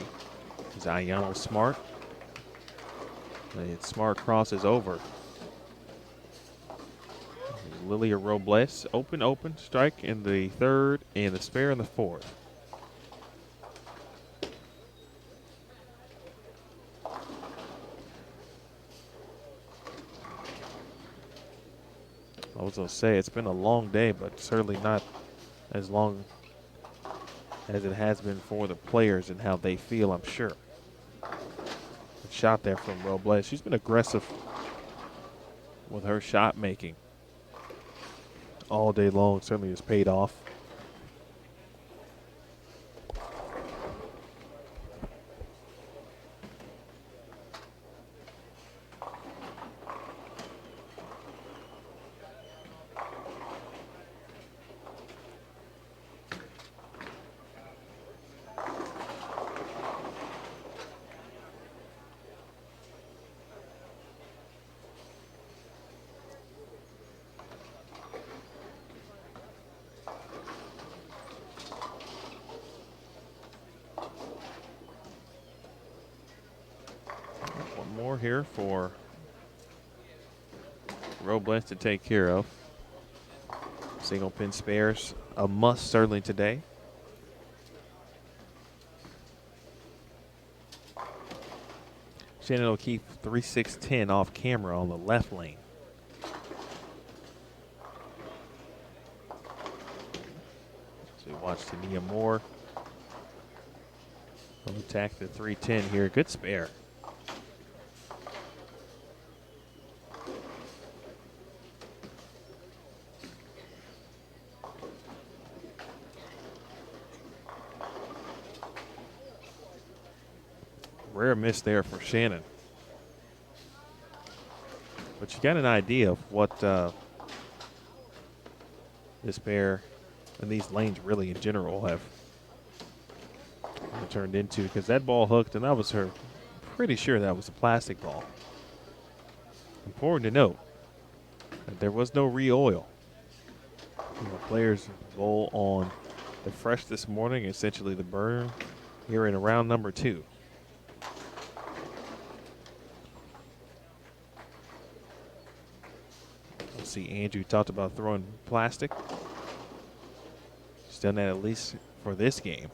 Zayano Smart. The Smart crosses over. Lilia Robles, open, strike in the third and the spare in the fourth. I was going to say it's been a long day, but certainly not as long as it has been for the players and how they feel, I'm sure. Good shot there from Robles. She's been aggressive with her shot making all day long. Certainly has paid off. More here for Robles to take care of. Single pin spares, a must certainly today. Shannon O'Keefe 3-6-10 off camera on the left lane. So we watch Tania Moore. We'll attack the 3-10 here. Good spare. Rare miss there for Shannon. But you got an idea of what this pair and these lanes really in general have turned into, because that ball hooked and that was her, pretty sure that was a plastic ball. Important to note that there was no re-oil. Players bowl on the fresh this morning, essentially the burn here in round number 2. See, Andrew talked about throwing plastic. He's done that at least for this game.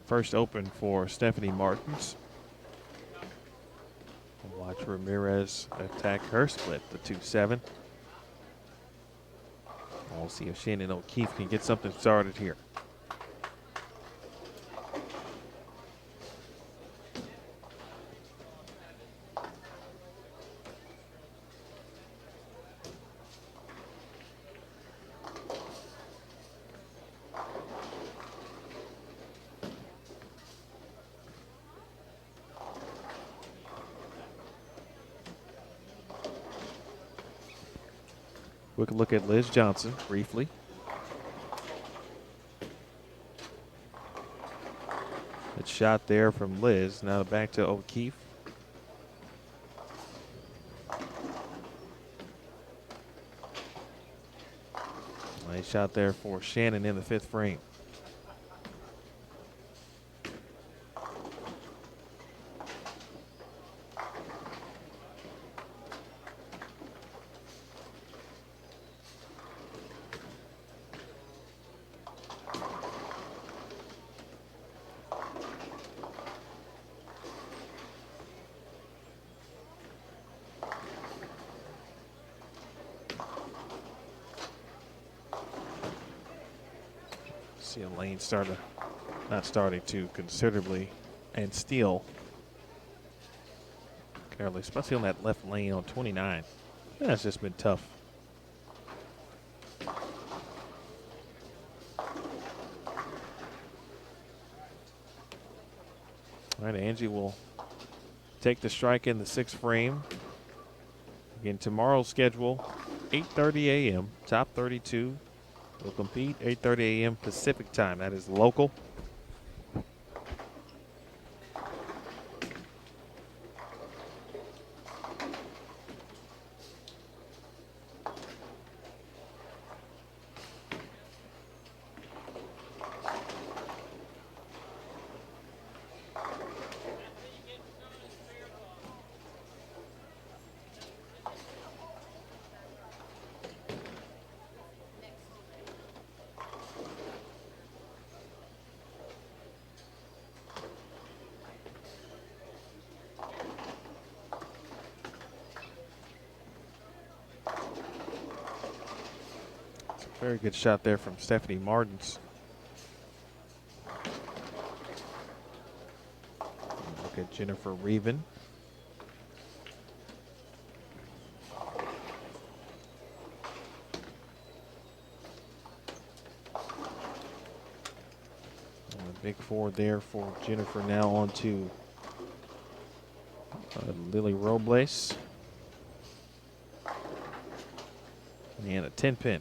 First open for Stephanie Martins. Watch Ramirez attack her split, the 2-7. We'll see if Shannon O'Keefe can get something started here. Quick look at Liz Johnson briefly. Good shot there from Liz. Now back to O'Keefe. Nice shot there for Shannon in the 5th frame. See a lane not starting to considerably and steal. Carefully, especially on that left lane on 29. That's just been tough. All right, Angie will take the strike in the 6th frame. Again, tomorrow's schedule, 8:30 a.m., top 32. Will compete 8:30 a.m. Pacific time. That is local. Very good shot there from Stephanie Martins. Look at Jennifer Reven. And a big forward there for Jennifer. Now on to Lily Robles. And a 10-pin.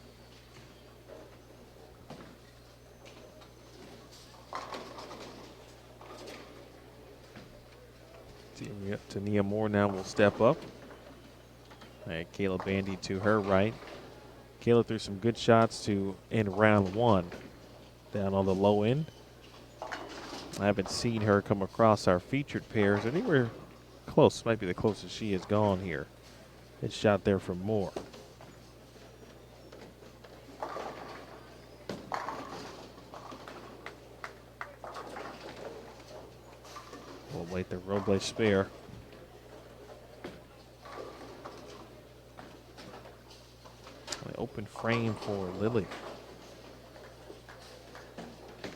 Tania Moore now will step up. Right, Kayla Bandy to her right. Kayla threw some good shots to end round 1 down on the low end. I haven't seen her come across our featured pairs anywhere close. Might be the closest she has gone here. Good shot there from Moore. We'll wait the Robles spare. Open frame for Lily.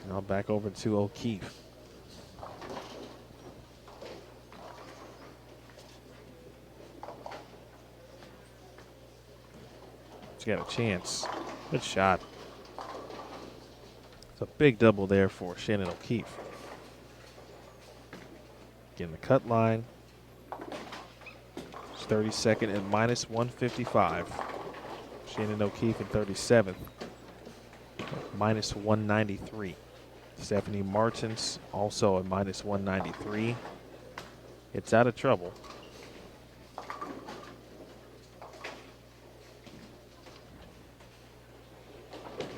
Now back over to O'Keefe. She's got a chance. Good shot. It's a big double there for Shannon O'Keefe. Again, the cut line. It's 32nd at minus 155. Shannon O'Keefe in 37th, minus 193. Stephanie Martins also at minus 193. It's out of trouble.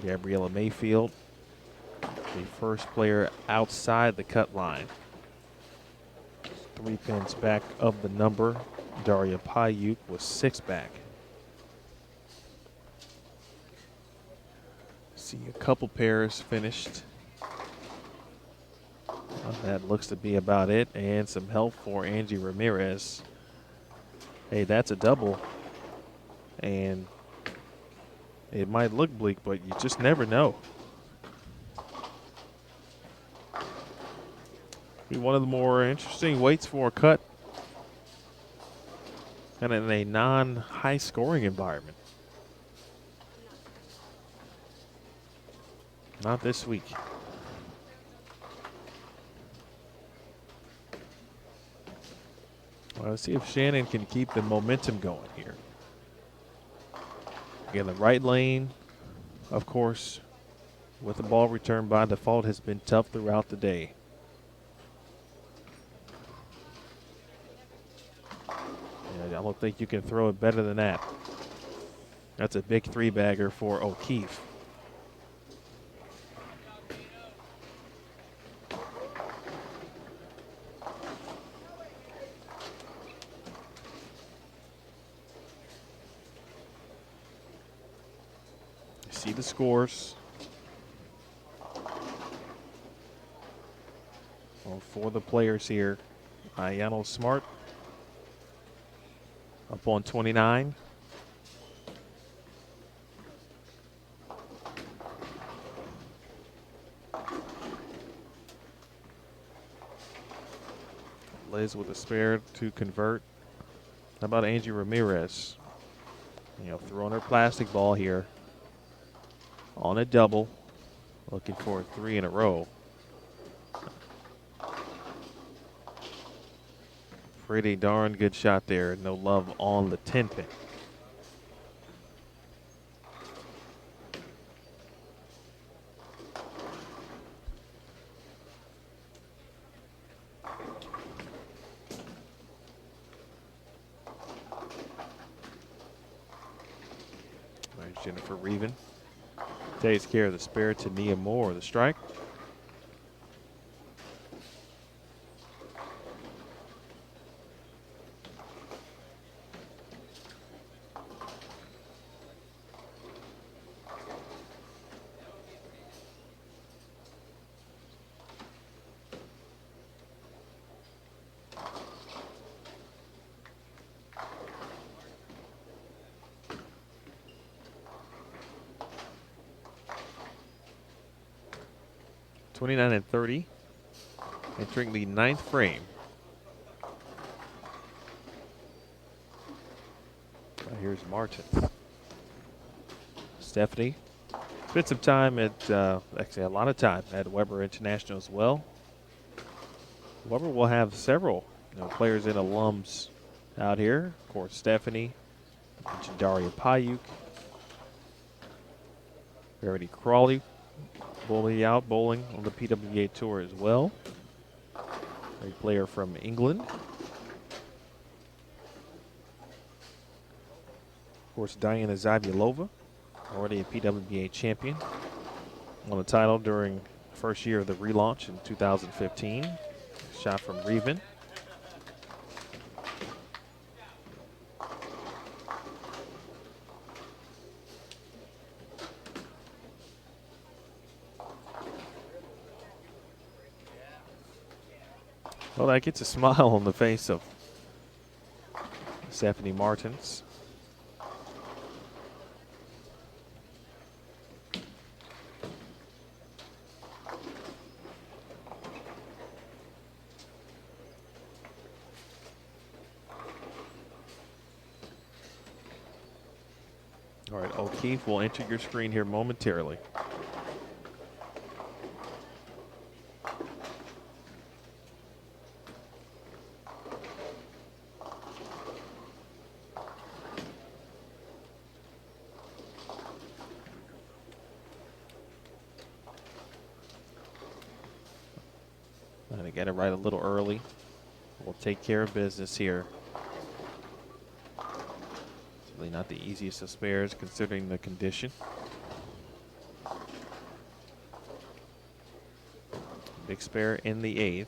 Gabriella Mayfield, the first player outside the cut line. 3 pins back of the number. Daria Payuk was 6 back. See a couple pairs finished. That looks to be about it, and some help for Angie Ramirez. Hey, that's a double, and it might look bleak, but you just never know. Be one of the more interesting weights for a cut, and in a non-high scoring environment. Not this week. Well, let's see if Shannon can keep the momentum going here. In the right lane, of course, with the ball returned by default, has been tough throughout the day. Yeah, I don't think you can throw it better than that. That's a big three-bagger for O'Keefe. You see the scores. Well, for the players here, Ayano Smart up on 29. Liz with a spare to convert. How about Angie Ramirez? You know, throwing her plastic ball here on a double, looking for 3 in a row. Pretty darn good shot there. No love on the 10 pin. There's Jennifer Reven. Takes care of the spare to Nia Moore, the strike. .29 and 30, entering the 9th frame. Here's Martin. Stephanie spent some time at, actually a lot of time at Weber International as well. Weber will have several players and alums out here. Of course, Stephanie, Daria Payuk, Verity Crawley, bowling on the PWBA Tour as well. A player from England. Of course, Diana Zavilova, already a PWBA champion. Won the title during the first year of the relaunch in 2015. Shot from Reven. Well, that gets a smile on the face of Stephanie Martins. All right, O'Keefe will enter your screen here momentarily. Trying to get it right a little early. We'll take care of business here. Really not the easiest of spares considering the condition. Big spare in the 8th.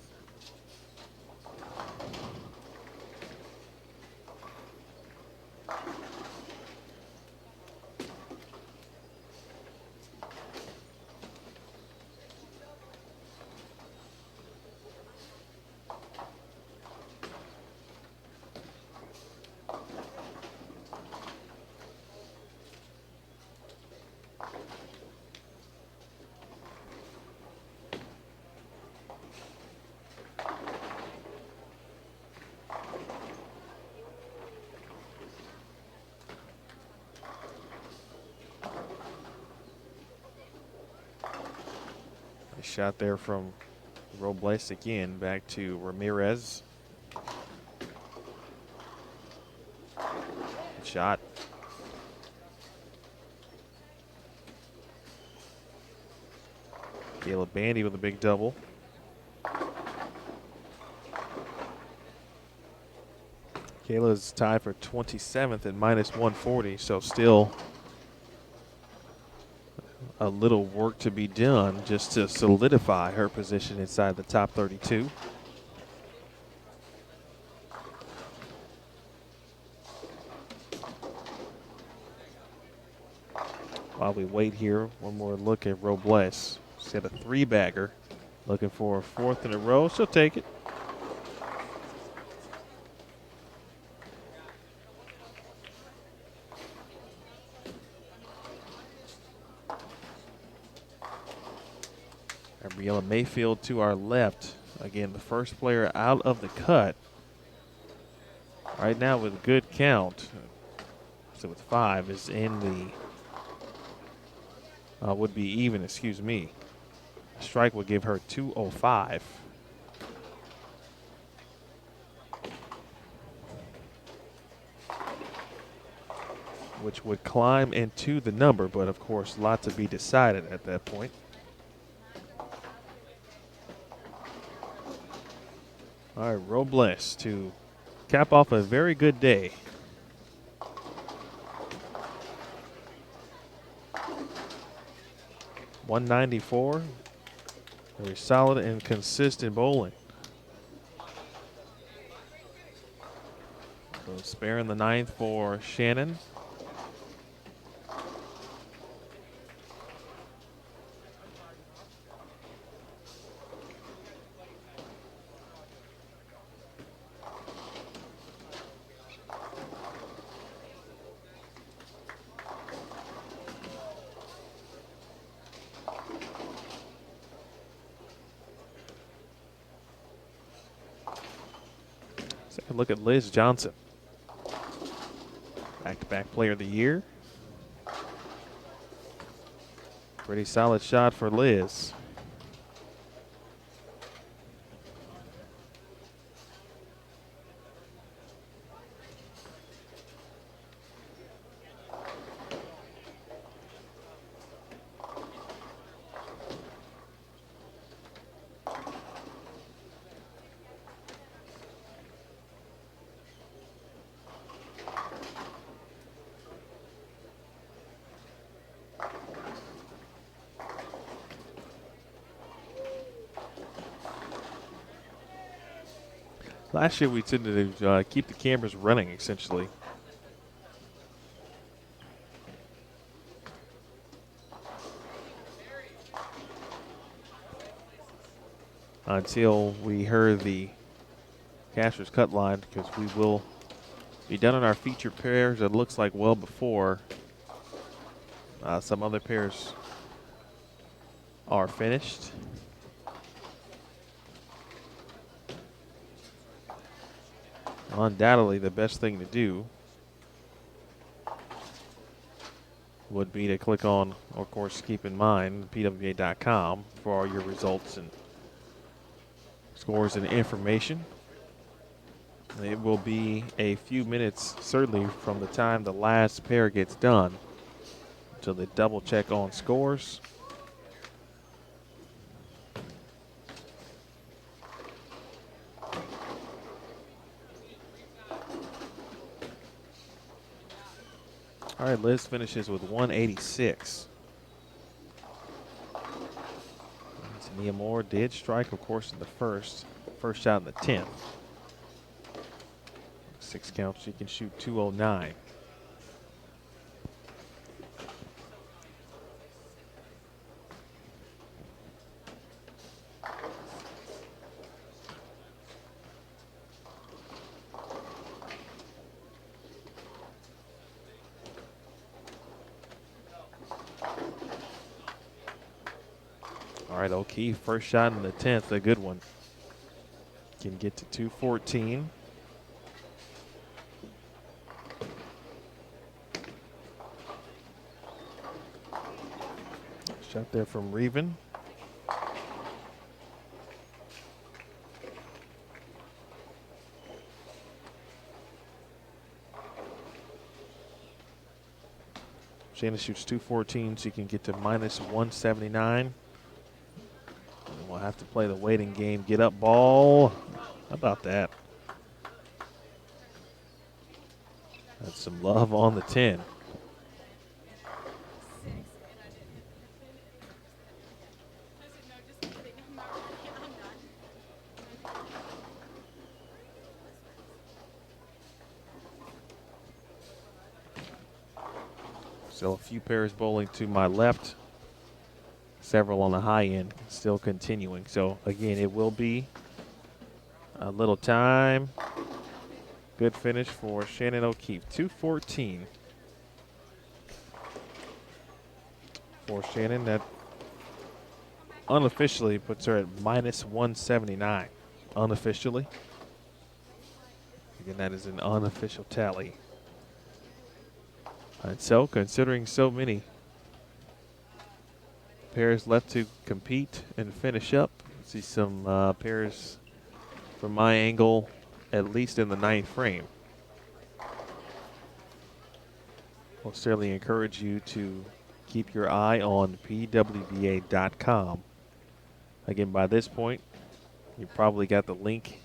Shot there from Robles again, back to Ramirez. Good shot. Kayla Bandy with a big double. Kayla's tied for 27th at -140, so still a little work to be done just to solidify her position inside the top 32. While we wait here, one more look at Robles. She's got a 3-bagger, looking for a 4th in a row. She'll take it. Gabriella Mayfield to our left. Again, the first player out of the cut. Right now with a good count. So with 5 is in the, would be even, excuse me. A strike would give her 205. Which would climb into the number, but of course, a lot to be decided at that point. All right, Robles to cap off a very good day. .194, very solid and consistent bowling. So sparing the 9th for Shannon. Second look at Liz Johnson. Back-to-back player of the year. Pretty solid shot for Liz. Last year we tended to keep the cameras running, essentially. Until we heard the catcher's cut line, because we will be done on our feature pairs, it looks like well before some other pairs are finished. Undoubtedly, the best thing to do would be to click on, of course, keep in mind, pwba.com for all your results and scores and information. It will be a few minutes, certainly, from the time the last pair gets done until they double check on scores. All right, Liz finishes with 186. Tania Moore did strike, of course, in the first shot in the 10th. 6 count, she can shoot 209. All right, O'Keefe, first shot in the 10th, a good one. Can get to 214. Shot there from Reven. Shannon shoots 214, so you can get to -179. have to play the waiting game. Get up ball. How about that? That's some love on the 10. Still a few pairs bowling to my left. Several on the high end, still continuing. So again, it will be a little time. Good finish for Shannon O'Keefe. 214 for Shannon. That unofficially puts her at minus 179. Unofficially. Again, that is an unofficial tally. And so, considering so many pairs left to compete and finish up, see some pairs from my angle, at least in the 9th frame. I'll certainly encourage you to keep your eye on pwba.com. Again, by this point, you probably got the link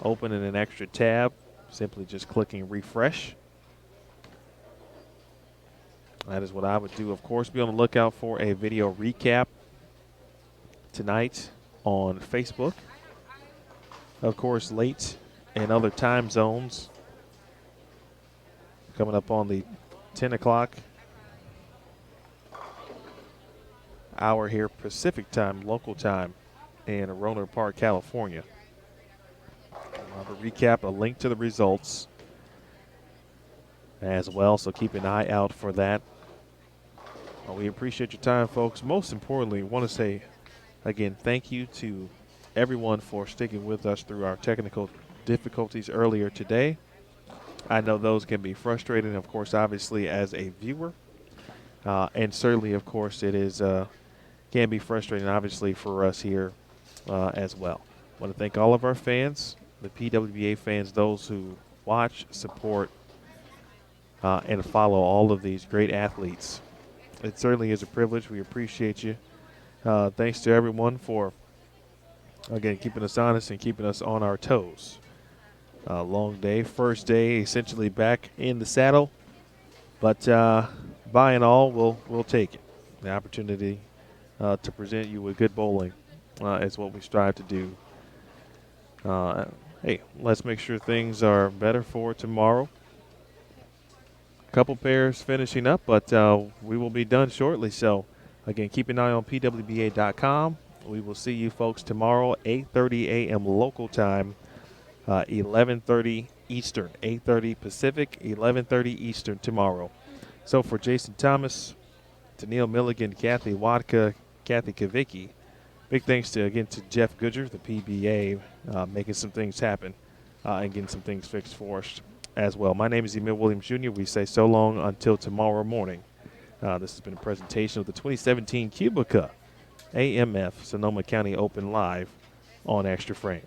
open in an extra tab, simply just clicking refresh. That is what I would do. Of course, be on the lookout for a video recap tonight on Facebook. Of course, late in other time zones. Coming up on the 10 o'clock hour here, Pacific time, local time in Rohnert Park, California. I'll have a recap, a link to the results as well, so keep an eye out for that. Well, we appreciate your time, folks. Most importantly, want to say, again, thank you to everyone for sticking with us through our technical difficulties earlier today. I know those can be frustrating, of course, obviously, as a viewer. And certainly, of course, it is can be frustrating, obviously, for us here as well. I want to thank all of our fans, the PWBA fans, those who watch, support, and follow all of these great athletes. It certainly is a privilege. We appreciate you. Thanks to everyone for, again, keeping us honest and keeping us on our toes. Long day, first day, essentially back in the saddle. But by and all, we'll take it. The opportunity to present you with good bowling is what we strive to do. Hey, let's make sure things are better for tomorrow. Couple pairs finishing up, but we will be done shortly. So, again, keep an eye on pwba.com. We will see you folks tomorrow, 8:30 a.m. local time, 11:30 Eastern, 8:30 Pacific, 11:30 Eastern tomorrow. So for Jason Thomas, to Neil Milligan, Kathy Watka, Kathy Kavicki, big thanks to Jeff Goodger, the PBA, making some things happen and getting some things fixed for us as well. My name is Emil Williams Jr. We say so long until tomorrow morning. This has been a presentation of the 2017 QubicaAMF Sonoma County Open live on Extra Frame.